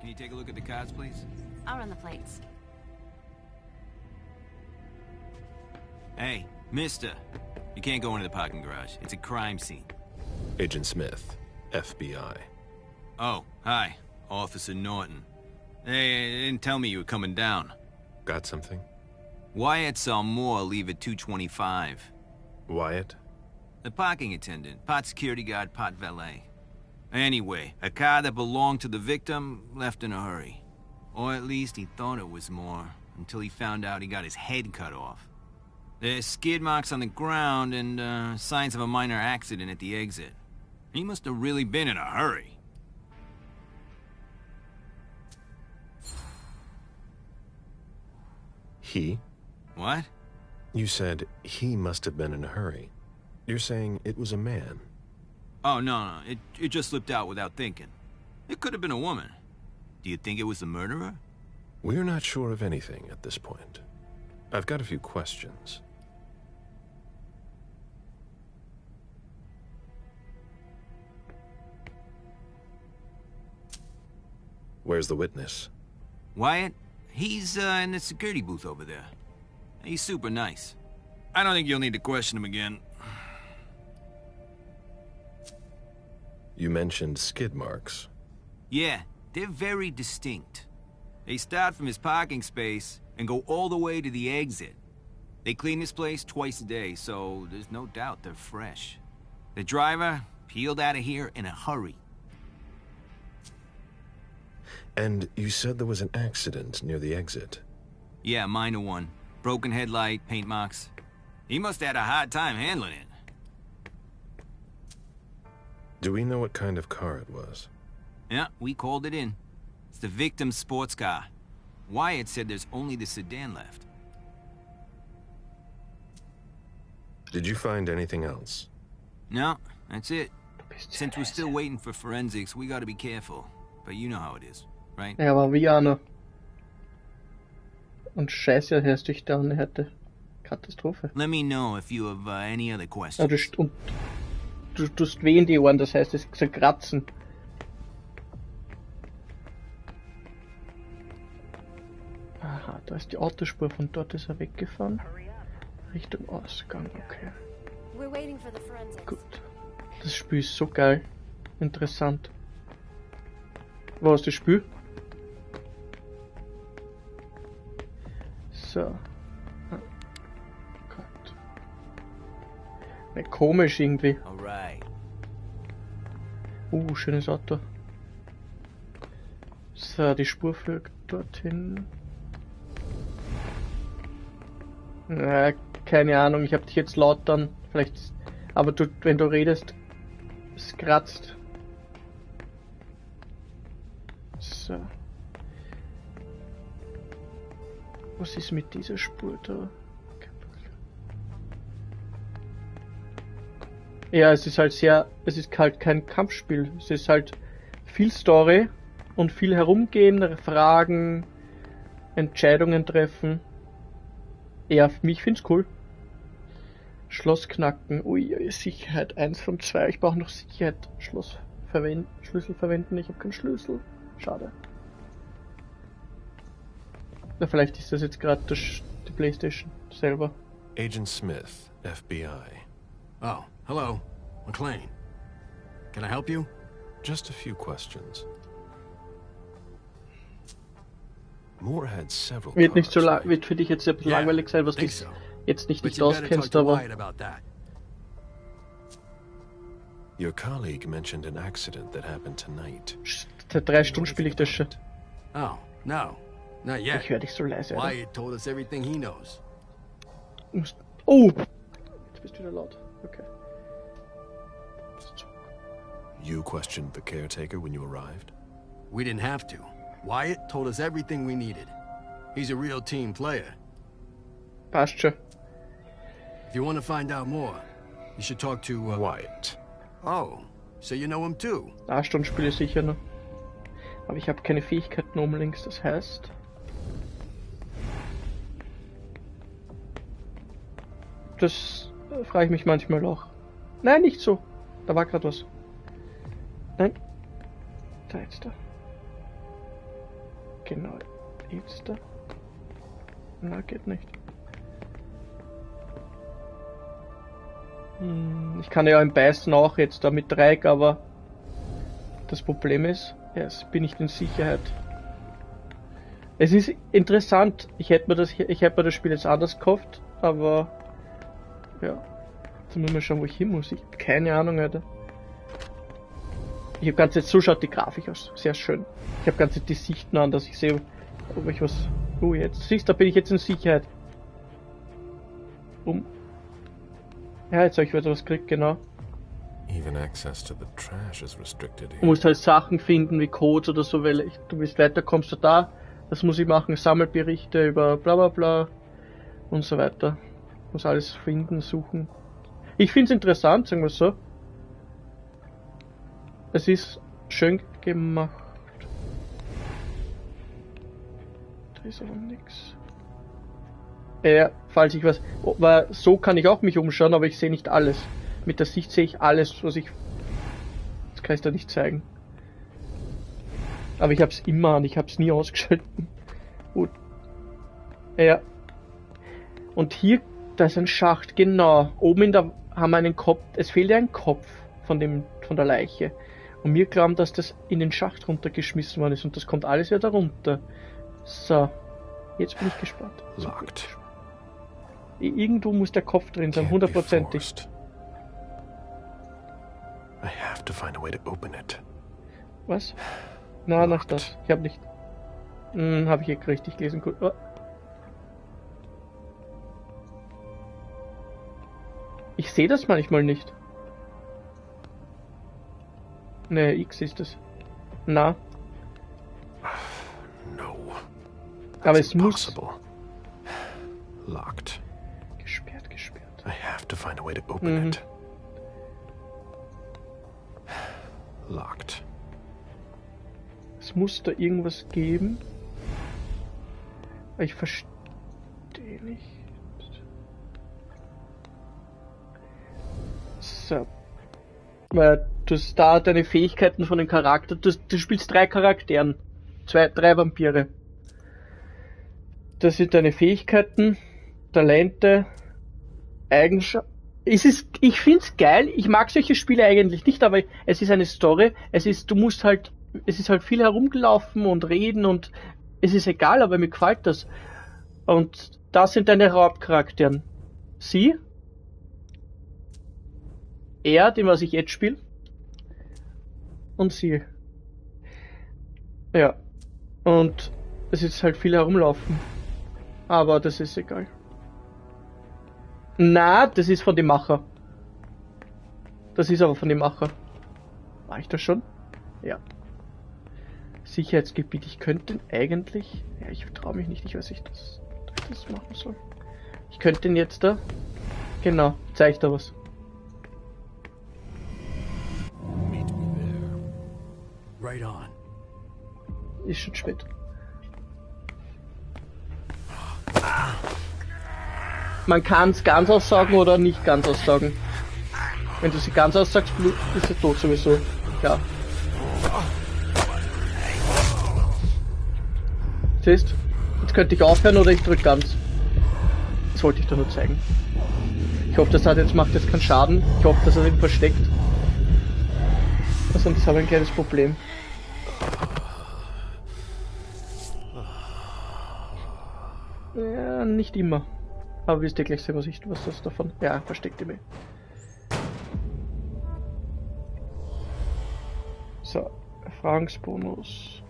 Can you take a look at the cards, please? I'll run the plates. Hey, mister. You can't go into the parking garage. It's a crime scene. Agent Smith, FBI. Oh, hi. Officer Norton. Hey, they didn't tell me you were coming down. Got something? Wyatt saw Moore leave at 2:25. Wyatt? The parking attendant, part security guard, part valet. Anyway, a car that belonged to the victim left in a hurry. Or at least he thought it was Moore, until he found out he got his head cut off. There's skid marks on the ground and signs of a minor accident at the exit. He must have really been in a hurry. He? What? You said he must have been in a hurry. You're saying it was a man? Oh, no, it just slipped out without thinking. It could have been a woman. Do you think it was the murderer? We're not sure of anything at this point. I've got a few questions. Where's the witness? Wyatt? He's in the security booth over there. He's super nice. I don't think you'll need to question him again. You mentioned skid marks. Yeah, they're very distinct. They start from his parking space and go all the way to the exit. They clean this place twice a day, so there's no doubt they're fresh. The driver peeled out of here in a hurry. And you said there was an accident near the exit. Yeah, minor one. Broken headlight, paint marks. He must have had a hard time handling it. Do we know what kind of car it was? Yeah, we called it in. It's the victim's sports car. Wyatt said there's only the sedan left. Did you find anything else? No, that's it. Since we're still waiting for forensics, we gotta be careful. But you know how it is, right? Ja, aber wie Anna. Und scheiße, hörst dich da eine hatte Katastrophe. Let me know if you have any other questions. Ja, du tust weh in die Ohren, das heißt, es ist kratzen. Aha, da ist die Autospur, von dort ist er weggefahren. Richtung Ausgang, okay. Gut. Das Spiel ist so geil. Interessant. Wo ist das Spiel? So. Ah. Gott. Ne, komisch irgendwie. Schönes Auto. So, die Spur führt dorthin. Na, keine Ahnung, ich hab dich jetzt laut dann. Vielleicht. Aber du, wenn du redest, es kratzt. So. Was ist mit dieser Spur da? Ja, es ist halt kein Kampfspiel. Es ist halt viel Story und viel herumgehen, Fragen, Entscheidungen treffen. Ja, ich find's cool. Schloss knacken. Ui, Sicherheit 1 von 2. Ich brauche noch Sicherheit. Schlüssel verwenden. Ich habe keinen Schlüssel. Schade. Na, vielleicht ist das jetzt gerade die PlayStation selber. Agent Smith, FBI. Oh, hello. McLean. Can I help you? Just a few questions. Moore had several wird nicht so wird für dich jetzt ein bisschen langweilig sein, was du jetzt nicht auskennst, aber... Your colleague mentioned an accident that happened tonight. Seit 3 Stunden spiele ich das schon. Oh, no. Not yet. Ich höre dich so leise, oder? Wyatt told us everything he knows. Oh! Jetzt bist du wieder laut. Okay. You questioned the caretaker when you arrived? We didn't have to. Wyatt told us everything we needed. He's a real team player. Passt schon. If you want to find out more, you should talk to Wyatt. Oh, so you know him too? 8 Stunden spiele ich sicher noch. Aber ich habe keine Fähigkeiten oben links, das heißt... Das frage ich mich manchmal auch. Nein, nicht so. Da war gerade was. Nein. Da jetzt da. Genau. Jetzt da. Na, geht nicht. Ich kann ja im Beißen auch jetzt da mit Dreieck, aber das Problem ist, jetzt bin ich in Sicherheit. Es ist interessant. Ich hätte mir das Spiel jetzt anders gekauft, aber ja. Jetzt muss man schauen, wo ich hin muss. Ich habe keine Ahnung, Alter. Ich habe ganz jetzt, so schaut die Grafik aus. Sehr schön. Ich habe ganz die Sichten an, dass ich sehe, ob ich was... Oh, jetzt. Siehst du, da bin ich jetzt in Sicherheit. Ja, jetzt habe ich wieder was gekriegt, genau. Even access to the trash is restricted here. Du musst halt Sachen finden wie Codes oder so, weil du willst weiter, kommst du da. Das muss ich machen, Sammelberichte über bla bla bla und so weiter. Muss alles finden, suchen. Ich finde es interessant, sagen wir so. Es ist schön gemacht. Da ist aber nichts. Falls ich was... Weil so kann ich auch mich umschauen, aber ich sehe nicht alles. Mit der Sicht sehe ich alles, was ich... Das kann ich da nicht zeigen. Aber ich hab's immer an, ich hab's nie ausgeschalten. Gut. Ja. Und hier, da ist ein Schacht, genau. Oben haben wir einen Kopf, es fehlt ja ein Kopf von der Leiche. Und wir glauben, dass das in den Schacht runtergeschmissen worden ist und das kommt alles wieder runter. So. Jetzt bin ich gespannt. Locked. Irgendwo muss der Kopf drin sein, 100%. I have to find a way to open it. Was? Na, nicht das. Ich habe nicht. Habe ich hier richtig gelesen. Gut. Oh. Ich sehe das manchmal nicht. Ne, X ist es. Na. No. Aber es muss. Locked. Gesperrt. I have to find a way to open it. Locked. Es muss da irgendwas geben. Aber ich verstehe nicht. So. Weil du hast da deine Fähigkeiten von den Charakteren. Du spielst 3 Charakteren. 3 Vampire. Das sind deine Fähigkeiten, Talente, Eigenschaften. Ich find's geil, ich mag solche Spiele eigentlich nicht, aber es ist eine Story, es ist halt viel herumgelaufen und reden und es ist egal, aber mir gefällt das. Und das sind deine Hauptcharakteren. Sie, er, den was ich jetzt spiele, und sie. Ja. Und es ist halt viel herumlaufen. Aber das ist egal. Na, das ist von dem Macher. Das ist aber von dem Macher. War ich das schon? Ja. Sicherheitsgebiet. Ich könnte eigentlich... Ja, ich traue mich nicht. Ich weiß nicht, dass ich das machen soll. Ich könnte den jetzt da... Genau. Zeig da was. Meet me there. Right on. Ist schon spät. Man kann es ganz aussaugen oder nicht ganz aussaugen. Wenn du sie ganz aussagst, ist sie tot sowieso. Klar. Siehst? Jetzt könnte ich aufhören oder ich drück ganz. Das wollte ich dir nur zeigen. Ich hoffe, macht jetzt keinen Schaden. Ich hoffe, dass er ihn versteckt. Sonst habe ich ein kleines Problem. Ja, nicht immer. Aber wisst ihr gleich sehen, was das davon... Ja, versteckt ihr mich. So, Erfahrungsbonus.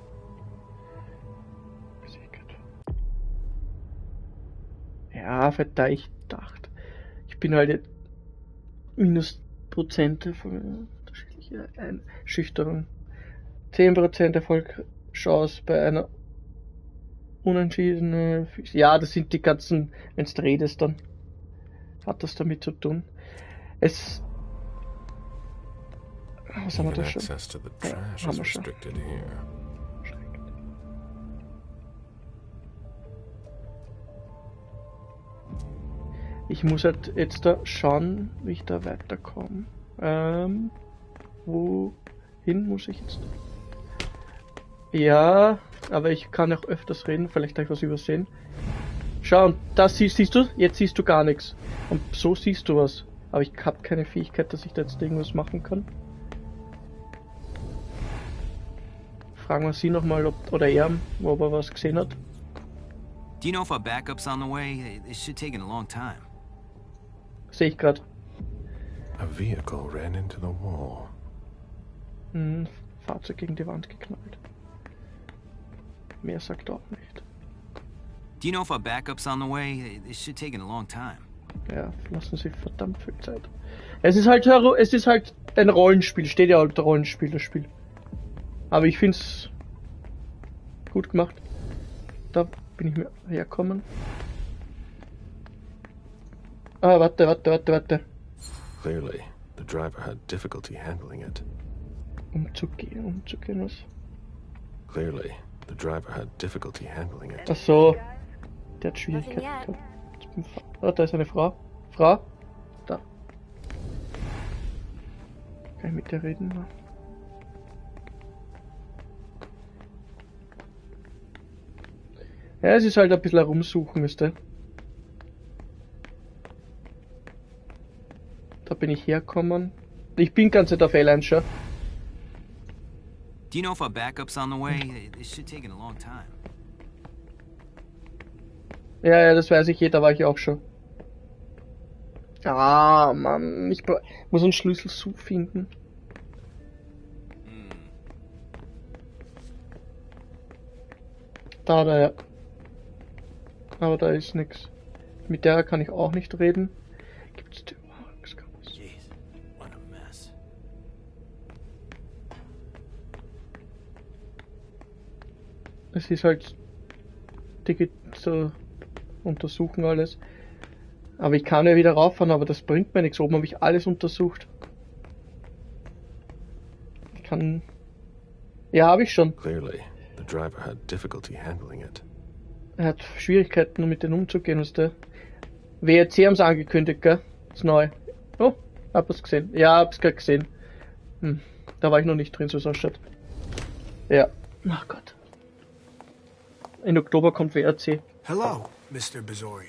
Ja, verdammt, ich bin halt jetzt Minusprozente von unterschiedlicher Einschüchterung. 10% Erfolgschance bei einer unentschiedene... Ja, das sind die ganzen... Wenn du redest, dann hat das damit zu tun. Was haben wir da schon? Ja, haben wir schon. Ich muss halt jetzt da schauen, wie ich da weiterkomme. Wohin muss ich jetzt? Ja, aber ich kann auch öfters reden, vielleicht habe ich was übersehen. Schau, und das siehst du? Jetzt siehst du gar nichts. Und so siehst du was. Aber ich habe keine Fähigkeit, dass ich da jetzt irgendwas machen kann. Fragen wir sie nochmal, ob er was gesehen hat. Do you know if our backup's on the way? It should take a long time. Sehe ich gerade. A vehicle ran into the wall. Fahrzeug gegen die Wand geknallt. Mehr sagt auch nicht. Do you know if our backup's on the way? It should take a long time. Ja, lassen Sie verdammt viel Zeit. Es ist halt ein Rollenspiel, steht ja halt Rollenspiel, das Spiel. Aber ich find's gut gemacht. Da bin ich mir herkommen. Ah, warte. Clearly, the driver had difficulty handling it. Umzugehen, was? Clearly, the driver had difficulty handling it. Ach so. Der hat Schwierigkeiten gehabt. Oh, da ist eine Frau. Frau? Da. Kann ich mit der reden? Ja, es ist halt ein bisschen herumsuchen, wisst ihr. Da bin ich hergekommen. Ich bin ganz nicht auf L1 schon. Do you know if our backup's on the way? It should take a long time. Ja, das weiß ich, da war ich auch schon. Ah, Mann, ich muss einen Schlüssel finden. Da, ja. Aber da ist nix. Mit der kann ich auch nicht reden. Gibt's die? Es ist halt so untersuchen alles. Aber ich kann ja wieder rauffahren, aber das bringt mir nichts. Oben habe ich alles untersucht. Ich kann... Ja, habe ich schon. Clearly, the driver had difficulty handling it. Er hat Schwierigkeiten, um mit denen umzugehen, was der... WRC haben sie angekündigt, gell? Das ist neu. Oh, hab es gesehen. Ja, hab's gerade gesehen. Da war ich noch nicht drin, so es ausschaut. Ja. Ach Gott. In Oktober kommt WRC. Hello, Mr. Bizori.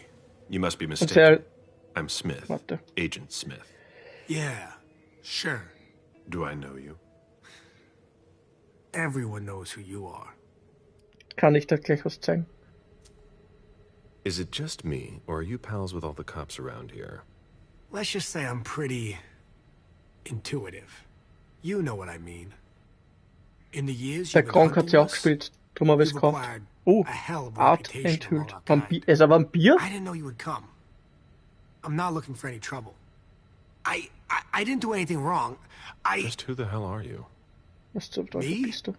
You must be mistaken. I'm Smith. Warte. Agent Smith. Yeah, sure. Do I know you? Everyone knows who you are. Kann ich da gleich was zeigen? Is it just me, or are you pals with all the cops around here? Let's just say I'm pretty intuitive. You know what I mean. In the years Der Kronk hat sie auch gespielt, drum habe ich es gekauft. Oh, Art enthüllt. Vampir. Ist er Vampir? I didn't know you would come. I'm not looking for any trouble. I didn't do anything wrong. Just who the hell are you? Was zum Teufel bist du?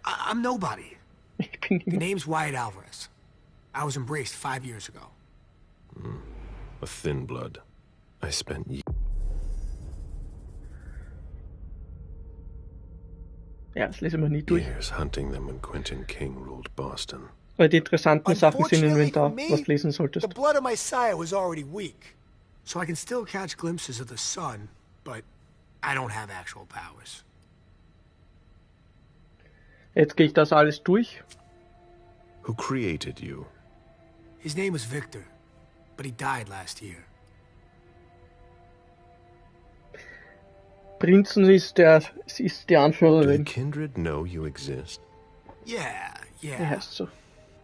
I'm nobody. The name's Wyatt Alvarez. I was embraced 5 years ago. A thin blood. I spent Ja, das lesen wir nie durch. years hunting them when Quentin King ruled Boston. Weil die interessanten Sachen sind im Inventar, was du lesen solltest. The blood of my sire was already weak. So I can still catch glimpses of the sun, but I don't have actual powers. Jetzt gehe ich das alles durch. Who created you? His name was Victor, but he died last year. Prinzen ist die Anführerin. Do the kindred know you exist? Yeah. Er heißt so.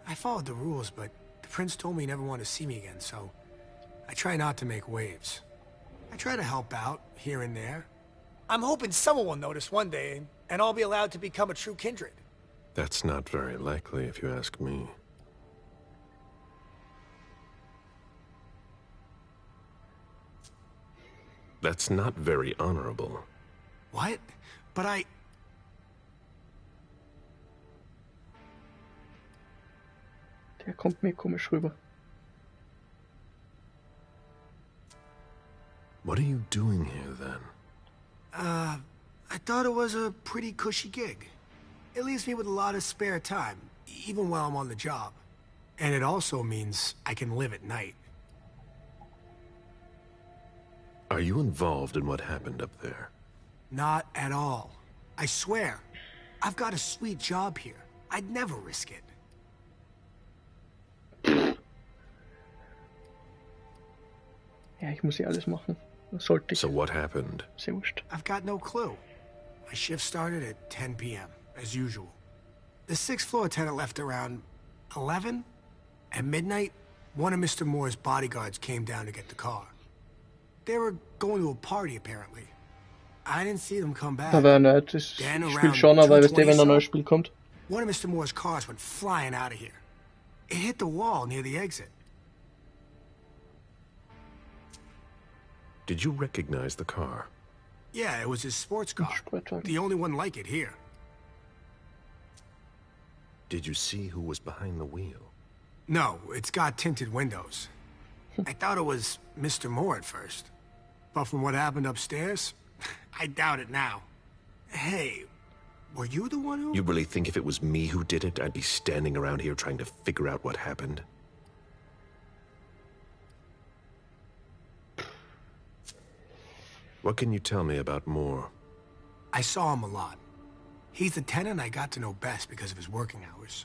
I followed the rules, but the prince told me he never wanted to see me again, so I try not to make waves. I try to help out here and there. I'm hoping someone will notice one day, and I'll be allowed to become a true kindred. That's not very likely, if you ask me. That's not very honorable. What? But Der kommt mir komisch rüber. What are you doing here, then? I thought it was a pretty cushy gig. It leaves me with a lot of spare time, even while I'm on the job. And it also means I can live at night. Are you involved in what happened up there? Not at all. I swear. I've got a sweet job here. I'd never risk it. Ja, ich muss hier alles machen. Das sollte ich. So what happened? Sehr wurscht. I've got no clue. My shift started at 10 p.m., as usual. The 6th floor tenant left around 11, At midnight, one of Mr. Moore's bodyguards came down to get the car. They were going to a party, apparently. I didn't see them come back. Aber nicht, das Spiel schon, aber weißt du, wenn ein neues Spiel kommt. One of Mr. Moore's cars went flying out of here. It hit the wall near the exit. Did you recognize the car? Yeah, it was his sports car. The only one like it here. Did you see who was behind the wheel? No, it's got tinted windows. I thought it was Mr. Moore at first. But from what happened upstairs, I doubt it now. Hey, were you the one who... You really think if it was me who did it, I'd be standing around here trying to figure out what happened? What can you tell me about Moore? I saw him a lot. He's the tenant I got to know best because of his working hours.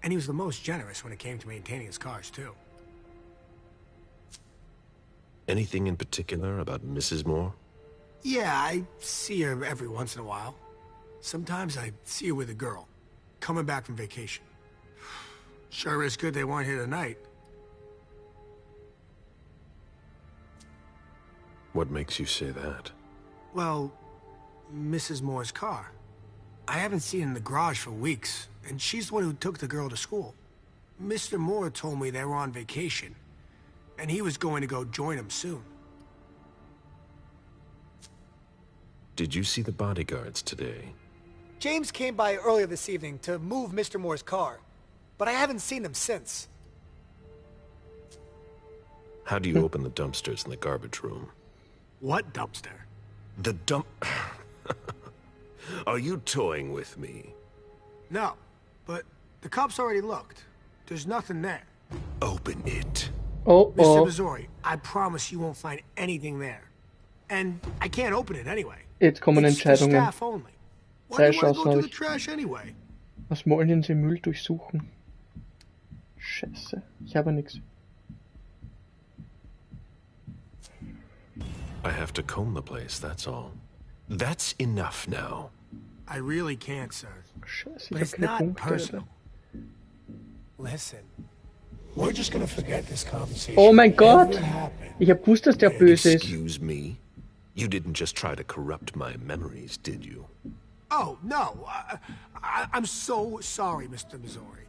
And he was the most generous when it came to maintaining his cars, too. Anything in particular about Mrs. Moore? Yeah, I see her every once in a while. Sometimes I see her with a girl, coming back from vacation. Sure is good they weren't here tonight. What makes you say that? Well, Mrs. Moore's car. I haven't seen her in the garage for weeks, and she's the one who took the girl to school. Mr. Moore told me they were on vacation, and he was going to go join them soon. Did you see the bodyguards today? James came by earlier this evening to move Mr. Moore's car, but I haven't seen them since. How do you open the dumpsters in the garbage room? What dumpster? The dump... Are you toying with me? No, but the cops already looked. There's nothing there. Open it. Mr. Missouri, I promise you won't find anything there. And I can't open it anyway. Jetzt kommen It's for Entscheidungen. staff only. Why do I go to the Aussage. trash anyway? Was wollen sie Müll durchsuchen? Scheiße, ich habe nichts. I have to comb the place, that's all. That's enough now. I really can't, sir. Scheiße, But ich it's hab keine not Punkte. personal. Listen, we're just gonna forget this conversation. Oh mein Gott! Whatever happened. Ich hab gewusst, dass der böse ist. Excuse me? You didn't just try to corrupt my memories, did you? Oh, no. I'm so sorry, Mr. Missouri.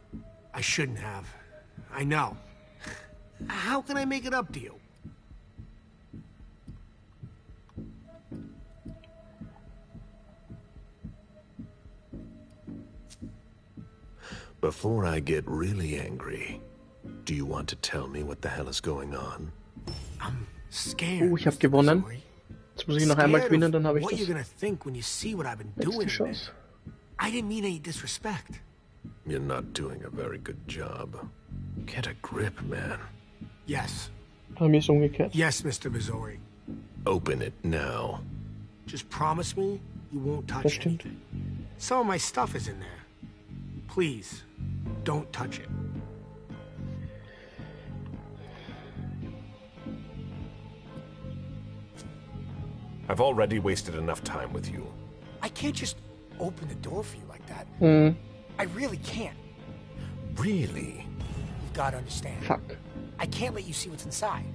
I shouldn't have. I know. How can I make it up to you? Before I get really angry, do you want to tell me what the hell is going on? I'm scared. Oh, ich habe gewonnen. Jetzt muss ich noch einmal gewinnen, dann habe ich What you're das gonna think when you see what I've been nächste doing. Chance. I didn't mean any disrespect. You're not doing a very good job. Get a grip, man. Yes. Bei mir ist umgekehrt. Yes, Mr. Missouri. Open it now. Just promise me you won't touch Das stimmt. anything. Some of my stuff is in there. Please, don't touch it. I've already wasted enough time with you. I can't just open the door for you like that. Mm. I really can't. Really? You've got to understand. Fuck. I can't let you see what's inside.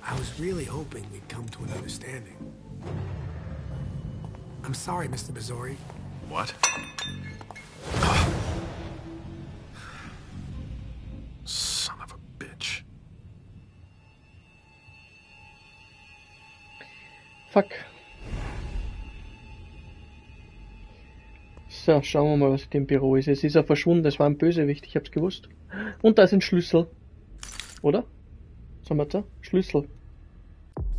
I was really hoping we'd come to an understanding. I'm sorry, Mr. Missouri. What? Son of a bitch. Fuck. So, schauen wir mal, was in dem Büro ist. Es ist ja verschwunden, es war ein Bösewicht, ich hab's gewusst. Und da ist ein Schlüssel. Oder? Was haben wir da? Schlüssel.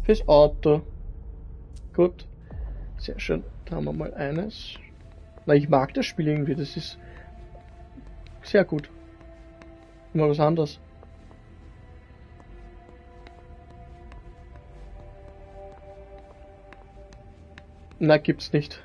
Fürs Auto. Gut. Sehr schön. Da haben wir mal eines. Na, ich mag das Spiel irgendwie, das ist sehr gut. Mal was anderes. Na, gibt's nicht.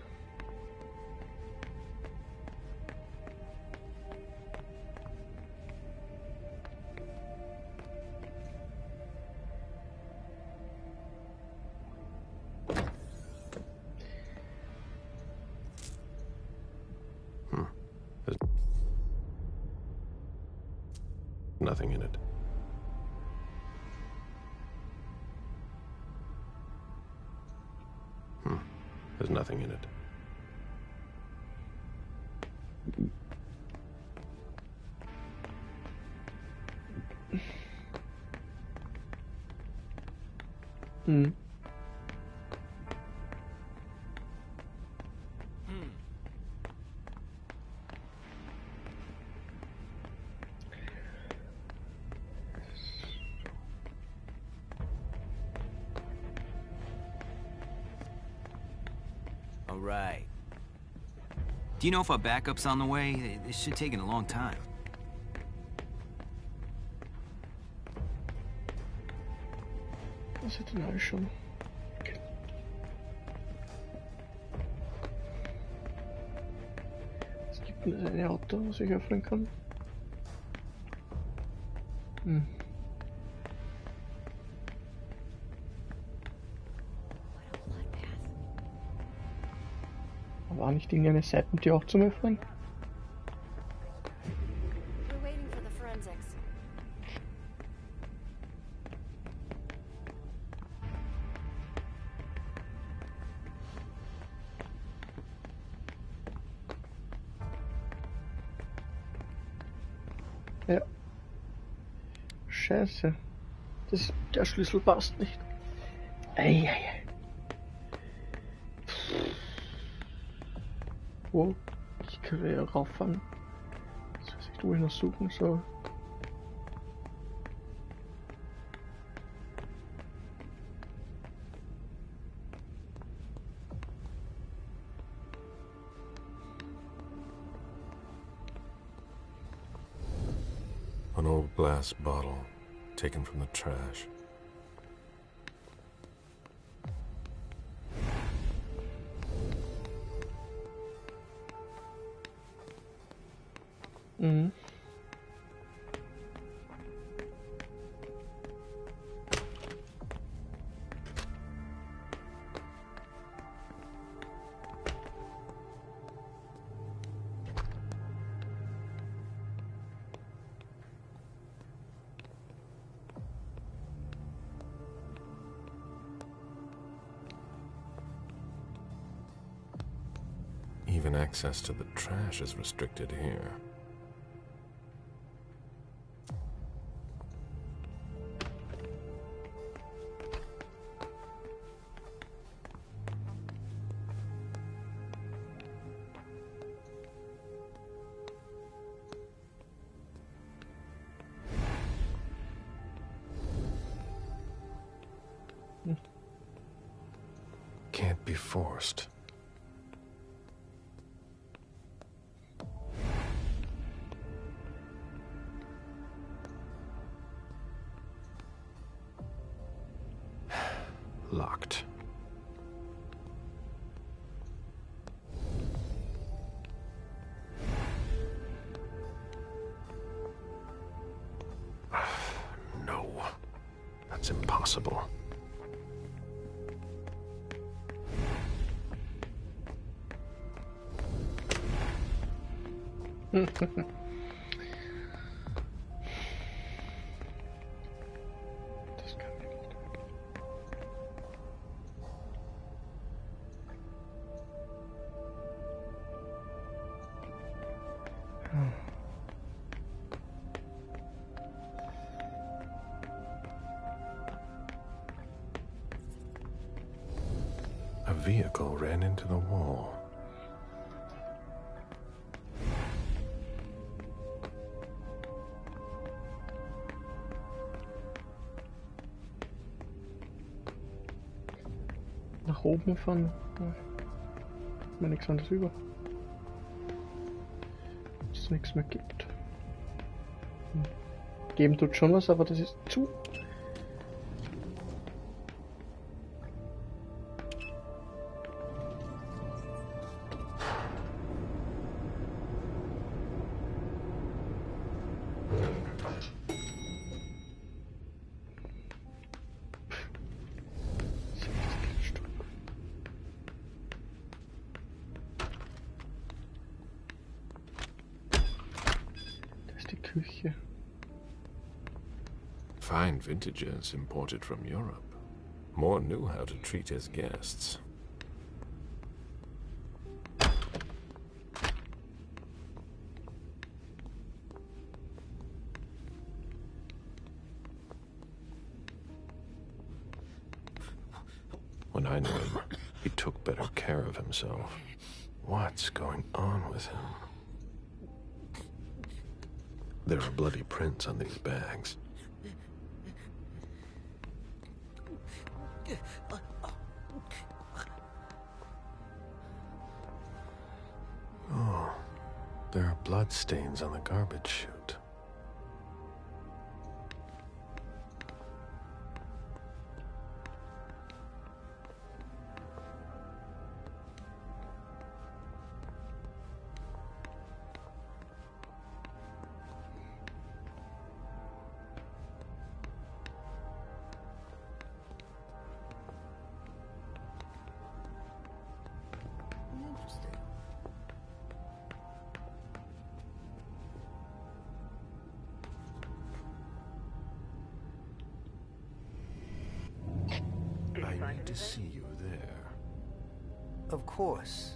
Nothing in it. There's nothing in it. Hm. All right. Do you know if our backup's on the way? This should take a long time. Was hat denn alles schon? Okay. Es gibt ein Auto, was ich öffnen kann. Hm. War nicht irgendeine Seitentür auch zum Öffnen? We're waiting for the forensics. Ja. Scheiße. Der Schlüssel passt nicht. Eieiei. Wo? Ich kann ja rauffahren. Ich weiß nicht, wo ich noch suchen soll. An old glass bottle taken from the trash. Mhm. Even access to the trash is restricted here. Can't be forced. Locked. No, that's impossible. A vehicle ran into the wall. Nach oben fahren. Mir nichts anderes über. Dass es nichts mehr gibt. Geben tut schon was, aber das ist zu. Küche. Fine vintages imported from Europe. Moore knew how to treat his guests. when I knew him, he took better care of himself. What's going on with him? There are bloody prints on these bags. Oh, there are blood stains on the garbage chute. I need to see you there. Of course.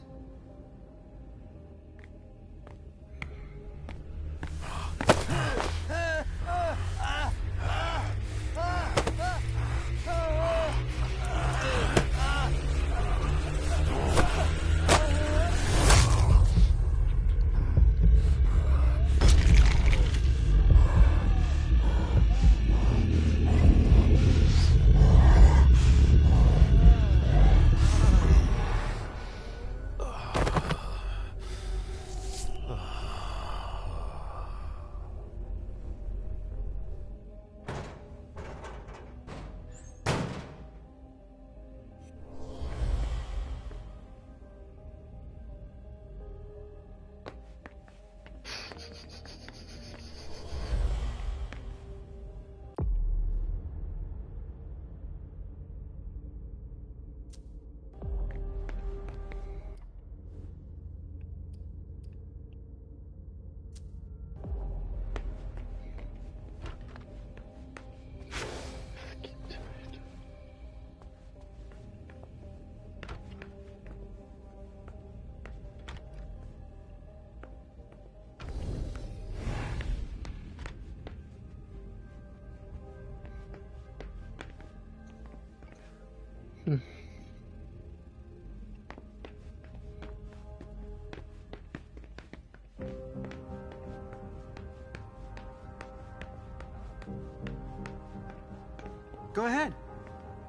Go ahead.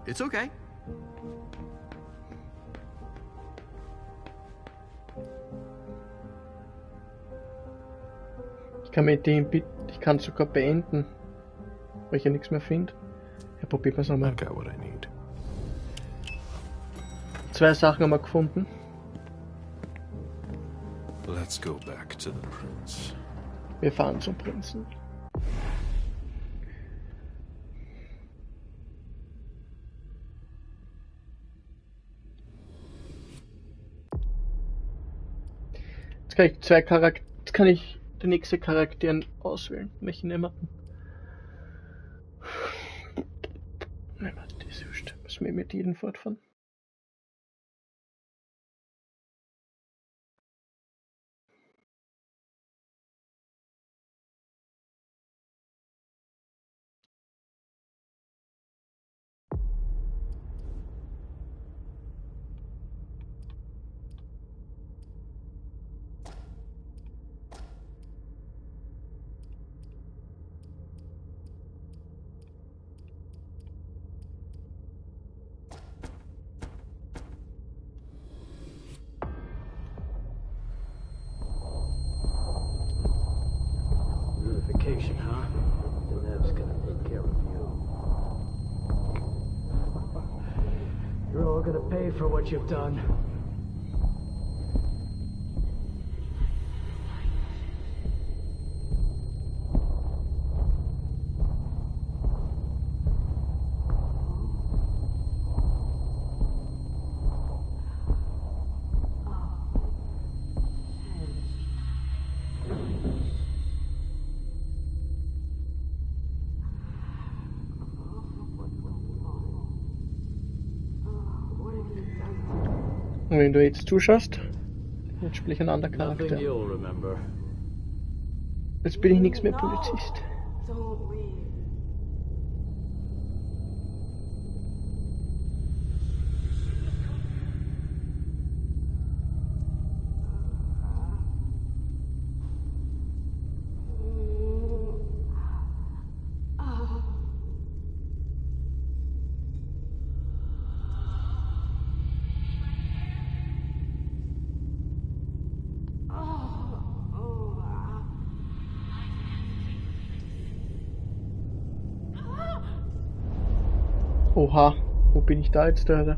It's okay. Ich kann sogar beenden, weil ich ja nichts mehr finde. Ja, probieren wir es nochmal. I've got what I need. 2 Sachen haben wir gefunden. Let's go back to the prince. Wir fahren zum Prinzen. Jetzt kann ich die nächsten Charakteren auswählen. Welchen nehmen wir? Nehmen wir das wurscht. Müssen wir mit jedem fortfahren. Vacation, huh? The Nev's gonna take care of you. You're all gonna pay for what you've done. Und wenn du jetzt zuschaust, jetzt spiele ich einen anderen Charakter. Jetzt bin ich nichts mehr Polizist. Oha, wo bin ich da jetzt, Alter?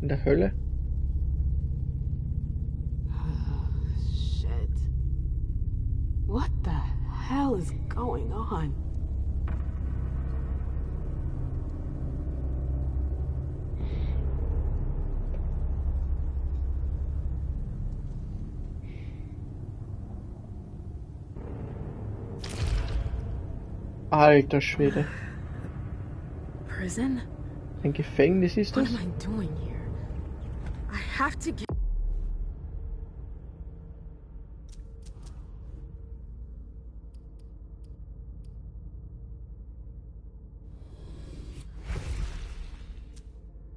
In der Hölle? Shit. What the hell is going on? Alter Schwede. Prison? Ein Gefängnis ist das? What am I doing here? I have to get...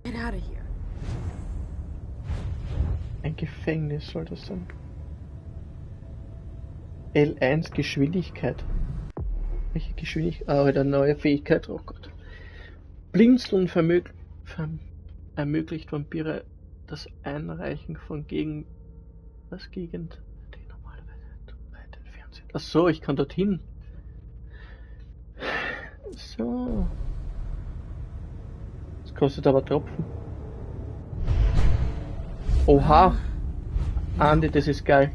Get out of here. Ein Gefängnis soll das sein. L1 Geschwindigkeit. Welche Geschwindigkeit? Ah, eine neue Fähigkeit. Oh Gott. Blinzeln ermöglicht Vampire das Einreichen von Gegend, die normalerweise weit entfernt sind. Ach so, ich kann dorthin. So. Das kostet aber Tropfen. Oha. Andi, das ist geil.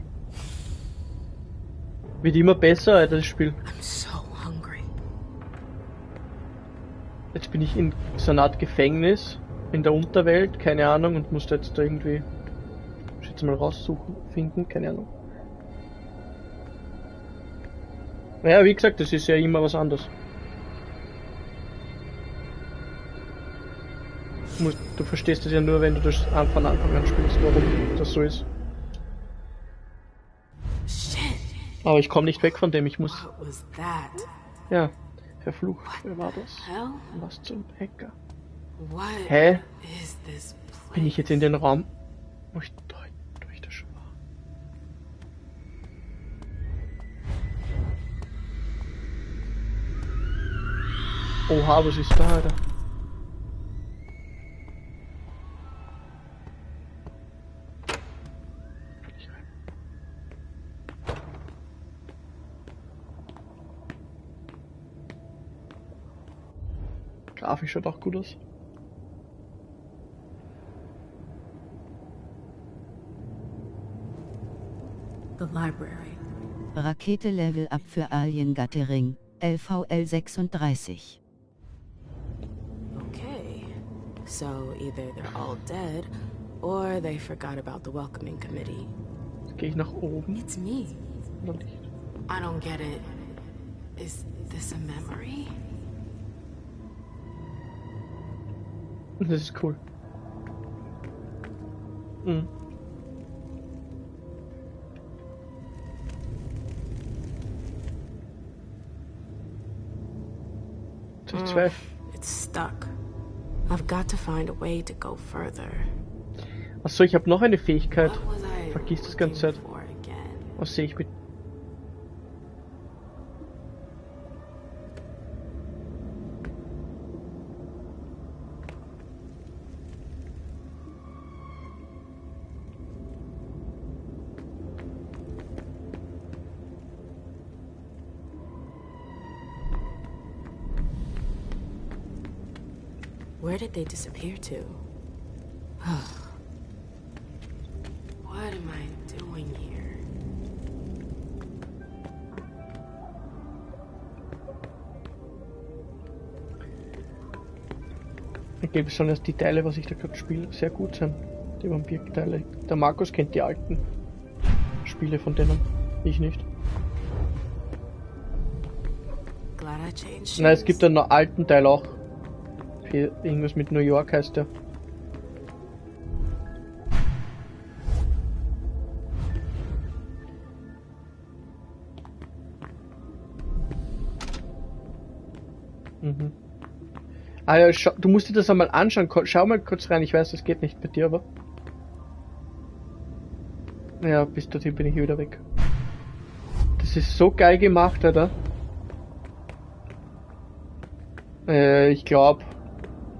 Wird immer besser, Alter, das Spiel. I'm so hungry. Jetzt bin ich in so einer Art Gefängnis in der Unterwelt, keine Ahnung, und muss da jetzt da irgendwie, ich jetzt mal raussuchen, finden, keine Ahnung. Naja, wie gesagt, das ist ja immer was anderes. Du verstehst das ja nur, wenn du das von Anfang an spielst, warum das so ist. Aber ich komme nicht weg von dem, ich muss... Ja, verflucht, wer war das? Was zum Hacker? Hä? Bin ich jetzt in den Raum, wo ich durch das schon war? Oha, was ist da, Alter? Grafisch schaut auch gut aus. The library. Rakete Level Up für Alien Gathering, LVL 36. Okay. So either they're all dead, or they forgot about the welcoming committee. Jetzt gehe ich nach oben. It's me. Noch nicht. I don't get it. Is this a memory? Das ist cool. Mhm. It's stuck. I've got to find a way to go further. Achso, ich habe noch eine Fähigkeit. Vergiss das ganze Zeit. Was sehe ich mit... Where did they disappear to? What am I doing here? Ich glaube schon, dass die Teile, was ich da gerade spiele, sehr gut sind. Die Vampir-Teile. Der Markus kennt die alten Spiele von denen. Ich nicht. Nein, es gibt einen alten Teil auch. Irgendwas mit New York heißt der. Mhm. Ah ja, du musst dir das einmal anschauen. Schau mal kurz rein. Ich weiß, das geht nicht bei dir, aber... Ja, bis dorthin bin ich wieder weg. Das ist so geil gemacht, oder? Ich glaube...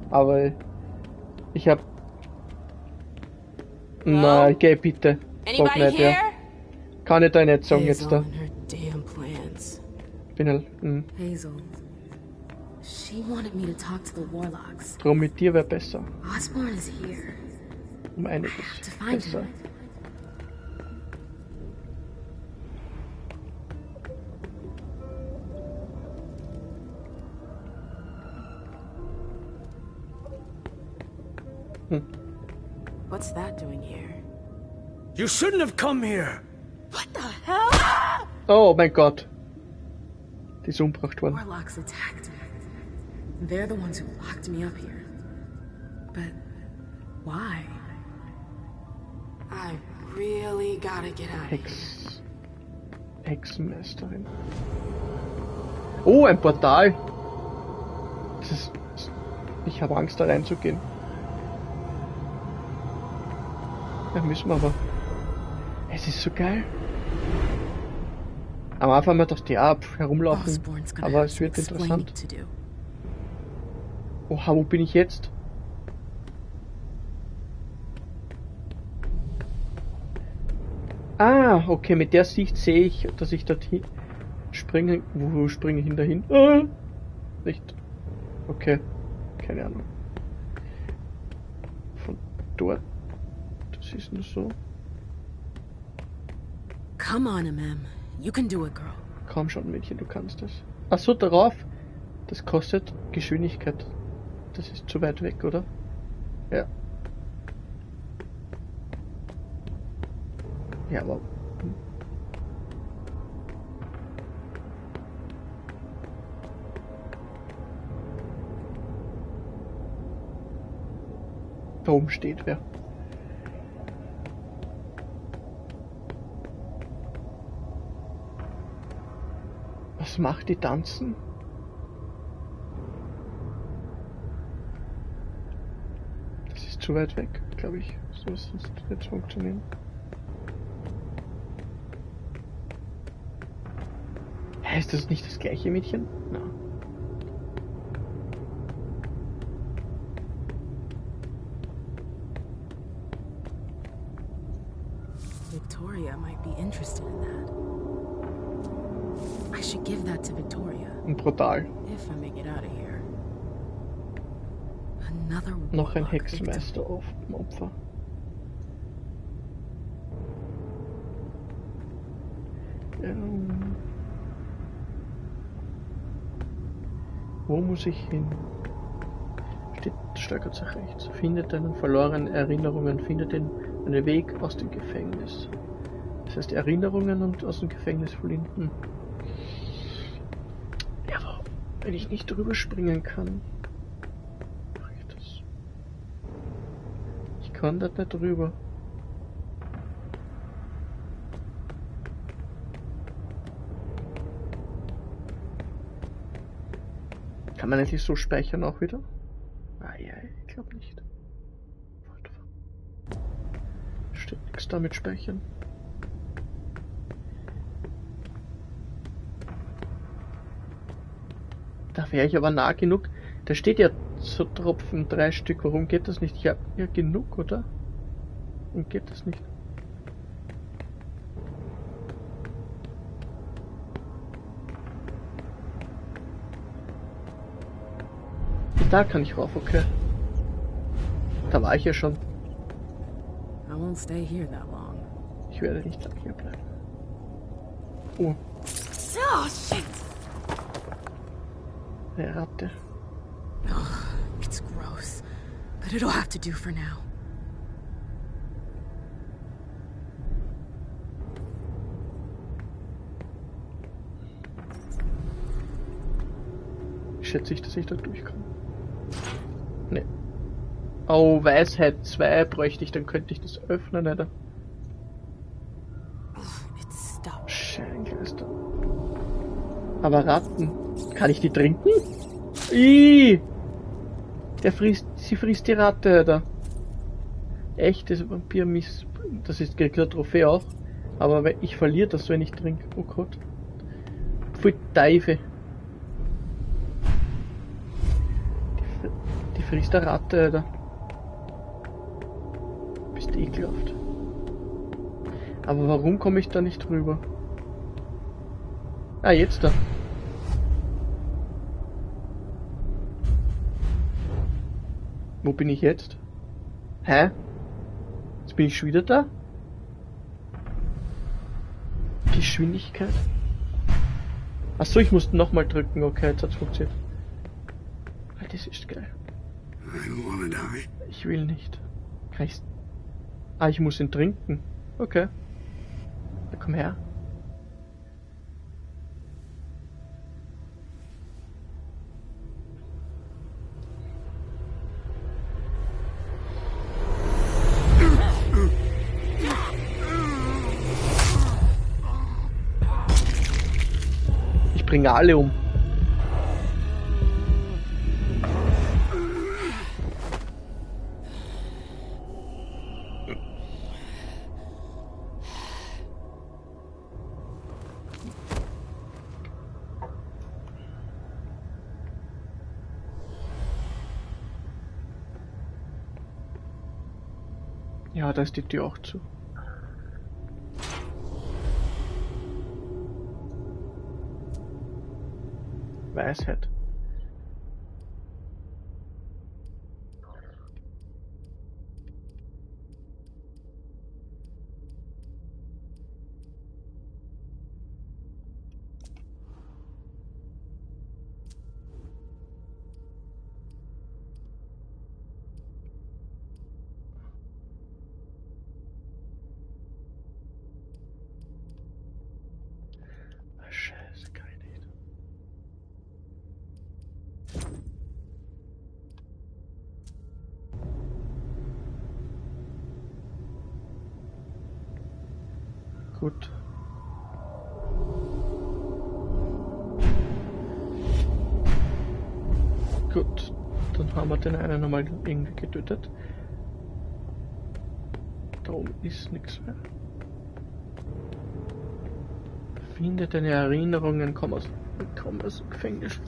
Aber ich hab... Na, geh bitte. Sag nicht, ja. Kann ich da nicht sagen jetzt da. Bin halt... Hazel. She wanted me to talk to the warlocks. Drum mit dir wäre besser. Osborn is here. Einiges I have to find besser. him. What's that doing here? You shouldn't have come here. What the hell? Oh mein Gott. Die ist umgebracht worden. Warlocks attacked me. They're the ones who locked me up here. But why? I really gotta get out of here. Hexenmeisterin. Oh, ein Portal. Ich habe Angst, da reinzugehen. Da müssen wir aber. Es ist so geil. Am Anfang haben wir gedacht, ja, herumlaufen. Aber es wird interessant. Oha, wo bin ich jetzt? Ah, okay, mit der Sicht sehe ich, dass ich dorthin springe. Wo springe ich denn dahin? Nicht. Okay, keine Ahnung. Von dort. Das ist nur so. Come on, Ma'am. You can do it, girl. Komm schon, Mädchen, du kannst das. Ach so, darauf. Das kostet Geschwindigkeit. Das ist zu weit weg, oder? Ja. Ja, aber... Da oben steht wer. Was macht die tanzen? Das ist zu weit weg, glaube ich. So ist es jetzt funktionieren. Ist das nicht das gleiche Mädchen? Na. Victoria might be interested in that. I should give that to Victoria. Ein Portal. If I make it out of here. Another Noch ein Hexenmeister auf dem Opfer. Wo muss ich hin? Steht stärker zu rechts. Findet deinen verlorenen Erinnerungen, findet einen Weg aus dem Gefängnis. Das heißt Erinnerungen und aus dem Gefängnis fliehen. Ja, aber wenn ich nicht drüber springen kann, mache ich das. Ich kann da nicht drüber. Kann man eigentlich so speichern auch wieder? Ah ja, ich glaube nicht. Steht nichts damit speichern. Da wäre ich aber nah genug. Da steht ja so Tropfen 3 Stück. Warum geht das nicht? Ich habe ja genug, oder? Warum geht das nicht? Da kann ich rauf, okay. Da war ich ja schon. I won't stay here that long. Ich werde nicht lange hier bleiben. Oh. Oh, shit! Eine Ratte. Oh, it's gross. But it'll have to do for now. Schätze ich, dass ich da durchkomme. Ne. Oh, Weisheit 2 bräuchte ich, dann könnte ich das öffnen, oder? Scheingeister. Aber Ratten. Kann ich die trinken? Ihhh! Sie frisst die Ratte, oder? Echtes Vampir miss. Das ist kriegt eine Trophäe auch. Aber ich verliere das, wenn ich trinke. Oh Gott. Voll Teufel. Die frisst eine Ratte, oder? Bist ekelhaft. Aber warum komme ich da nicht rüber? Ah, jetzt da. Wo bin ich jetzt? Hä? Jetzt bin ich schon wieder da? Geschwindigkeit? Achso, ich musste nochmal drücken. Okay, jetzt hat's funktioniert. Das ist geil. Ich will nicht. Kann ich's... Ah, ich muss ihn trinken. Okay. Na, komm her. Ich bringe alle um. Ja, da ist die Tür auch zu. Weisheit. Scheiße, kann ich nicht. Gut. Gut, dann haben wir den einen einmal irgendwie getötet. Da oben ist nichts mehr. Finde deine Erinnerungen, komm aus dem Gefängnis.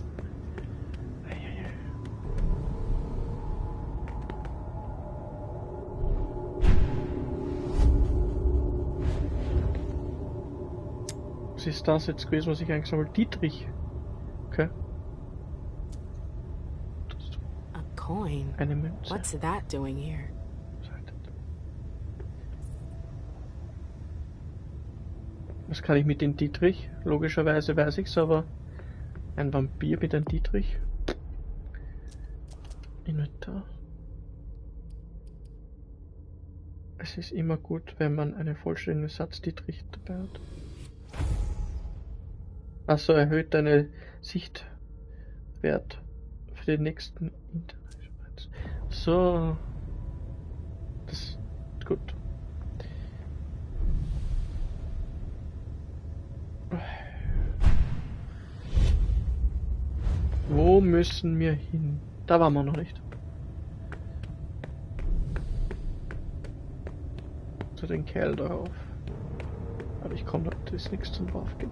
Was ist das jetzt gewesen, was ich eingesammelt habe? Dietrich. Okay. A coin? Eine Münze. What's that doing here? Was kann ich mit dem Dietrich? Logischerweise weiß ich's, aber ein Vampir mit einem Dietrich? Inventar. Es ist immer gut, wenn man einen vollständigen Satz Dietrich dabei hat. Also erhöht deine Sichtwert für den nächsten Internet. So. Das ist gut. Wo müssen wir hin? Da waren wir noch nicht. Zu den Kerl darauf. Aber ich komme, da ist nichts zum draufgehen.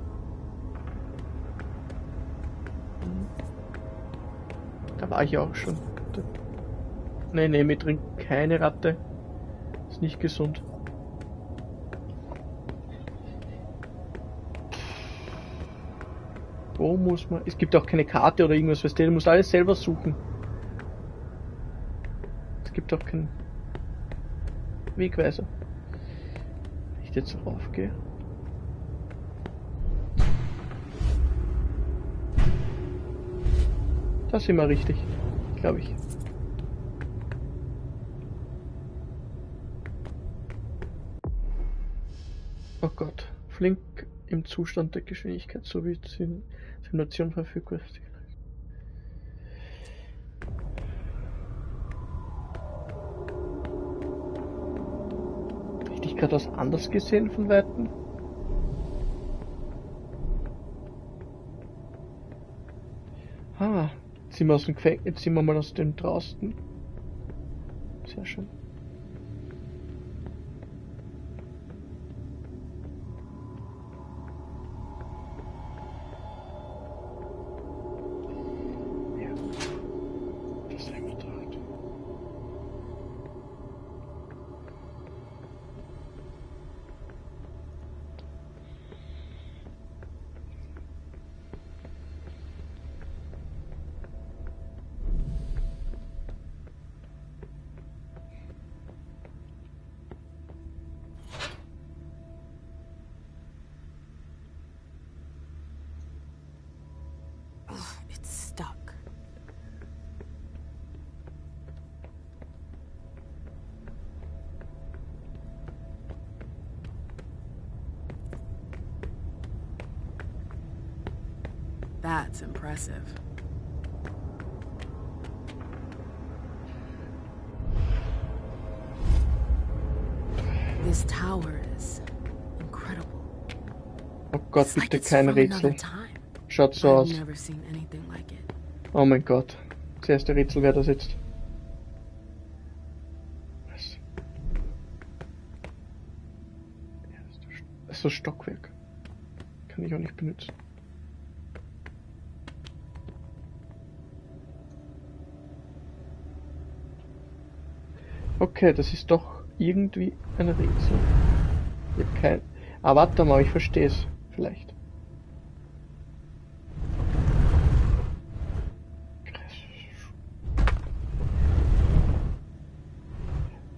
Da war ich auch schon. Nee, wir trinken keine Ratte. Ist nicht gesund. Wo muss man... Es gibt auch keine Karte oder irgendwas, weißt du musst alles selber suchen. Es gibt auch keinen Wegweiser. Wenn ich jetzt raufgehe. Da sind wir richtig, glaube ich. Oh Gott, flink im Zustand der Geschwindigkeit sowie Simulation verfügbar ist. Habe ich dich gerade was anders gesehen von Weitem? Ah, jetzt sind wir aus dem Gefängnis, jetzt sind wir mal aus dem draußen. Sehr schön. That's impressive. This tower is incredible. Oh Gott, bitte kein Rätsel. Schaut so aus. I've never seen anything like it. Oh mein Gott. Das erste Rätsel, wer das jetzt? Was? So Stockwerk. Kann ich auch nicht benutzen. Okay, das ist doch irgendwie ein Rätsel. Ich hab kein... Ah, warte mal, ich verstehe es. Vielleicht.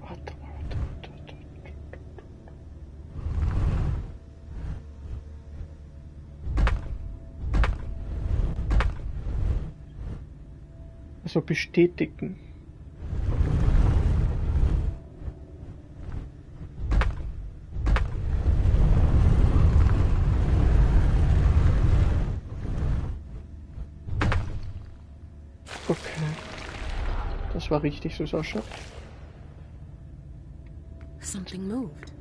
Warte mal. Also bestätigen. Okay. Das war richtig, so es ausschaut. Something moved.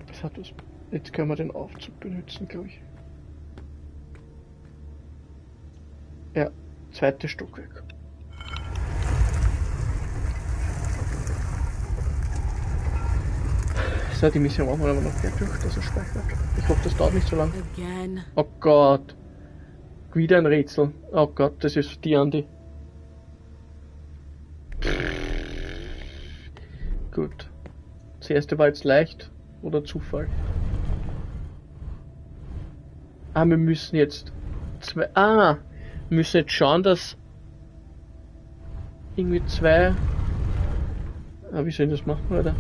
Was hat das? Jetzt können wir den Aufzug benutzen, glaube ich. Ja, zweites Stockwerk. So, die Mission machen wir aber noch gleich durch, dass er speichert. Ich hoffe, das dauert nicht so lange. Oh Gott. Wieder ein Rätsel. Oh Gott, das ist für die Andi. Gut. Das erste war jetzt leicht oder Zufall? Ah, wir müssen jetzt zwei... Ah! Wir müssen jetzt schauen, dass irgendwie zwei... Ah, wie sollen wir das machen, oder?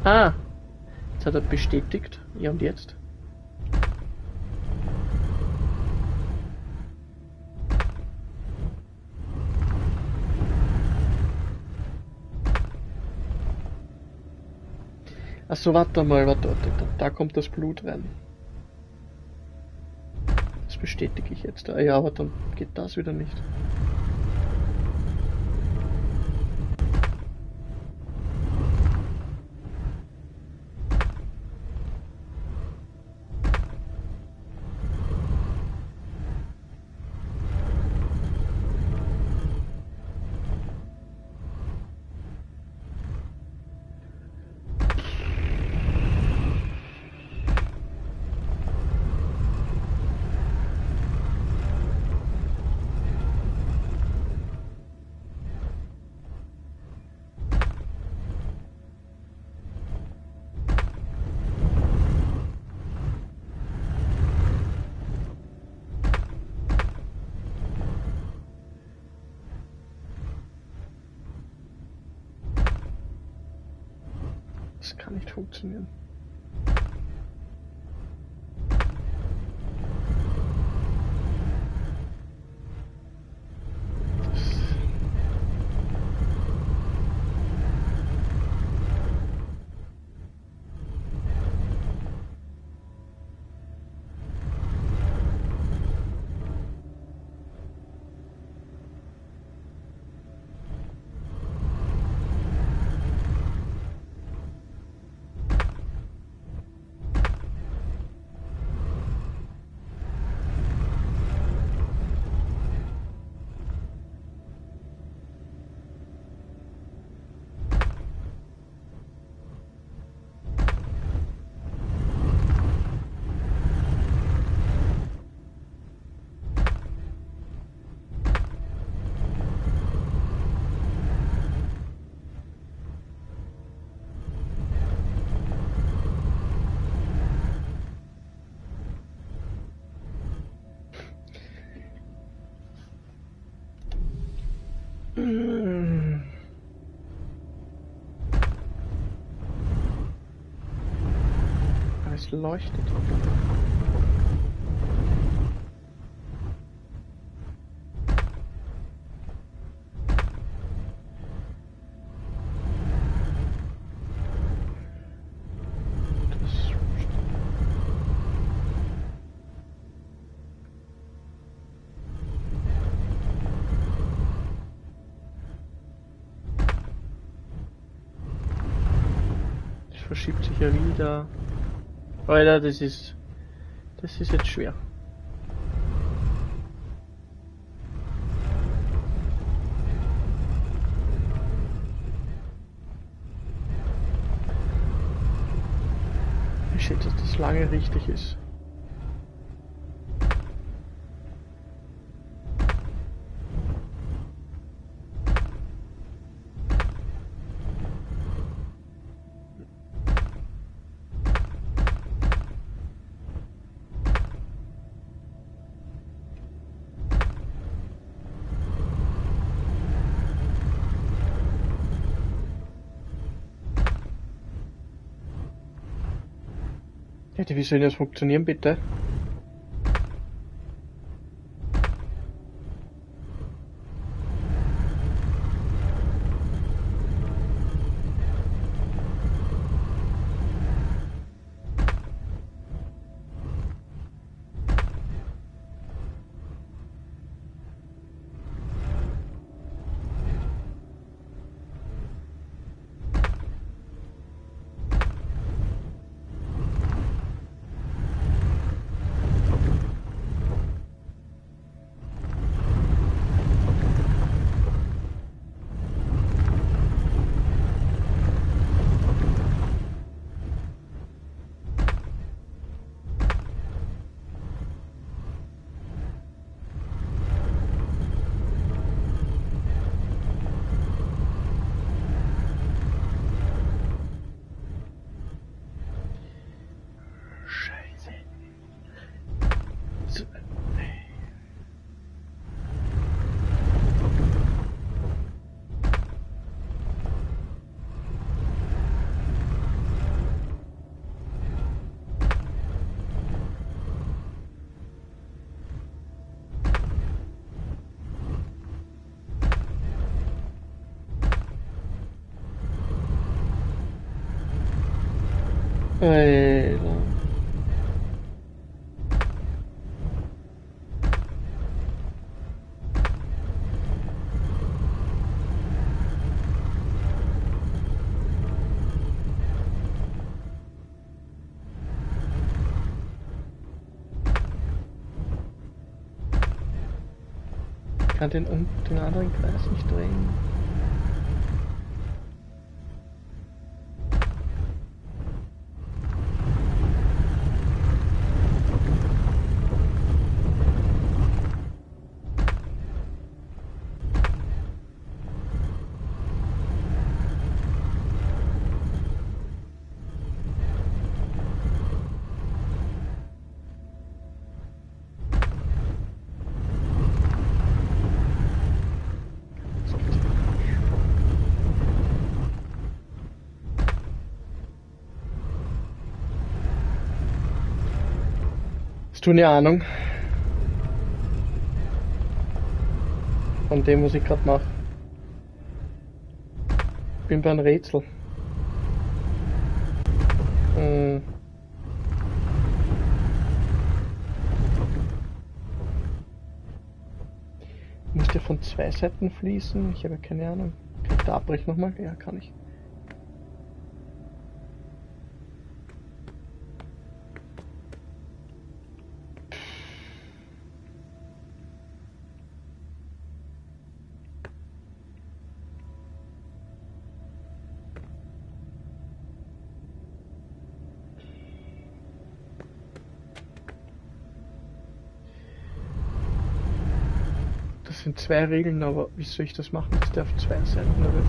Ah! Jetzt hat er bestätigt. Ja, und jetzt? Achso, warte mal, da kommt das Blut rein. Das bestätige ich jetzt. Ah ja, aber dann geht das wieder nicht. Das kann nicht funktionieren. Es leuchtet. verschiebt sich ja wieder. Alter, das ist jetzt schwer. Ich schätze, dass das lange richtig ist. Ja, wie soll das funktionieren, bitte? Ich kann den anderen Kreis nicht drehen. Hast du eine Ahnung von dem, was ich gerade mache? Ich bin bei einem Rätsel. Muss der von zwei Seiten fließen? Ich habe keine Ahnung. Kann ich da abbrechen nochmal? Ja, kann ich. Das sind zwei Regeln, aber wie soll ich das machen, dass der auf zwei Seiten erwähnt?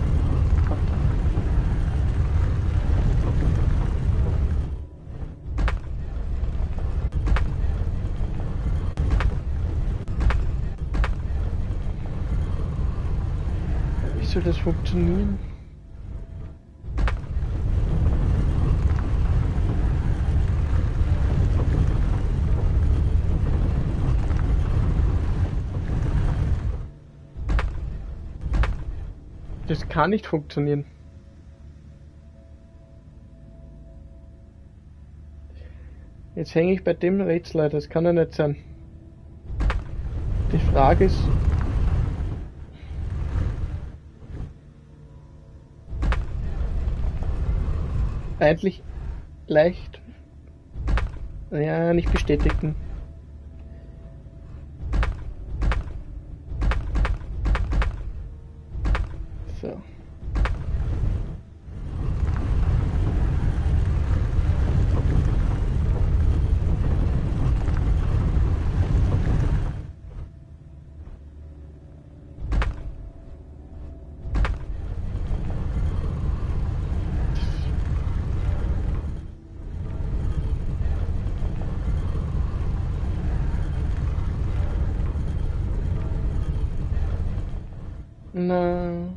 Wie soll das funktionieren? Das kann nicht funktionieren. Jetzt hänge ich bei dem Rätsel, das kann ja nicht sein. Die Frage ist... eigentlich leicht. Ja, nicht bestätigen. So. Na,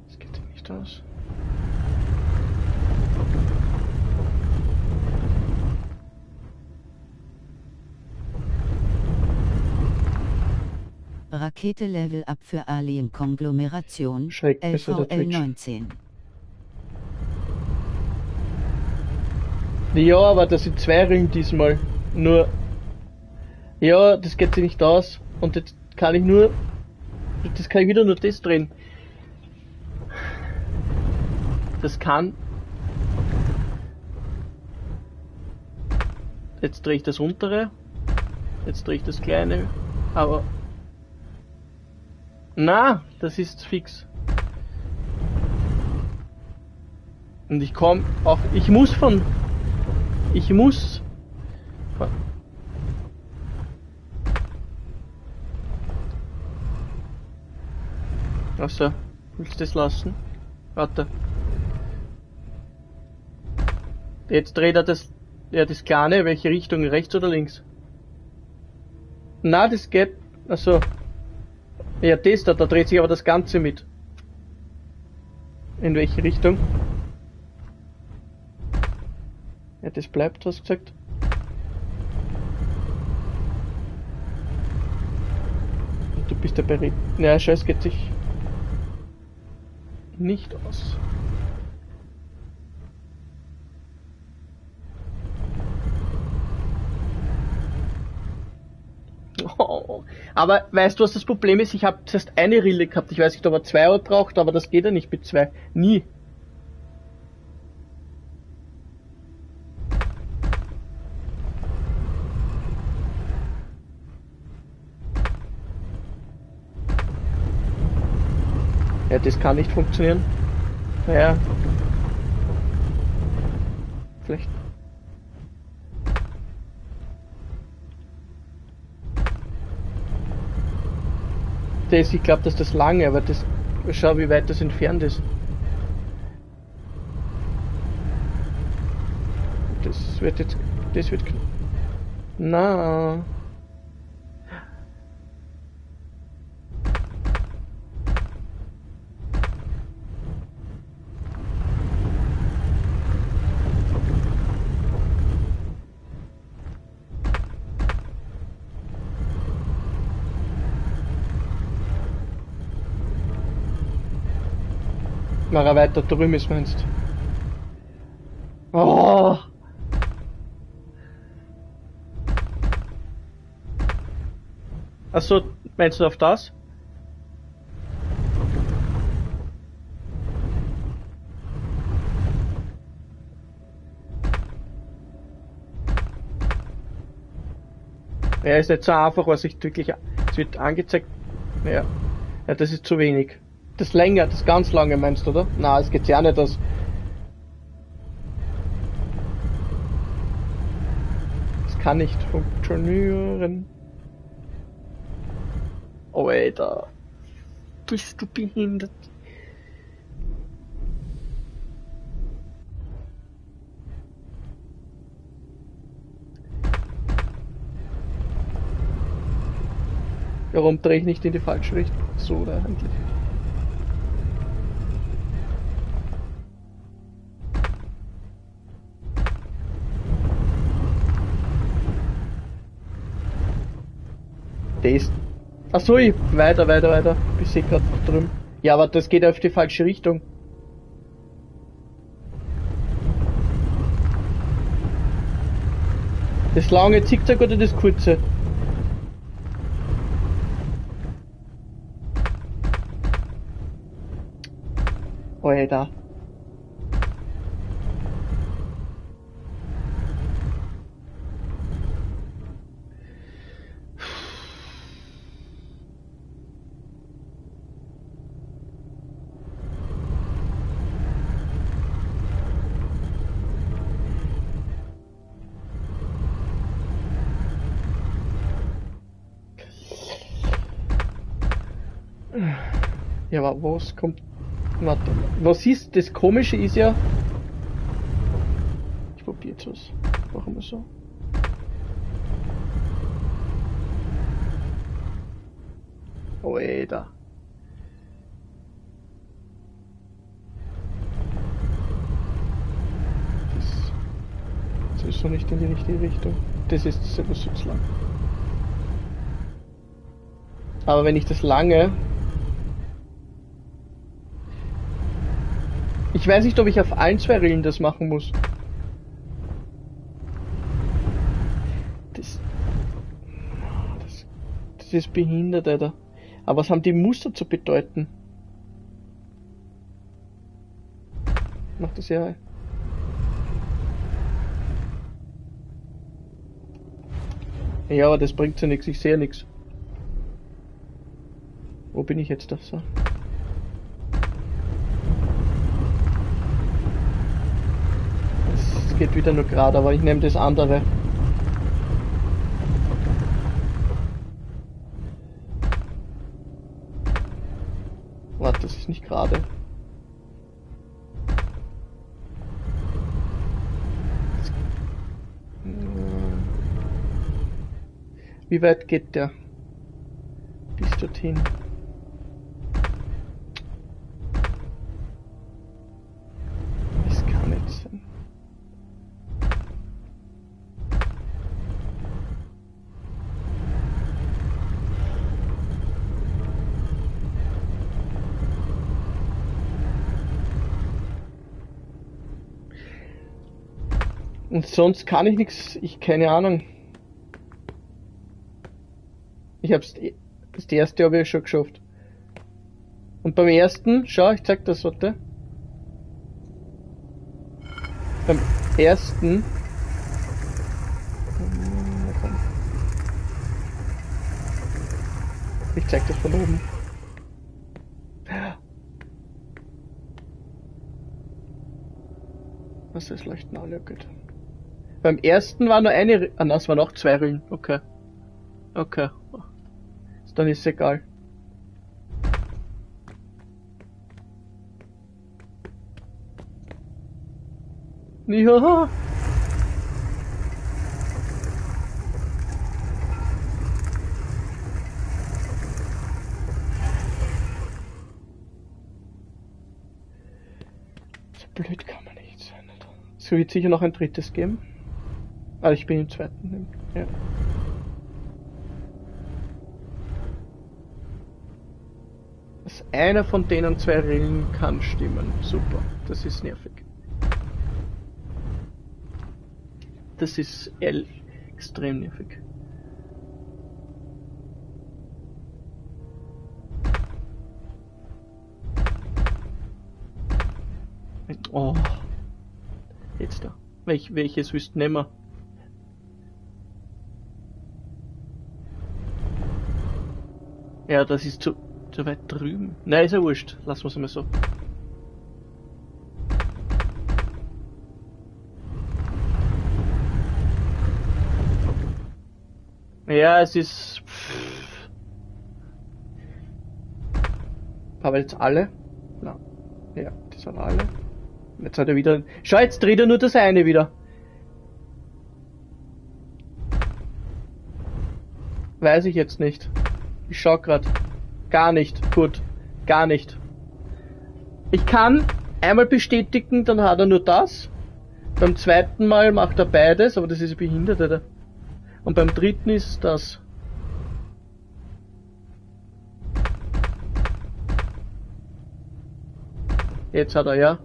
das geht sich nicht aus. Rakete Level Up für Alien-Konglomeration LVL-19. Ja, aber das sind 2 Ringe diesmal. Nur. Ja, das geht sich nicht aus. Und jetzt kann ich nur. Das kann ich wieder nur das drehen. Das kann. Jetzt drehe ich das untere. Jetzt drehe ich das kleine. Aber. Na, das ist fix. Und ich komme auch. Ich muss von. Achso, willst du das lassen? Warte. Jetzt dreht er das. Ja, das kleine. Welche Richtung? Rechts oder links? Na, das geht. Achso. Ja, das da dreht sich aber das Ganze mit. In welche Richtung? Ja, das bleibt, hast du gesagt. Du bist dabei reden. Ja, scheiß, geht sich nicht aus. Oh, aber weißt du, was das Problem ist? Ich habe zuerst eine Rille gehabt. Ich weiß nicht, ob er 2 braucht, aber das geht ja nicht mit 2. Nie. Ja, das kann nicht funktionieren. Naja. Vielleicht. Das, ich glaube, dass das lange, aber das. Schau, wie weit das entfernt ist. Das wird jetzt. Das wird. Na. Wenn er weiter drüben ist, meinst du? Oh! Achso, meinst du auf das? Ja, ist nicht so einfach, was ich wirklich. Es wird angezeigt. Ja. Ja, das ist zu wenig. Das länger, das ganz lange meinst du, oder? Na, es geht ja nicht aus. Das kann nicht funktionieren. Oh, Alter. Bist du behindert? Warum drehe ich nicht in die falsche Richtung? So, oder eigentlich? Das. Achso, weiter. Bis ich gerade drüben. Ja, aber das geht auf die falsche Richtung. Das lange Zickzack oder das kurze? Alter. Ja, aber was kommt... Warte. Was ist... Das Komische ist ja... Ich probiere jetzt was. Machen wir so. Alter. Das ist so nicht in die richtige Richtung. Das ist selber so zu lang. Aber wenn ich das lange... Ich weiß nicht, ob ich auf allen 2 Rillen das machen muss. Das ist behindert, Alter. Aber was haben die Muster zu bedeuten? Macht das ja... Ja, aber das bringt ja nichts, ich sehe nichts. Wo bin ich jetzt da? So. Es geht wieder nur gerade, aber ich nehme das andere. Warte, das ist nicht gerade. Wie weit geht der? Bis dorthin. Das kann nicht sein. Und sonst kann ich nichts, ich keine Ahnung. Ich hab's, das erste habe ich schon geschafft. Und beim ersten, schau, ich zeig das, warte. Beim ersten... Ich zeig das von oben. Was ist leuchten alle gut. Beim ersten war nur eine... Ah, es waren auch 2 Rillen. Okay. Okay. Dann ist es egal. Ja. So blöd kann man nicht sein. Es wird sicher noch ein drittes geben. Aber ich bin im 2. Ja. Dass einer von denen 2 Rillen kann stimmen. Super. Das ist nervig. Das ist extrem nervig. Oh. Jetzt da. Welches willst du nehmen? Ja, das ist zu weit drüben. Nein, ist ja wurscht. Lassen wir es mal so. Ja, es ist... Aber jetzt alle? Na. Ja, das sind alle. Jetzt hat er wieder... Schau, jetzt dreht er nur das eine wieder. Weiß ich jetzt nicht. Ich schau grad. Gar nicht. Gut. Gar nicht. Ich kann einmal bestätigen, dann hat er nur das. Beim zweiten Mal macht er beides, aber das ist behindert, Alter. Und beim dritten ist das. Jetzt hat er ja.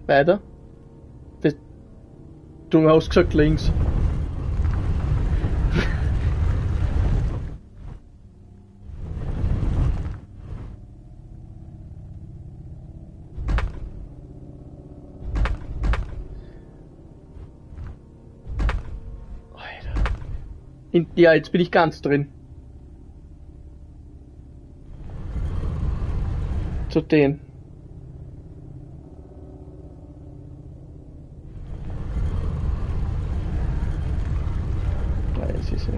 Weiter. Das, du hast gesagt links. Ja, jetzt bin ich ganz drin. Zu den. Da ist es ja.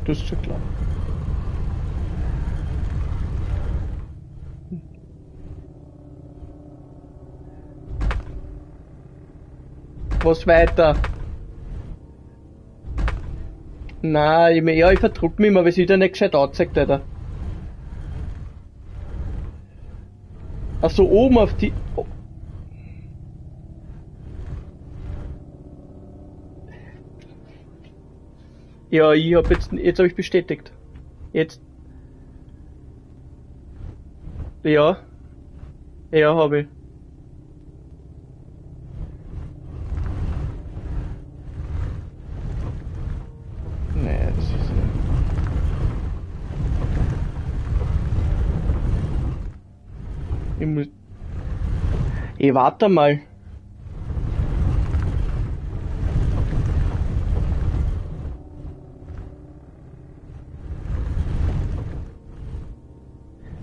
Du hast schon klar. Was weiter? Nein, ich verdruck mich immer, weil es wieder nicht gescheit anzeigt, Alter. Ach so, oben auf die... Oh. Ja, ich hab jetzt habe ich bestätigt. Jetzt. Ja. Ja, habe ich. Nee, das ist ich muss... warte mal.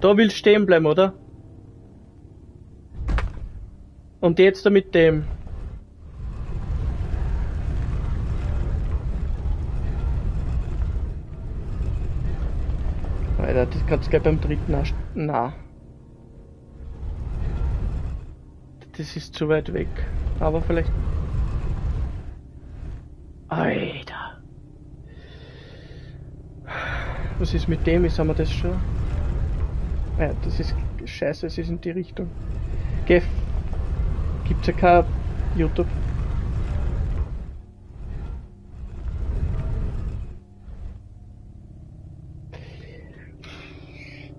Da willst du stehen bleiben, oder? Und jetzt da mit dem. Alter, das kannst du gleich beim dritten Arsch. Na. Das ist zu weit weg. Aber vielleicht. Alter. Was ist mit dem? Ist haben wir das schon? Ja, das ist scheiße, es ist in die Richtung. Gef. Gibt's ja kein YouTube.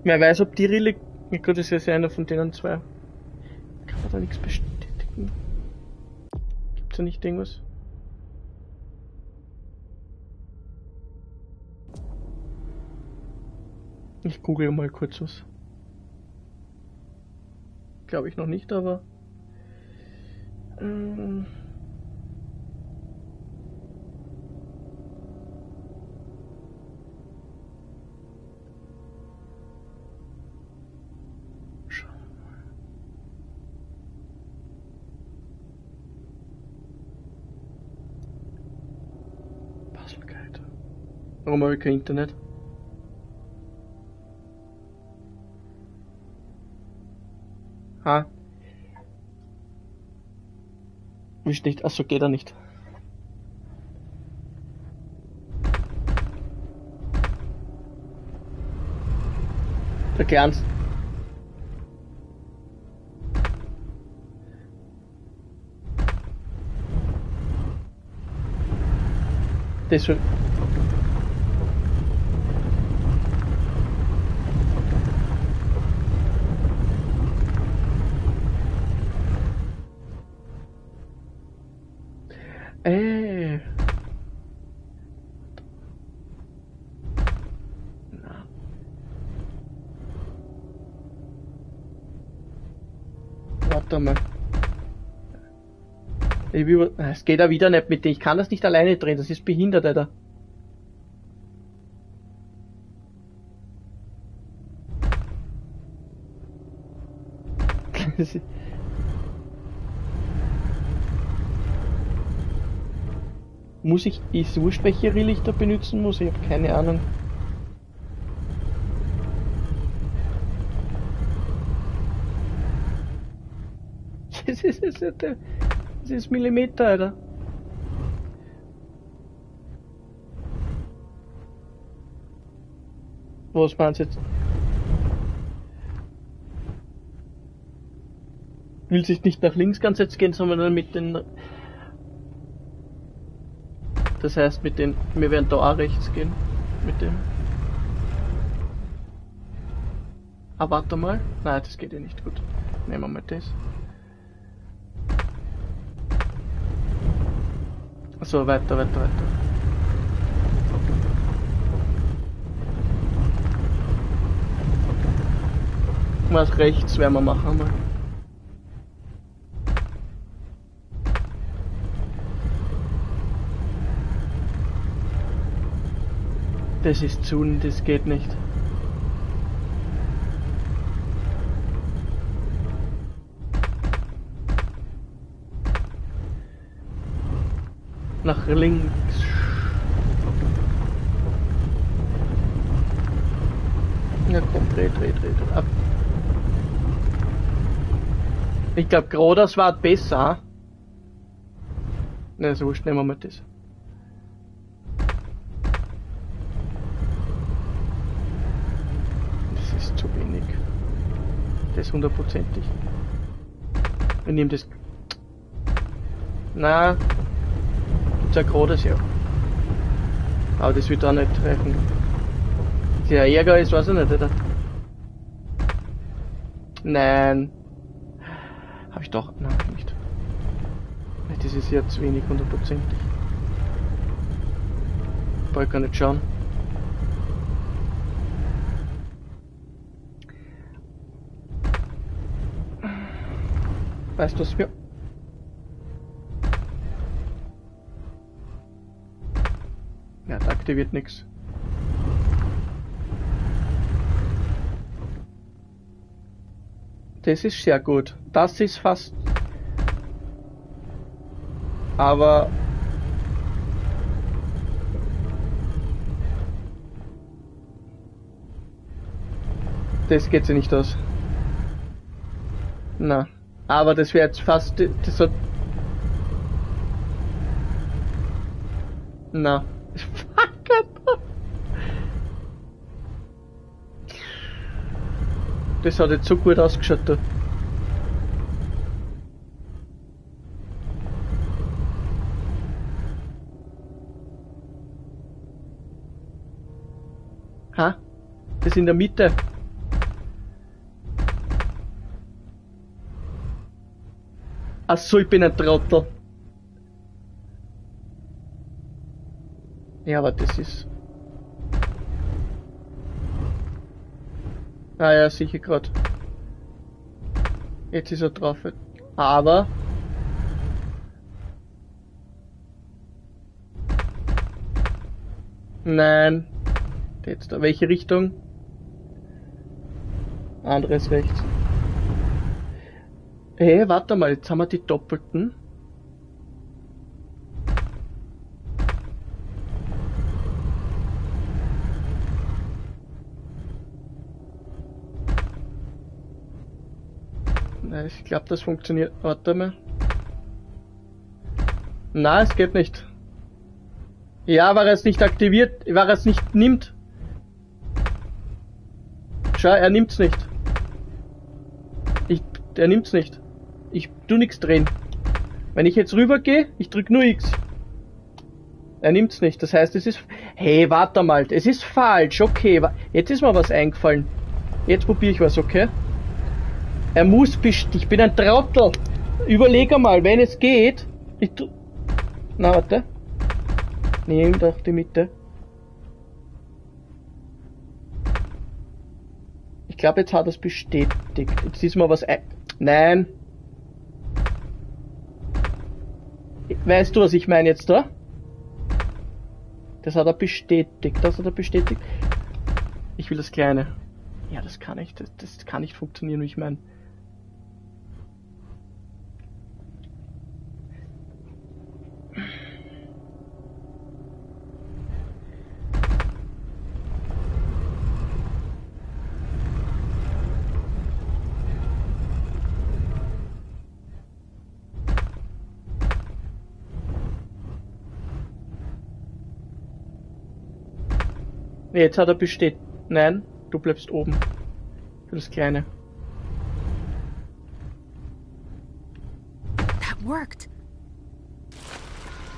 Wer weiß, ob die Rille. Ja gut, das ist ja einer von denen zwei. Kann man da nichts bestätigen? Gibt's da nicht irgendwas? Ich google mal kurz was. Glaube ich noch nicht, aber... Puzzle Guide. Warum habe ich kein Internet? Ha. Wischt nicht. Achso, geht er nicht. Der Kleinste. Das wird. Na. Warte mal. Es geht ja wieder nicht mit dem. Ich kann das nicht alleine drehen. Das ist behindert, Alter. Muss ich, ist wurscht, welche Rille ich da benutzen muss? Ich habe keine Ahnung. Das ist Millimeter, Alter. Was meinst du jetzt? Will sich nicht nach links ganz jetzt gehen, sondern dann mit den... Das heißt mit den... Wir werden da auch rechts gehen. Mit dem... Ah, warte mal. Nein, das geht ja nicht gut. Nehmen wir mal das. So, weiter. Was rechts werden wir machen mal. Das ist zu, das geht nicht. Nach links. Ab. Ich glaube, gerade das war besser. Na, so nehmen wir mal das. Das ist zu wenig. Das 100%ig. Wir nehmen das. Na, gibt's ja gerade ja. Aber das wird auch nicht treffen. Der Ärger ist, weiß ich nicht, oder? Nein. Hab ich doch. Nein, nicht. Das ist ja zu wenig, 100%ig. Brauche ich gar nicht schauen. Weißt du was wir? Ja, da aktiviert nichts. Das ist sehr gut. Das ist fast. Aber. Das geht sich nicht aus. Na. Aber das wäre jetzt fast. Das hat. Na. Das hat jetzt so gut ausgeschaut da. Ha? Das ist in der Mitte. Ach so, ich bin ein Trottel. Ja, aber das ist... Ah ja, sicher gerade. Jetzt ist er drauf. Aber... Nein. Jetzt da. Welche Richtung? Anderes rechts. Hey, warte mal, jetzt haben wir die doppelten. Nein, ich glaube, das funktioniert. Warte mal. Na, es geht nicht. Ja, weil er es nicht aktiviert, weil er es nicht nimmt. Schau, er nimmt's nicht. Er nimmt's nicht. Ich tu nichts drehen. Wenn ich jetzt rüber gehe, ich drück nur X. Er nimmt's nicht. Das heißt, es ist... Hey, warte mal. Es ist falsch. Okay, jetzt ist mir was eingefallen. Jetzt probiere ich was, okay? Er muss... Ich bin ein Trottel. Überleg mal, wenn es geht... Na, warte. Nehm doch die Mitte. Ich glaube, jetzt hat er es bestätigt. Jetzt ist mir was ein... Nein. Weißt du, was ich meine jetzt da? Das hat er bestätigt. Das hat er bestätigt. Ich will das Kleine. Ja, das kann nicht. Das kann nicht funktionieren, wie ich meine. Jetzt hat er bestätigt. Nein, du bleibst oben. Für das Kleine. That worked.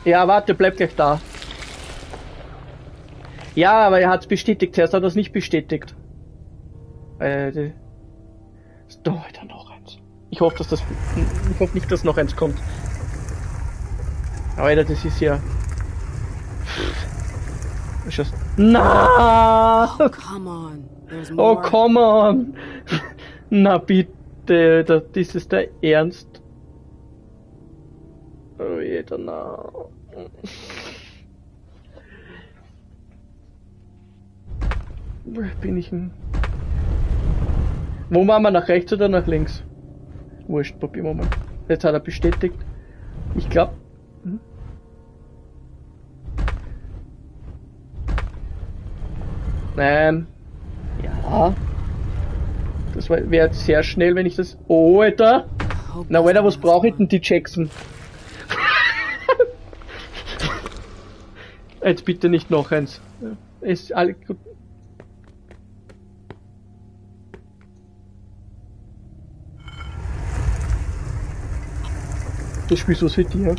Ja, warte, bleib gleich da. Ja, aber er hat es bestätigt. Zuerst hat er es nicht bestätigt. Es dauert dann noch eins. Ich hoffe, dass das... Ich hoffe nicht, dass noch eins kommt. Alter, das ist ja... Na! Oh, come on. There's more. Oh, come on! Na bitte, das ist der Ernst. Oh, jeder na. Wo bin ich denn? Wo waren wir, nach rechts oder nach links? Wurscht, probieren wir mal. Jetzt hat er bestätigt. Ich glaube... Nein. Ja. Das wäre jetzt sehr schnell, wenn ich das... Oh, Alter! Na, Alter, was brauche ich denn die Jackson? Jetzt bitte nicht noch eins. Ist alles gut. Das Spiel so mit dir.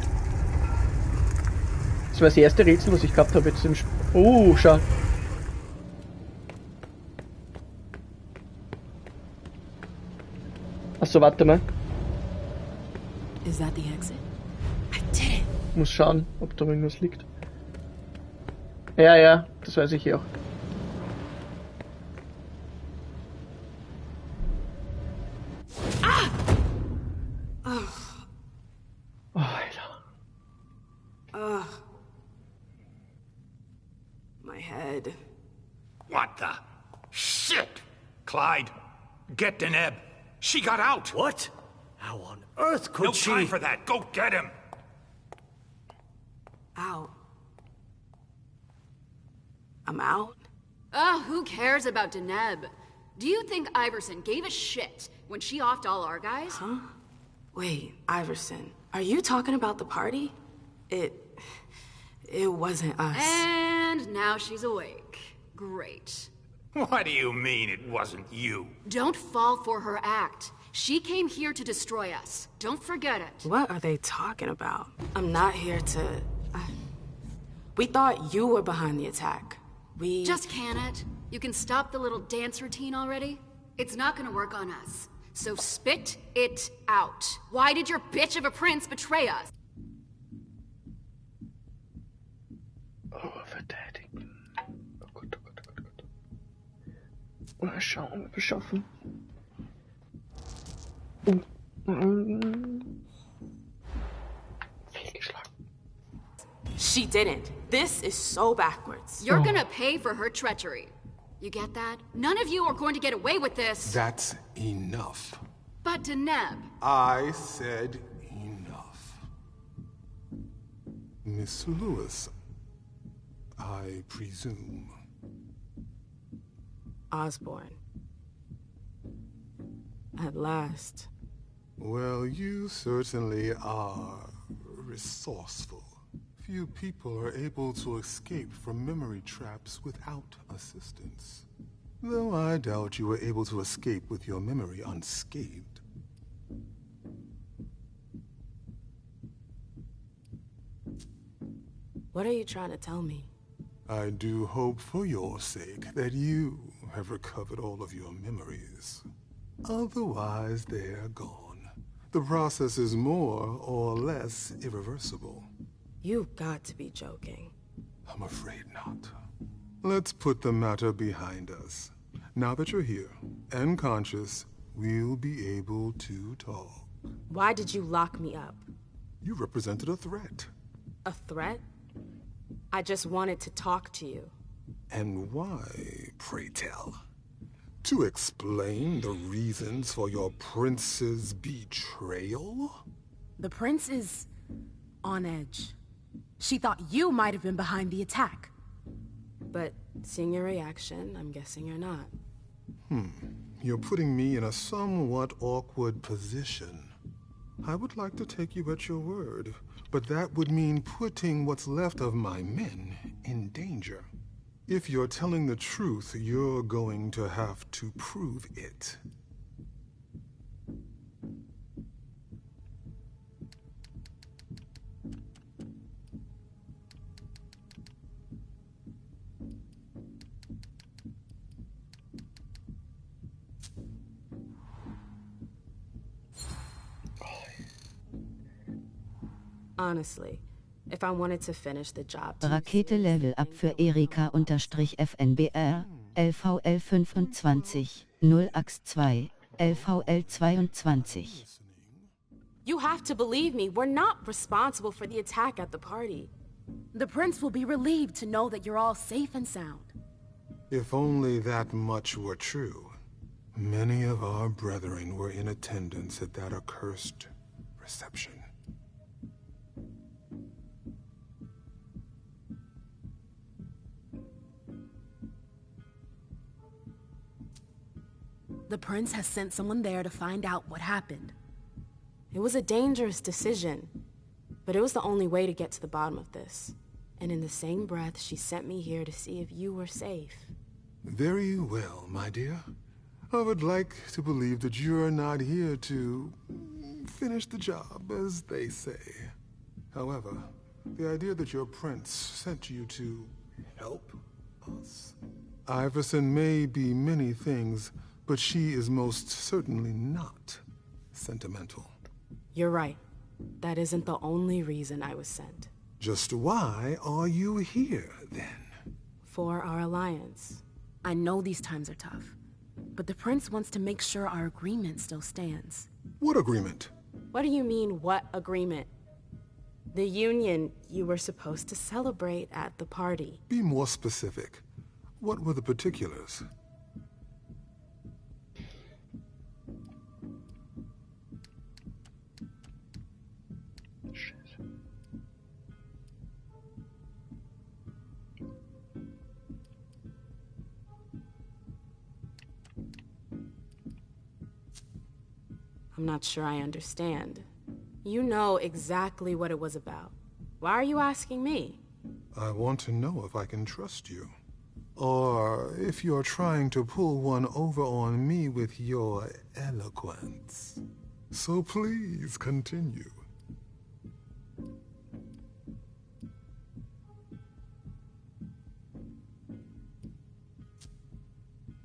Das war das erste Rätsel, was ich gehabt habe jetzt im Spiel. Oh, schau. Achso, warte mal. Is that the exit? I did it. Muss schauen, ob da irgendwas liegt. Ja, ja, das weiß ich auch. Ah! Oh, Alter. My head. What the? Shit! Clyde, get Deneb. She got out! What? How on earth could she? No time for that. Go get him! Out. I'm out? Ugh, who cares about Deneb? Do you think Iverson gave a shit when she offed all our guys? Huh? Wait, Iverson, are you talking about the party? It wasn't us. And now she's awake. Great. What do you mean it wasn't you? Don't fall for her act. She came here to destroy us. Don't forget it. What are they talking about? I'm not here to... We thought you were behind the attack. We... Just can it? You can stop the little dance routine already? It's not gonna work on us. So spit it out. Why did your bitch of a prince betray us? Oh, verteidigen. Oh Gott, oh Gott, oh Gott, oh Gott. Mal schauen, ob wir schaffen. Fehlgeschlagen. She didn't. This is so backwards. You're gonna pay for her treachery. You get that? None of you are going to get away with this. That's enough. But Deneb. I said enough. Miss Lewis, I presume. Osborne. At last. Well, you certainly are resourceful. Few people are able to escape from memory traps without assistance. Though I doubt you were able to escape with your memory unscathed. What are you trying to tell me? I do hope for your sake that you have recovered all of your memories. Otherwise, they're gone. The process is more or less irreversible. You've got to be joking. I'm afraid not. Let's put the matter behind us. Now that you're here and conscious, we'll be able to talk. Why did you lock me up? You represented a threat. A threat? I just wanted to talk to you. And why, pray tell? To explain the reasons for your prince's betrayal? The prince is on edge. She thought you might have been behind the attack. But seeing your reaction, I'm guessing you're not. You're putting me in a somewhat awkward position. I would like to take you at your word, but that would mean putting what's left of my men in danger. If you're telling the truth, you're going to have to prove it. Honestly, if I wanted to finish the job... Rakete Level Up für Erika-FNBR, LVL25, 0Ax2, LVL22. You have to believe me, we're not responsible for the attack at the party. The prince will be relieved to know that you're all safe and sound. If only that much were true. Many of our brethren were in attendance at that accursed reception. The prince has sent someone there to find out what happened. It was a dangerous decision, but it was the only way to get to the bottom of this. And in the same breath, she sent me here to see if you were safe. Very well, my dear. I would like to believe that you're not here to finish the job, as they say. However, the idea that your prince sent you to help us? Iverson may be many things, but she is most certainly not sentimental. You're right. That isn't the only reason I was sent. Just why are you here, then? For our alliance. I know these times are tough, but the prince wants to make sure our agreement still stands. What agreement? What do you mean, what agreement? The union you were supposed to celebrate at the party. Be more specific. What were the particulars? I'm not sure I understand. You know exactly what it was about. Why are you asking me? I want to know if I can trust you. Or if you're trying to pull one over on me with your eloquence. So please continue.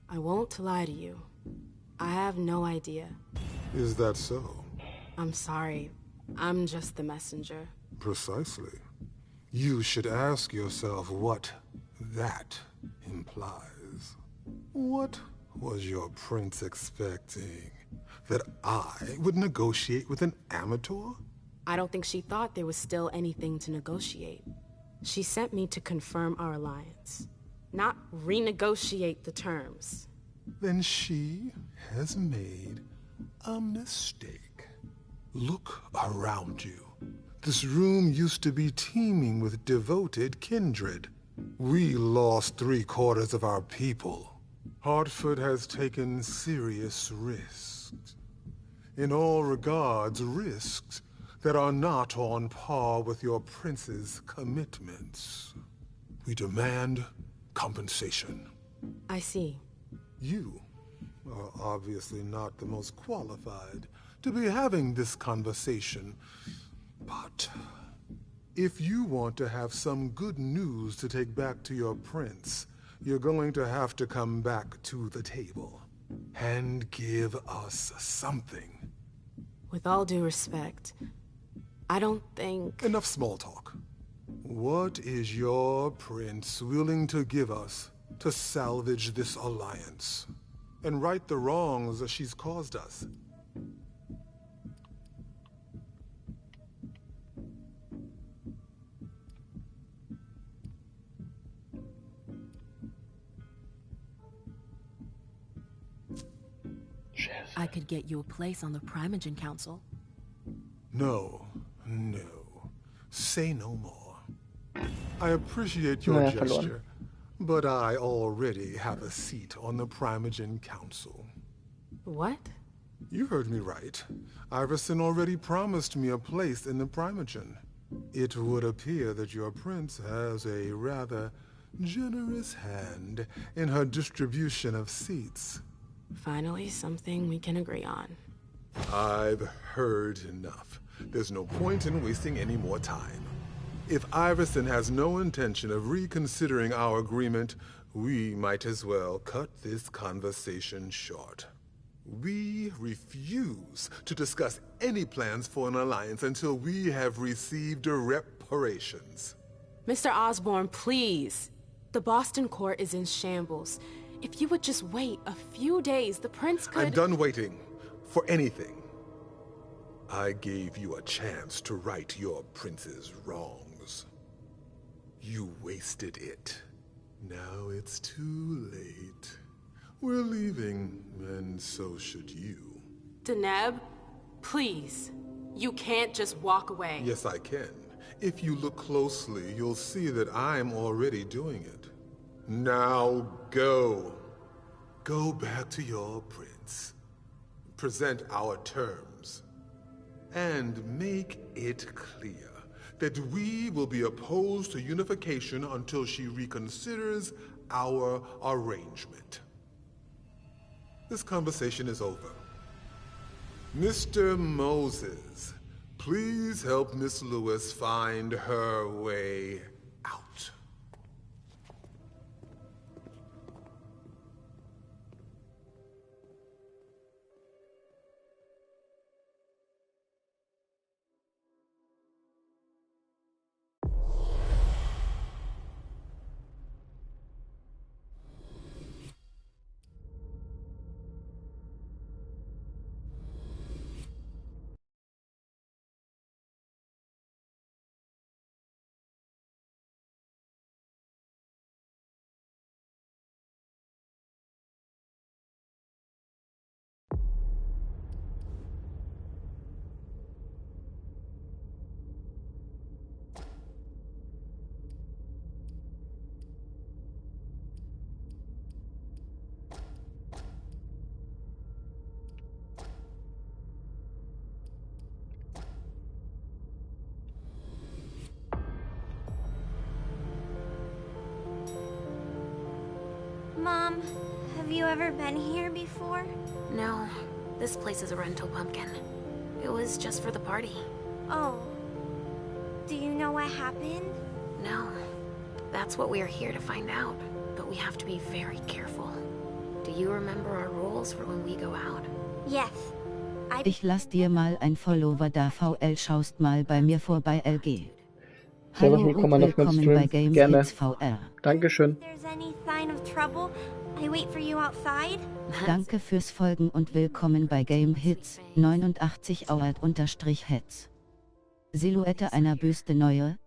I won't lie to you. I have no idea. Is that so? I'm sorry. I'm just the messenger. Precisely. You should ask yourself what that implies. What was your prince expecting? That I would negotiate with an amateur? I don't think she thought there was still anything to negotiate. She sent me to confirm our alliance, not renegotiate the terms. Then she has made a mistake. Look around you. This room used to be teeming with devoted kindred. We lost 3/4 of our people. Hartford has taken serious risks. In all regards, risks that are not on par with your prince's commitments. We demand compensation. I see. You are obviously not the most qualified to be having this conversation, but if you want to have some good news to take back to your prince, you're going to have to come back to the table and give us something. With all due respect, I don't think... Enough small talk. What is your prince willing to give us to salvage this alliance and right the wrongs that she's caused us? I could get you a place on the Primogen Council. No. Say no more. I appreciate your gesture, but I already have a seat on the Primogen Council. What? You heard me right. Iverson already promised me a place in the Primogen. It would appear that your prince has a rather generous hand in her distribution of seats. Finally, something we can agree on. I've heard enough. There's no point in wasting any more time. If Iverson has no intention of reconsidering our agreement, we might as well cut this conversation short. We refuse to discuss any plans for an alliance until we have received reparations. Mr. Osborn, please. The Boston court is in shambles. If you would just wait a few days, the prince could... I'm done waiting for anything. I gave you a chance to right your prince's wrongs. You wasted it. Now it's too late. We're leaving, and so should you. Deneb, please. You can't just walk away. Yes, I can. If you look closely, you'll see that I'm already doing it. Now go. Go back to your prince. Present our terms. And make it clear that we will be opposed to unification until she reconsiders our arrangement. This conversation is over. Mr. Moses, please help Miss Lewis find her way out. Mom, have you ever been here before? No, this place is a rental pumpkin. It was just for the party. Oh. Do you know what happened? No. That's what we're here to find out. But we have to be very careful. Do you remember our rules for when we go out? Yes. Ich lass dir mal ein Follower da, VL, schaust mal bei mir vorbei, LG. Servus, Hallo willkommen und auf meinem willkommen bei Stream. Game Gerne. Hits VR. Dankeschön. If there's any sign of trouble, I wait for you outside. Danke fürs Folgen und willkommen bei Game Hits, 89 Hour_Heads. Silhouette einer Büste neue,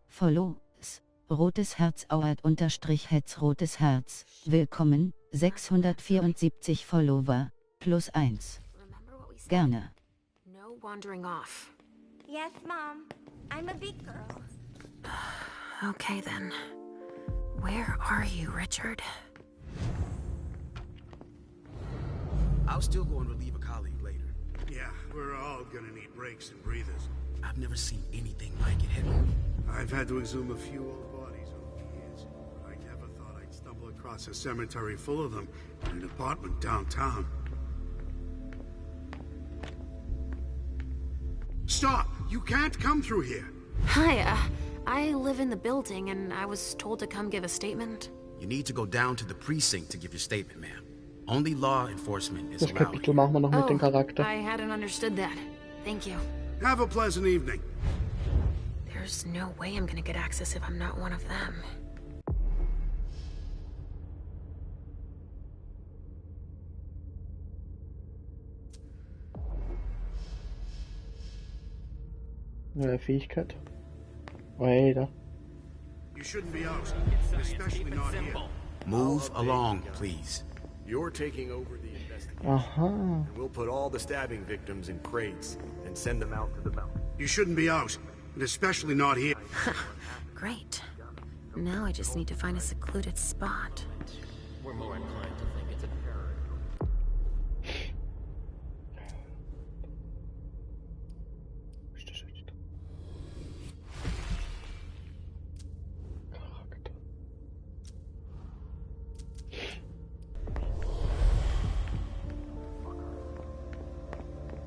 Follows, rotes Herz Hour_Heads rotes Herz, willkommen, 674 Follower, +1. Gerne. No wandering off. Yes, Mom. I'm a big girl. Okay then. Where are you, Richard? I'll still go and relieve a colleague later. Yeah, we're all gonna need breaks and breathers. I've never seen anything like it, Henry. I've had to exhume a few old bodies over the years, but I never thought I'd stumble across a cemetery full of them in an apartment downtown. Stop! You can't come through here! Hi, I live in the building and I was told to come give a statement. You need to go down to the precinct to give your statement, ma'am. Only law enforcement is Das allowed. Kapitel machen wir noch mit dem Charakter. I hadn't understood that. Thank you. Have a pleasant evening. There's no way I'm gonna get access if I'm not one of them. Neue Fähigkeit. Weiter. You shouldn't be out, especially not here. Move along, please. You're taking over the investigation. Aha. And we'll put all the stabbing victims in crates and send them out to the mountain. You shouldn't be out, and especially not here. Great. Now I just need to find a secluded spot. We're more inclined to think it's a terror.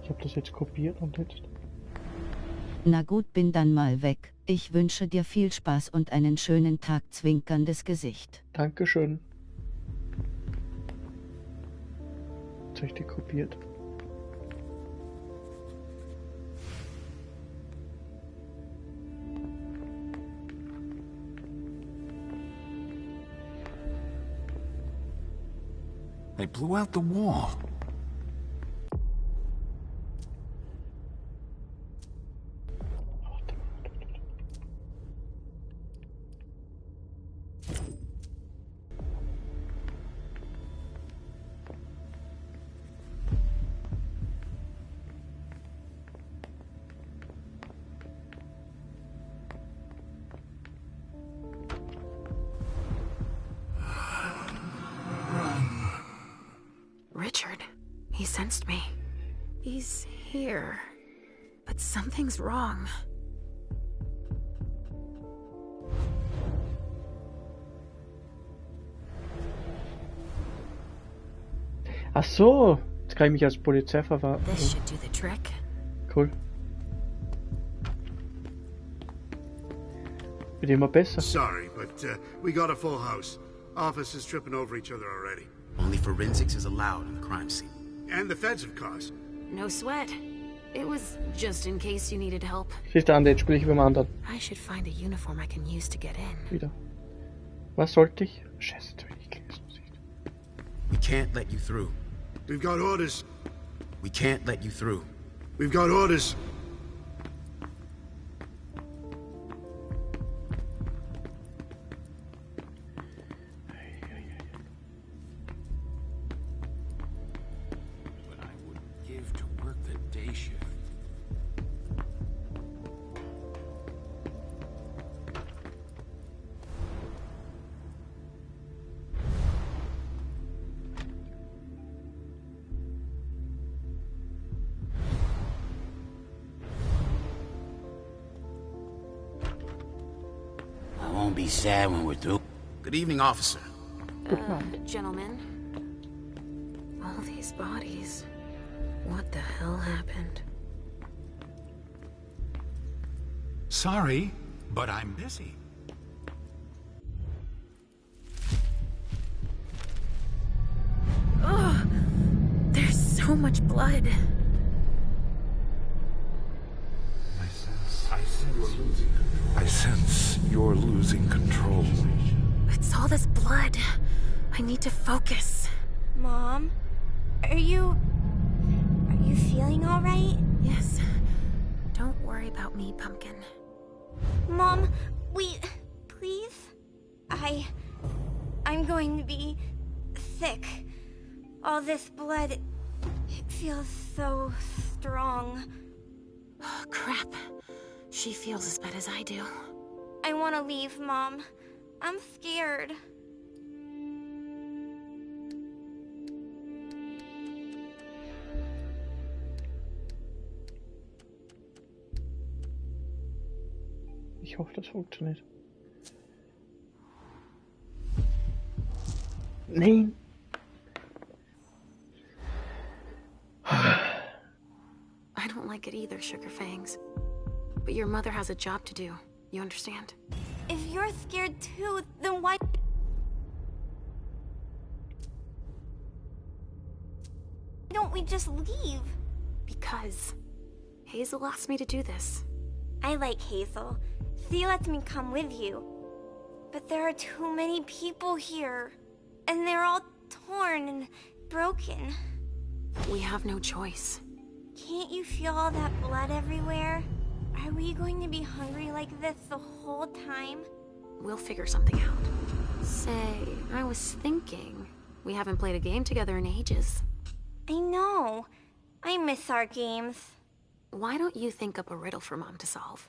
Ich habe das jetzt kopiert und jetzt. Na gut, bin dann mal weg. Ich wünsche dir viel Spaß und einen schönen Tag, zwinkerndes Gesicht. Dankeschön. Jetzt habe ich die kopiert. They blew out the wall. He sensed me. He's here. But something's wrong. Ach so, jetzt kann ich mich als Polizei verwarten. This should do the trick. Cool. Wird immer besser. Sorry, but we got a full house. Officers tripping over each other already. Only forensics is allowed in the crime scene. And the feds, of course. No sweat. It was just in case you needed help. Siehst du, jetzt spiele ich beim anderen. I should find a uniform I can use to get in. Wieder. Was sollte ich? Scheiße, jetzt will ich gelesen. We can't let you through. We've got orders. We can't let you through. We've got orders. What I would give to work the day shift. Won't be sad when we're through. Good evening, officer. Gentlemen. All these bodies. What the hell happened? Sorry, but I'm busy. Ugh! There's so much blood. I sense you're losing control. It's all this blood. I need to focus. Mom? Are you feeling all right? Yes. Don't worry about me, Pumpkin. Mom, please? I'm going to be sick. All this blood, it feels so strong. Oh, crap. She feels as bad as I do. I want to leave, Mom. I'm scared. Ich hoffe, das funktioniert. Nein! I don't like it either, Sugar Fangs. But your mother has a job to do. You understand? If you're scared too, then why don't we just leave? Because Hazel asked me to do this. I like Hazel. She lets me come with you. But there are too many people here. And they're all torn and broken. We have no choice. Can't you feel all that blood everywhere? Are we going to be hungry like this the whole time? We'll figure something out. Say, I was thinking, we haven't played a game together in ages. I know. I miss our games. Why don't you think up a riddle for Mom to solve?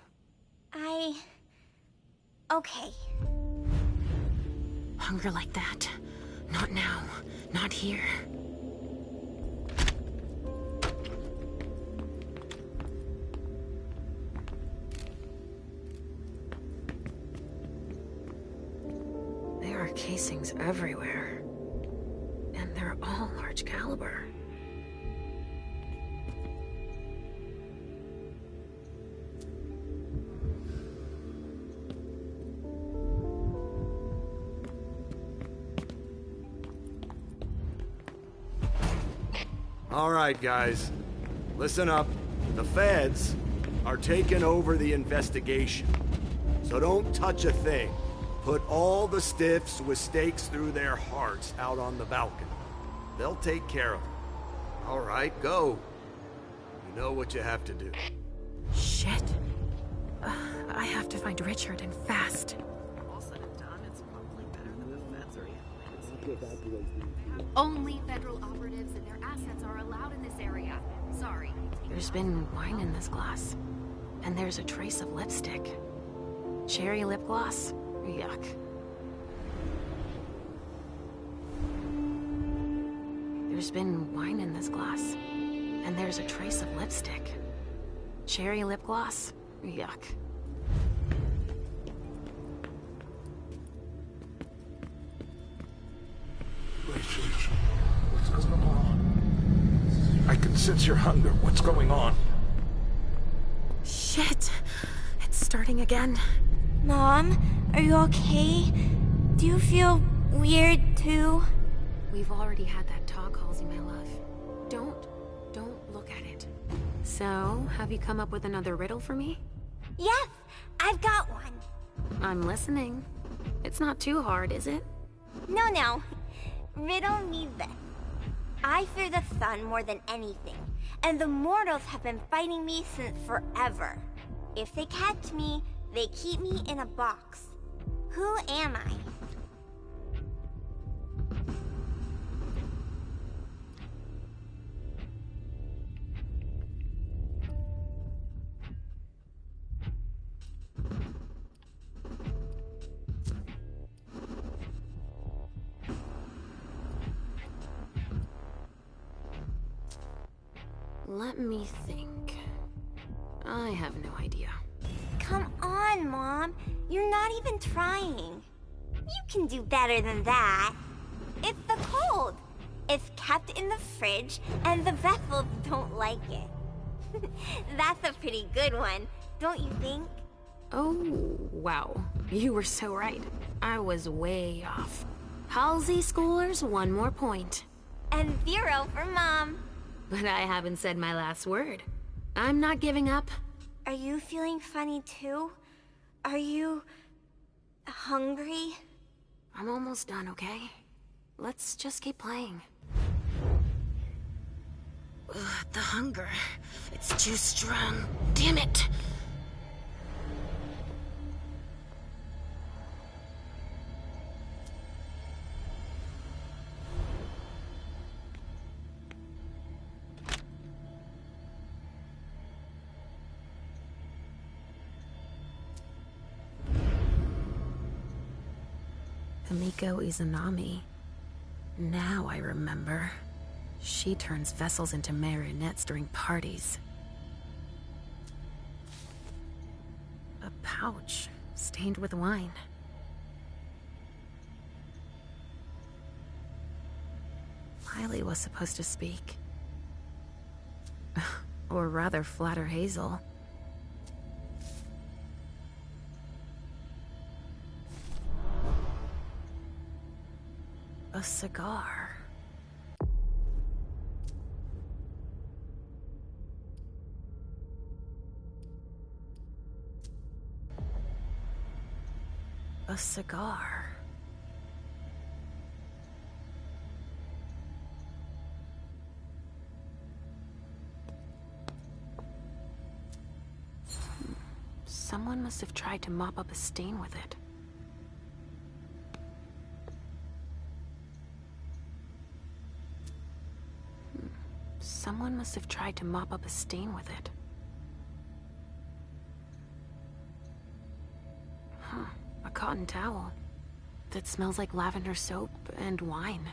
Okay. Hunger like that. Not now. Not here. There are casings everywhere. And they're all large caliber. All right, guys. Listen up. The feds are taking over the investigation. So don't touch a thing. Put all the stiffs with stakes through their hearts out on the balcony. They'll take care of them. All right, go. You know what you have to do. Shit. I have to find Richard and fast. All said and done, it's probably better than the feds are. Only federal operatives and their assets are allowed in this area. Sorry. There's been wine in this glass. And there's a trace of lipstick. Cherry lip gloss? Yuck. There's been wine in this glass. And there's a trace of lipstick. Cherry lip gloss? Yuck. What's going on? I can sense your hunger. What's going on? Shit. It's starting again. Mom, are you okay? Do you feel weird too? We've already had that talk, Halsey, my love. Don't look at it. So, have you come up with another riddle for me? Yes, I've got one. I'm listening. It's not too hard, is it? No. Riddle me this. I fear the sun more than anything, and the mortals have been fighting me since forever. If they catch me, they keep me in a box. Who am I? Let me think. I have no idea. Come on, Mom. You're not even trying. You can do better than that. It's the cold. It's kept in the fridge, and the vessels don't like it. That's a pretty good one, don't you think? Oh, wow. You were so right. I was way off. Halsey schoolers, 1 more point. And 0 for Mom. But I haven't said my last word. I'm not giving up. Are you feeling funny too? Are you hungry? I'm almost done, okay? Let's just keep playing. Ugh, the hunger. It's too strong. Damn it! Miko Izanami. Now I remember. She turns vessels into marionettes during parties. A pouch stained with wine. Miley was supposed to speak. Or rather, flatter Hazel. A cigar. A cigar. Someone must have tried to mop up a stain with it. Someone must have tried to mop up a stain with it. Huh, a cotton towel that smells like lavender soap and wine.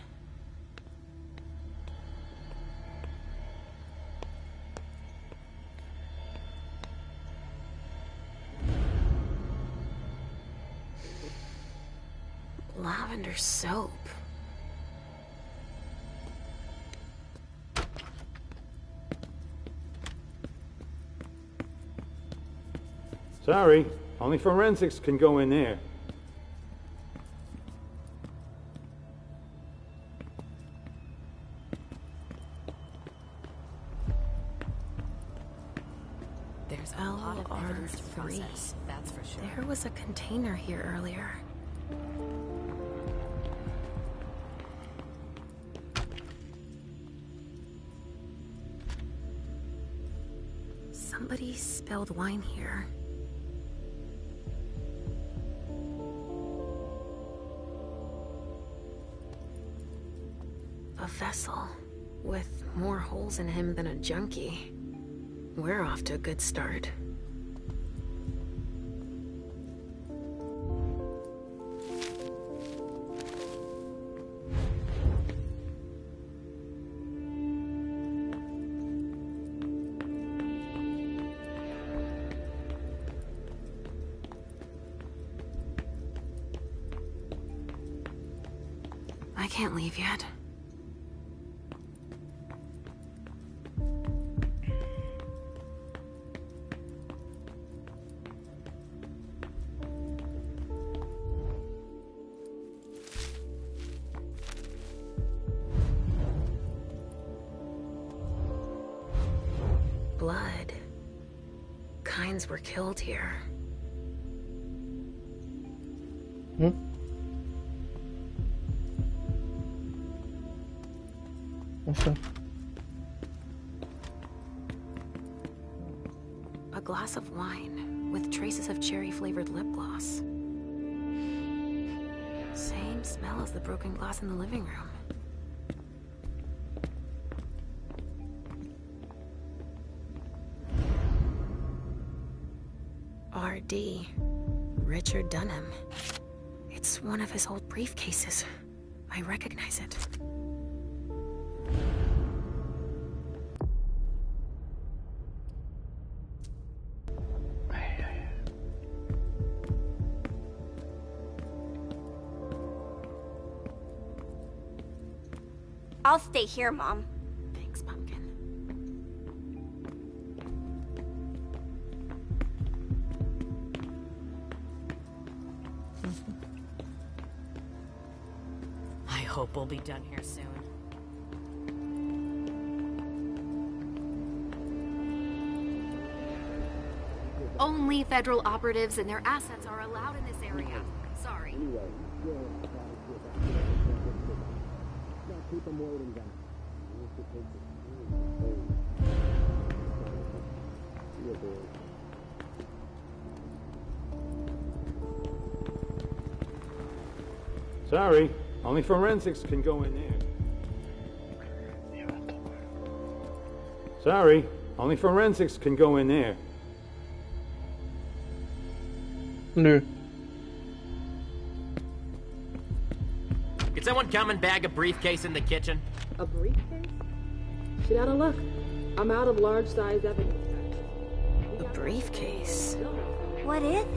Lavender soap. Sorry, only forensics can go in there. There's LR3. That's for sure. There was a container here earlier. Somebody spilled wine here. A vessel with more holes in him than a junkie. We're off to a good start. can't leave yet. Blood. Kinds were killed here. Also. A glass of wine with traces of cherry-flavored lip gloss. Same smell as the broken glass in the living room. R.D. Richard Dunham. It's one of his old briefcases. I recognize it. I'll stay here, Mom. Thanks, Pumpkin. I hope we'll be done here soon. Only federal operatives and their assets are allowed in this area. Sorry. Keep them waiting then. Sorry, only forensics can go in there. Sorry, only forensics can go in there. Nö. Could someone come and bag a briefcase in the kitchen? A briefcase? Get out of luck. I'm out of large-sized evidence. A briefcase? What is it?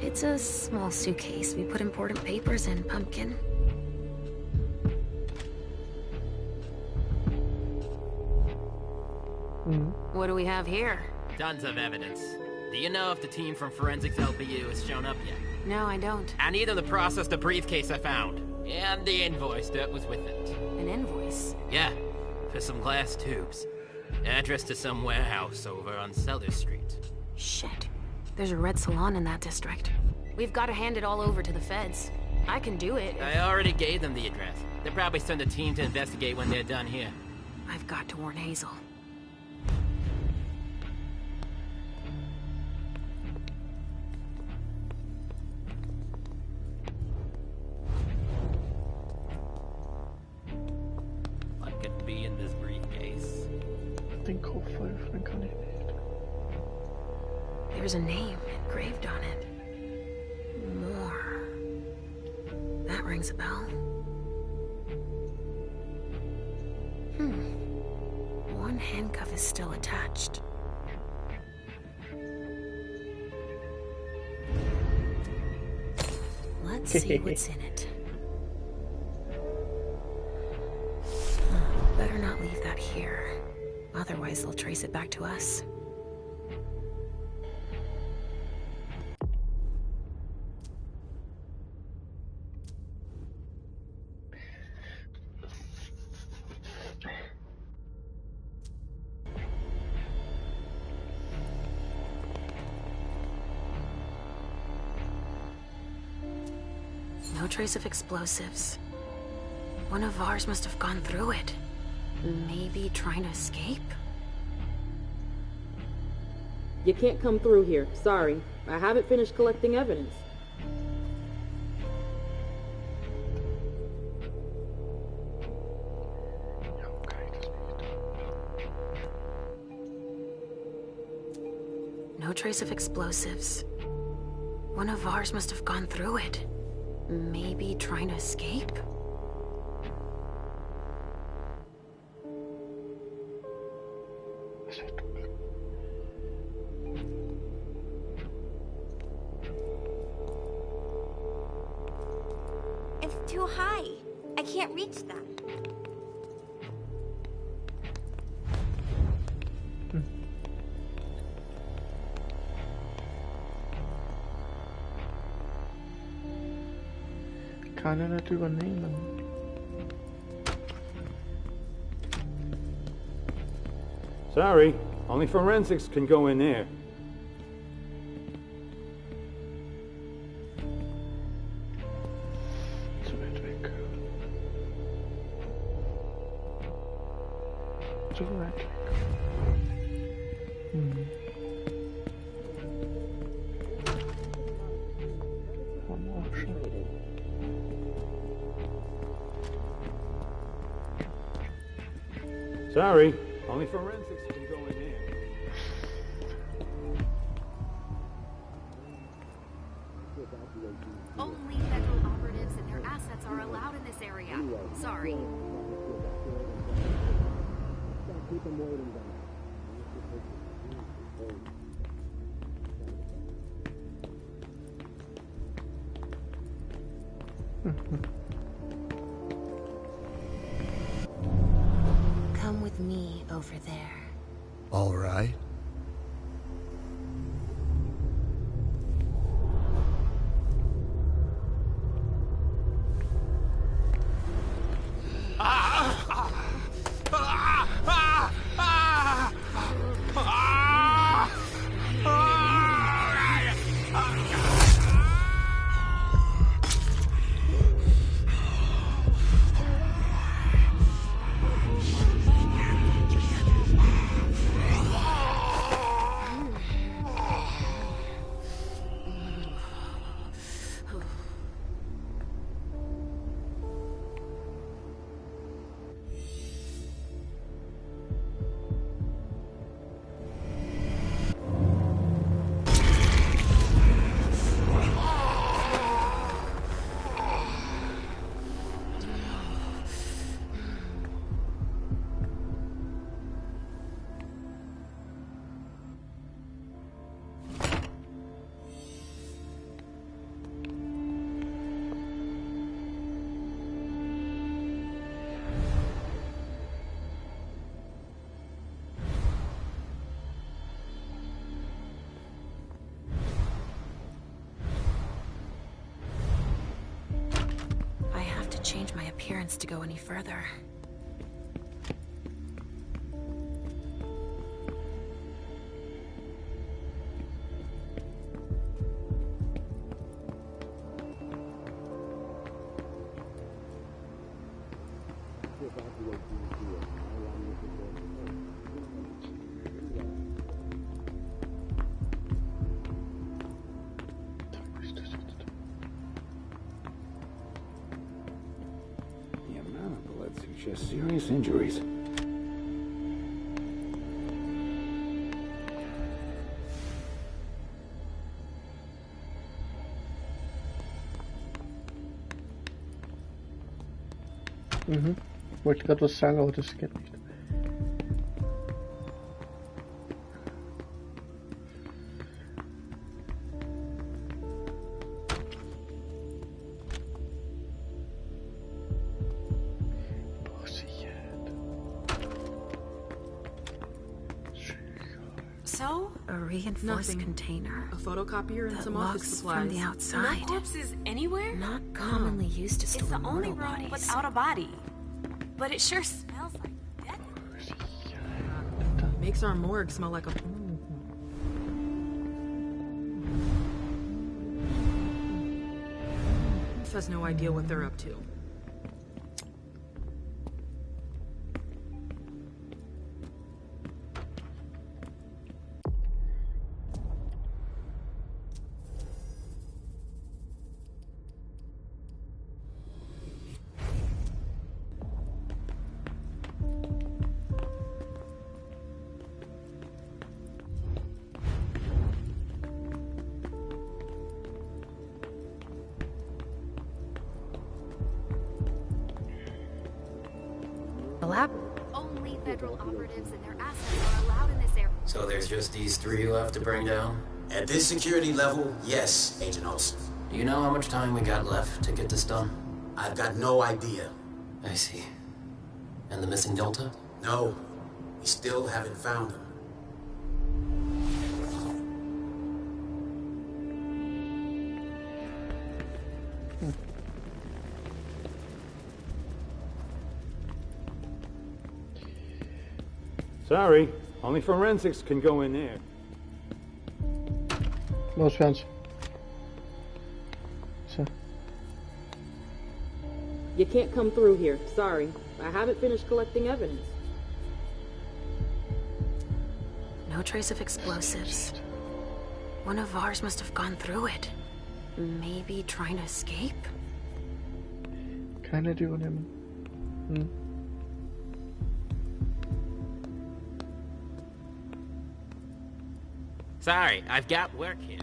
It's a small suitcase. We put important papers in, Pumpkin. What do we have here? Tons of evidence. Do you know if the team from Forensics LPU has shown up yet? No, I don't. I need them to process the briefcase I found. And the invoice that was with it. An invoice? Yeah, for some glass tubes. Address to some warehouse over on Cellar Street. Shit. There's a red salon in that district. We've got to hand it all over to the feds. I can do it. I already gave them the address. They'll probably send a team to investigate when they're done here. I've got to warn Hazel. What could be in this briefcase? Den Koffer öffnen kann ich nicht. There's a name engraved on it. Moore. That rings a bell. One handcuff is still attached. Let's see what's in it. Better not leave that here. Otherwise, they'll trace it back to us. No trace of explosives. One of ours must have gone through it. Maybe trying to escape? You can't come through here. Sorry. I haven't finished collecting evidence. No trace of explosives. One of ours must have gone through it. Maybe trying to escape? It's too high. I can't can't reach them. Kann er nicht übernehmen. Sorry, only forensics can go in there. Zu weit weg. Zu weit weg. Sorry, only forensics can go in there. Only federal operatives and their assets are allowed in this area. Sorry. Come with me over there. All right. Change my appearance to go any further. Just serious injuries. Wollte gerade was sagen, aber das geht nicht. So, a reinforced container. A photocopier and some office looks supplies. from the outside. No corpses anywhere? Not commonly used to store It's the only mortal room bodies. without a body. But it sure smells like death. Makes our morgue smell like a... This has no idea what they're up to. Only federal operatives and their assets are allowed in this area. So there's just these three left to bring down? At this security level, yes, Agent Olsen. Do you know how much time we got left to get this done? I've got no idea. I see. And the missing Delta? No. We still haven't found them. Sorry, only forensics can go in there. Was für uns. So. You can't come through here. Sorry. I haven't finished collecting evidence. No trace of explosives. One of ours must have gone through it. Maybe trying to escape? Keine übernehmen. Sorry, I've got work here.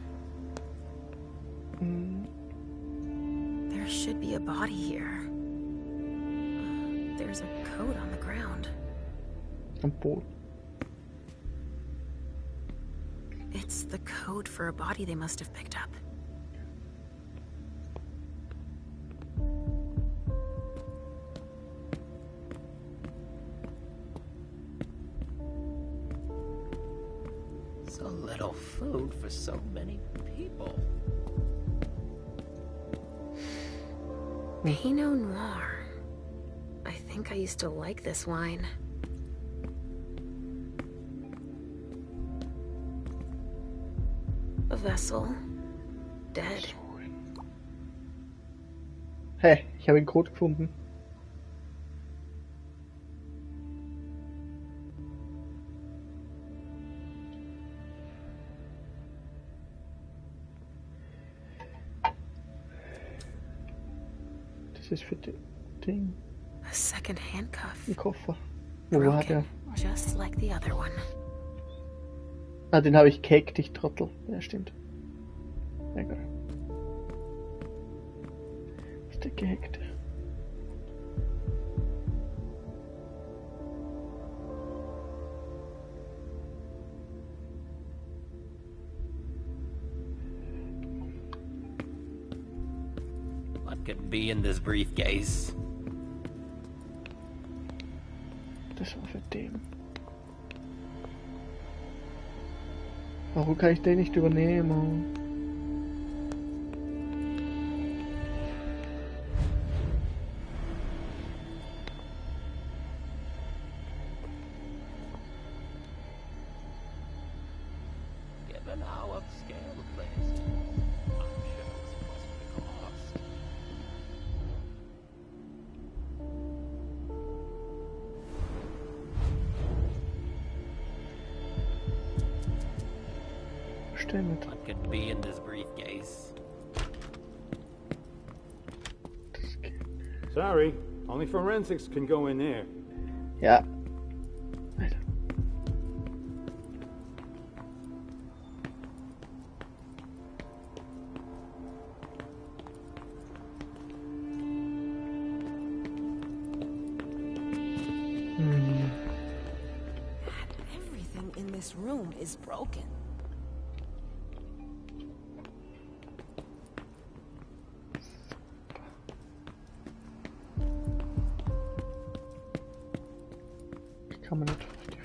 There should be a body here. There's a coat on the ground. Am Boden. It's the code for a body they must have picked up. So little food for so many people. Pinot Noir. I think I used to like this wine. A vessel. Dead. Hey, ich habe den Code gefunden. Das ist für das Ding. A second handcuff. Ein Koffer. Wo war der? Just like the other one. Ah, den habe ich gehackt, ich Trottel. Ja, stimmt. Egal. Ist der gehackt? What could be in this briefcase? Das war für den. Warum kann ich den nicht übernehmen? Given how upscale the place is, I'm sure it's supposed to cost. What could be in this briefcase? Sorry, only forensics can go in there. Ja. Everything in this room is broken. Kann man nicht richtig.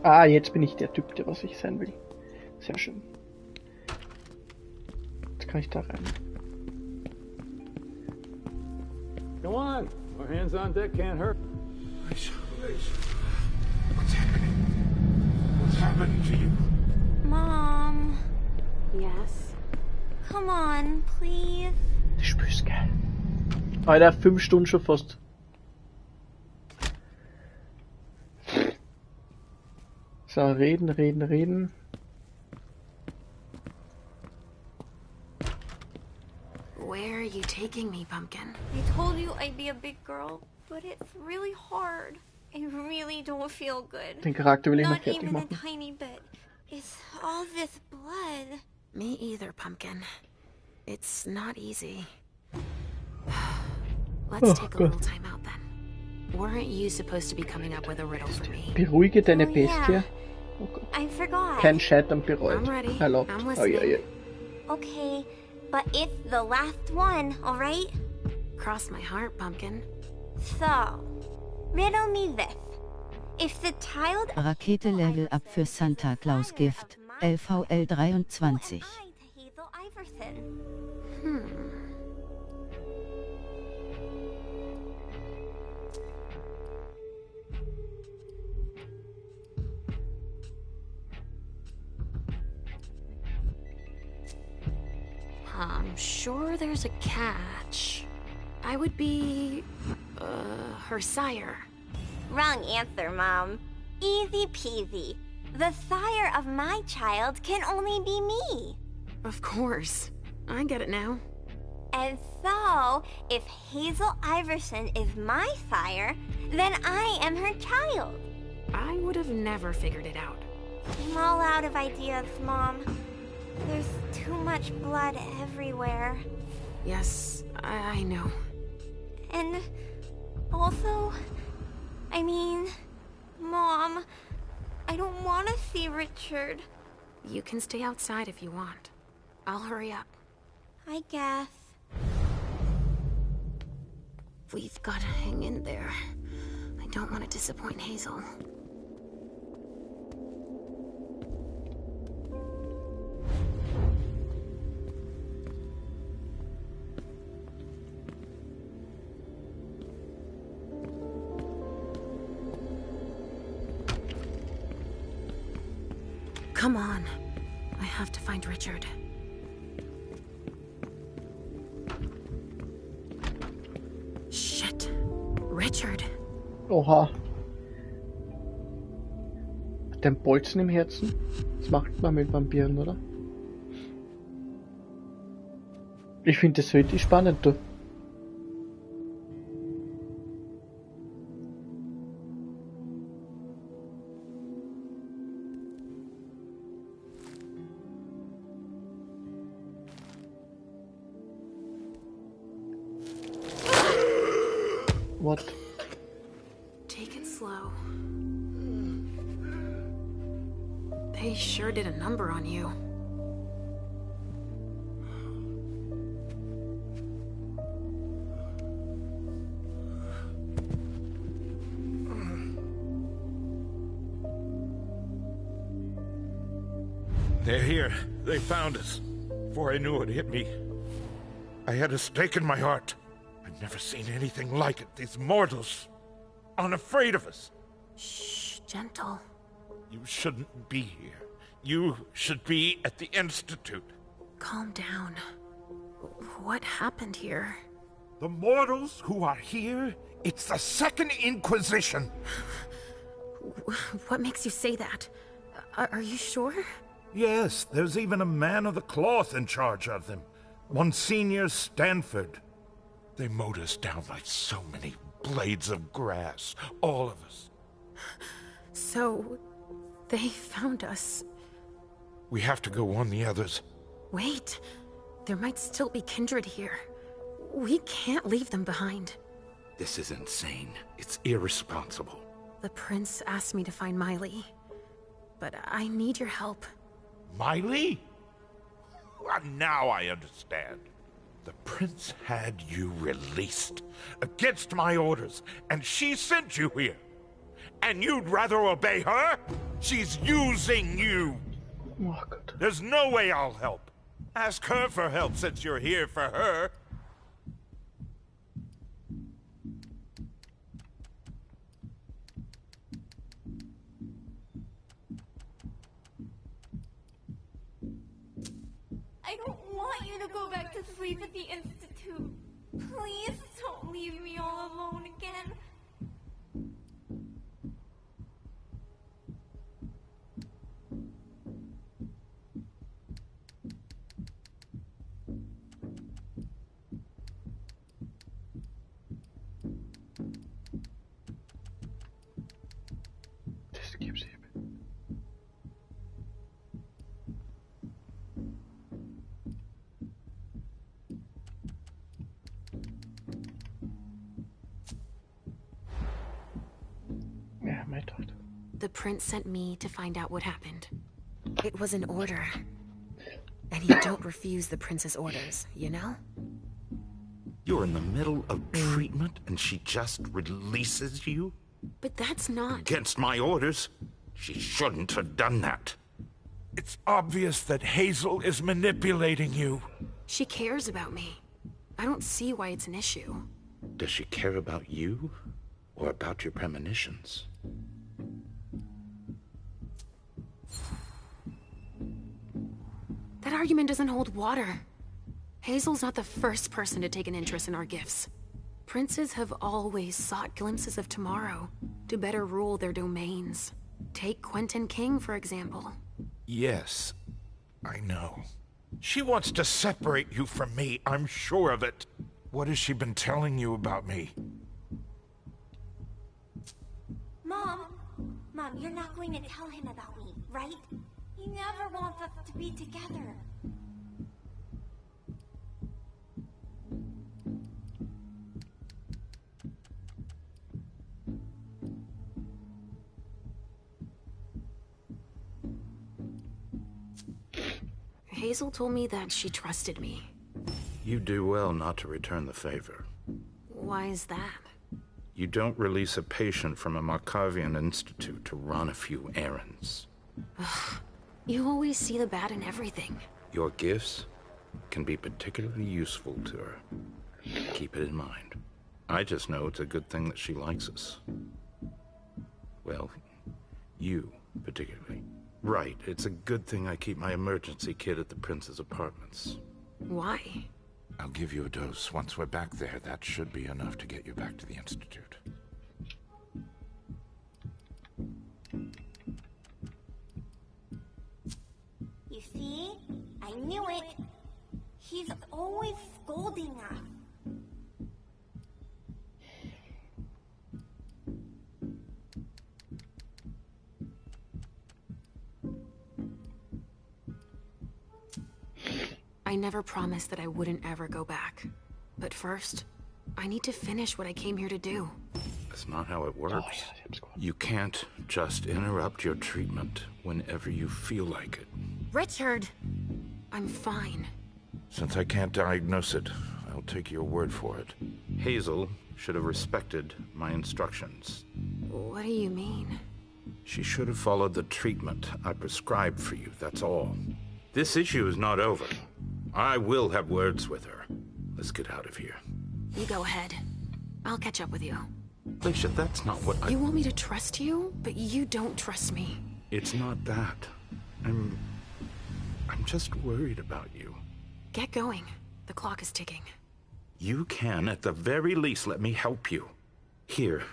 Ah, jetzt bin ich der Typ, der was ich sein will. Sehr schön. Jetzt kann ich da rein. Come on, our hands on deck can't hurt. What's happening? What's happening to you? Mom. Yes? Come on, please. Das Spiel ist geil. Alter, 5 Stunden schon fast. So, reden. Where are you taking me, Pumpkin? I told you I'd be a big girl, but it's really hard. I really don't feel good. Den Charakter will ich noch Not fertig even a machen. tiny bit. It's all this blood. Me either, Pumpkin. It's not easy. Let's Oh, take a Gott. little time out then. Weren't you supposed to be coming up with a riddle for me? Beruhige deine Oh, yeah. Bestie. Oh Gott. I forgot. Kein Scheitern bereut. I'm ready. Erlaubt. I'm Oh, listening. ja, ja. Okay, but it's the last one, alright? Cross my heart, Pumpkin. So, riddle me this. If the child Rakete Level Up für Santa Claus Gift, LVL 23. Hazel Iverson. I'm sure there's a catch. I would be... her sire. Wrong answer, Mom. Easy peasy. The sire of my child can only be me. Of course. I get it now. And so, if Hazel Iverson is my sire, then I am her child. I would have never figured it out. I'm all out of ideas, Mom. There's too much blood everywhere. Yes, I know. And also, I mean, Mom, I don't want to see Richard. You can stay outside if you want. I'll hurry up. I guess. We've got to hang in there. I don't want to disappoint Hazel. Come on. I have to find Richard. Shit. Richard. Oha. Hat der einen Bolzen im Herzen? Das macht man mit Vampiren, oder? Ich finde das richtig spannend, du. What? Take it slow. They sure did a number on you. They're here. They found us. Before I knew it hit me, I had a stake in my heart. I've never seen anything like it. These mortals, unafraid of us. Shh, gentle. You shouldn't be here. You should be at the Institute. Calm down. What happened here? The mortals who are here, it's the Second Inquisition. What makes you say that? Are you sure? Yes, there's even a man of the cloth in charge of them. Monsignor Stanford. They mowed us down like so many blades of grass, all of us. So, they found us. We have to go warn the others. Wait, there might still be kindred here. We can't leave them behind. This is insane. It's irresponsible. The prince asked me to find Miley, but I need your help. Miley? Well, now I understand. The prince had you released against my orders, and she sent you here. And you'd rather obey her? She's using you. Oh, God. There's no way I'll help. Ask her for help since you're here for her. I don't want you to go back to sleep at the Institute. Please don't leave me all alone again. Das gibt's eben. The prince sent me to find out what happened. It was an order. And you don't refuse the prince's orders, you know? You're in the middle of treatment and she just releases you? But that's not... Against my orders? She shouldn't have done that. It's obvious that Hazel is manipulating you. She cares about me. I don't see why it's an issue. Does she care about you? Or about your premonitions? That argument doesn't hold water. Hazel's not the first person to take an interest in our gifts. Princes have always sought glimpses of tomorrow to better rule their domains. Take Quentin King, for example. Yes, I know. She wants to separate you from me, I'm sure of it. What has she been telling you about me? Mom, you're not going to tell him about me, right? He never wants us to be together. Hazel told me that she trusted me. You do well not to return the favor. Why is that? You don't release a patient from a Markovian institute to run a few errands. Ugh. You always see the bad in everything. Your gifts can be particularly useful to her. Keep it in mind. I just know it's a good thing that she likes us. Well, you particularly. Right, it's a good thing I keep my emergency kit at the prince's apartments. Why? I'll give you a dose once we're back there. That should be enough to get you back to the institute. You see? I knew it. He's always scolding us. I never promised that I wouldn't ever go back. But first, I need to finish what I came here to do. That's not how it works. You can't just interrupt your treatment whenever you feel like it. Richard! I'm fine. Since I can't diagnose it, I'll take your word for it. Hazel should have respected my instructions. What do you mean? She should have followed the treatment I prescribed for you, that's all. This issue is not over. I will have words with her. Let's get out of here. You go ahead. I'll catch up with you. Alicia, that's not what I... You want me to trust you, but you don't trust me. It's not that. I'm just worried about you. Get going. The clock is ticking. You can, at the very least, let me help you. Here,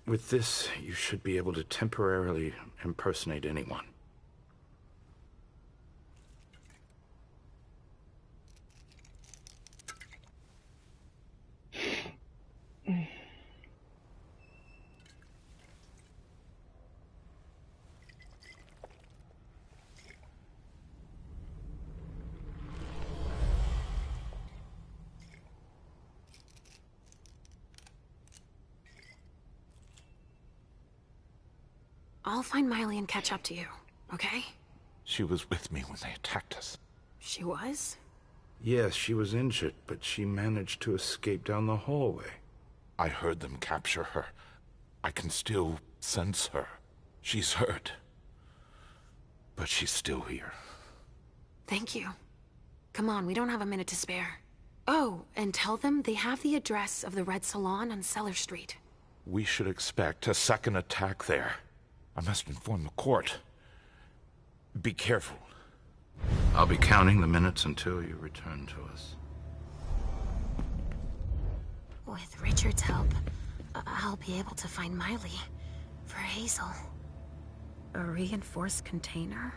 with this, you should be able to temporarily impersonate anyone. I'll find Miley and catch up to you, okay? She was with me when they attacked us. She was? Yes, she was injured, but she managed to escape down the hallway. I heard them capture her. I can still sense her. She's hurt. But she's still here. Thank you. Come on, we don't have a minute to spare. Oh, and tell them they have the address of the Red Salon on Cellar Street. We should expect a second attack there. I must inform the court. Be careful. I'll be counting the minutes until you return to us. With Richard's help, I'll be able to find Miley for Hazel. A reinforced container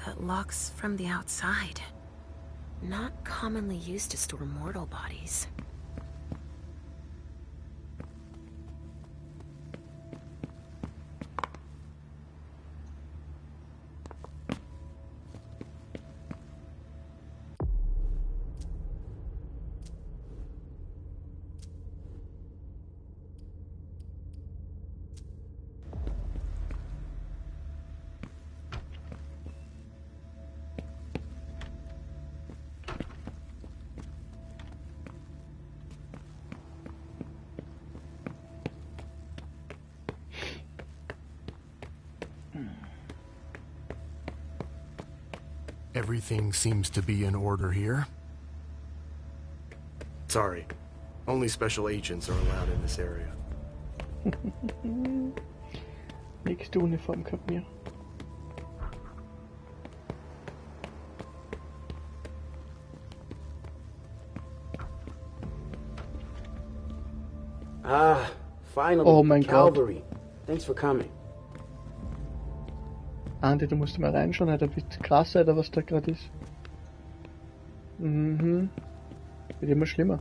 that locks from the outside. Not commonly used to store mortal bodies. Everything seems to be in order here. Sorry. Only special agents are allowed in this area. Nächste Uniform gehabt mir. Ah, finally. Oh mein Calvary. Gott. Thanks for coming. Andi, du musst mal reinschauen, Alter, wie krass, Alter, was da gerade ist. Mhm. Wird immer schlimmer.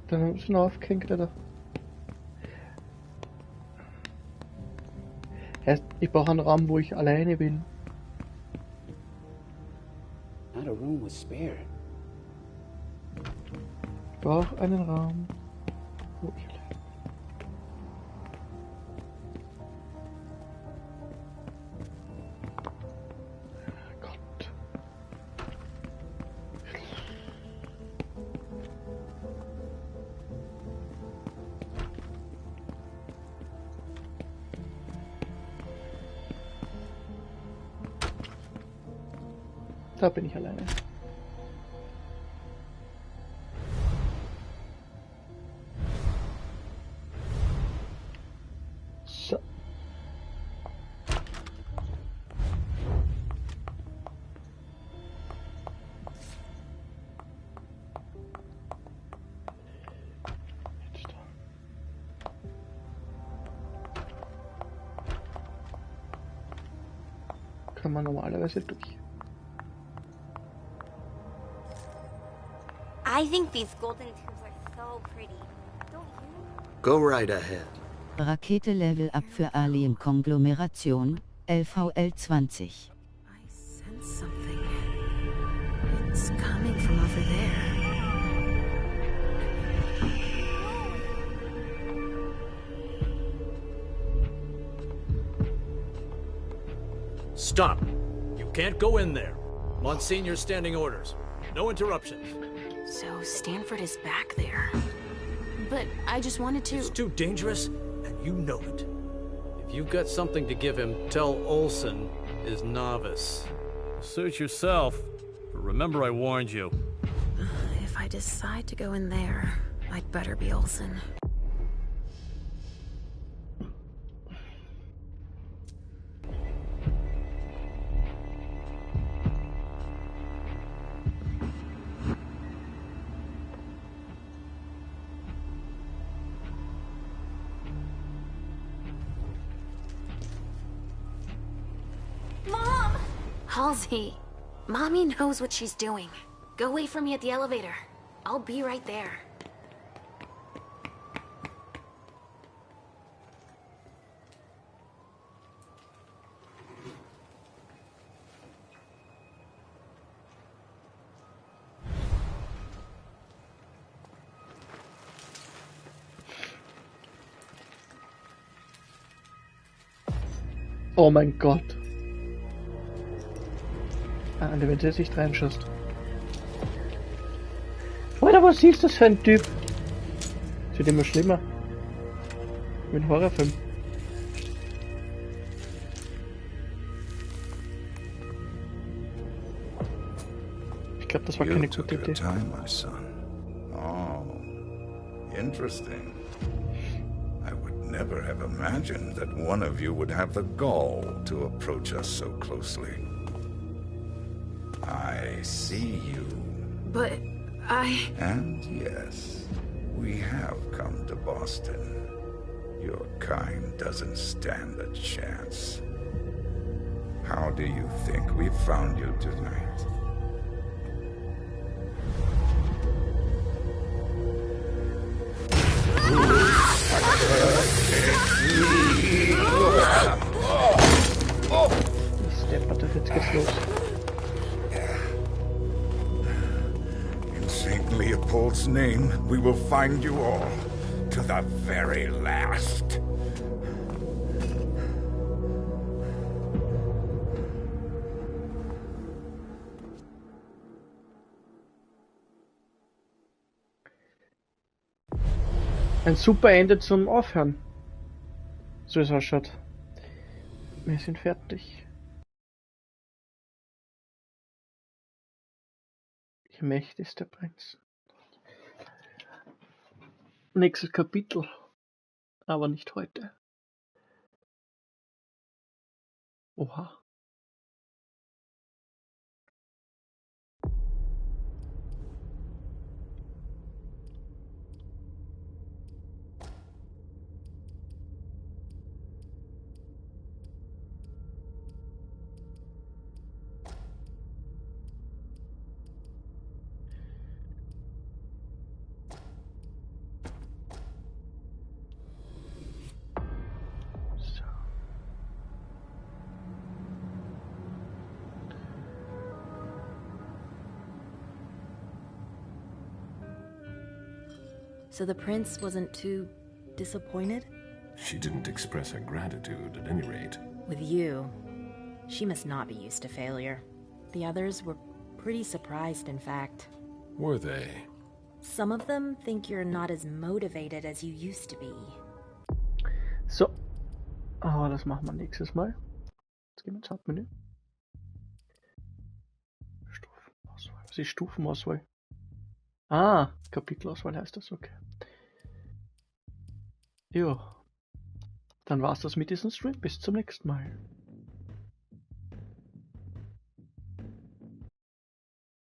Dann haben sie noch aufgehängt, Alter. Heißt, ich brauche einen Raum, wo ich alleine bin. Not a room was spared. Ich brauche einen Raum, wo ich alleine bin. Gott. Da bin ich alleine. So. Jetzt da. Kann man normalerweise durch. I think these golden tubes are so pretty. Don't you? Go right ahead. Rakete Level Up für Alien-Konglomeration, LVL-20. Sense something. It's coming from over there. Stop! You can't go in there. Monsignor's standing orders. No interruptions. So Stanford is back there. But I just wanted to... It's too dangerous, and you know it. If you've got something to give him, tell Olsen is novice. Suit yourself, but remember I warned you. If I decide to go in there, I'd better be Olsen. Mom! Halsey, Mommy knows what she's doing. Go wait for me at the elevator. I'll be right there. Oh mein Gott. Ah, wenn du jetzt nicht reinschaust. Alter, was ist das für ein Typ? Das wird immer schlimmer. Wie ein Horrorfilm. Ich glaube, das war keine gute Idee. Time, my son. Oh, interesting. I would never have imagined that one of you would have the gall to approach us so closely. I see you. But And yes, we have come to Boston. Your kind doesn't stand a chance. How do you think we found you tonight? Deppert, jetzt geht's los. In St. Leopold's name, we will find you all, to the very last. Ein super Ende zum Aufhören. So wie es ausschaut. Wir sind fertig. Wie mächtig ist der Prinz? Nächstes Kapitel. Aber nicht heute. Oha. So the prince wasn't too disappointed? She didn't express her gratitude, at any rate. With you, she must not be used to failure. The others were pretty surprised, in fact. Were they? Some of them think you're not as motivated as you used to be. So. Aber das machen wir nächstes Mal. Jetzt gehen wir ins Hauptmenü. Stufenauswahl. Was ist Stufenauswahl? Ah, Kapitelauswahl heißt das, okay. Jo. Dann war's das mit diesem Stream. Bis zum nächsten Mal.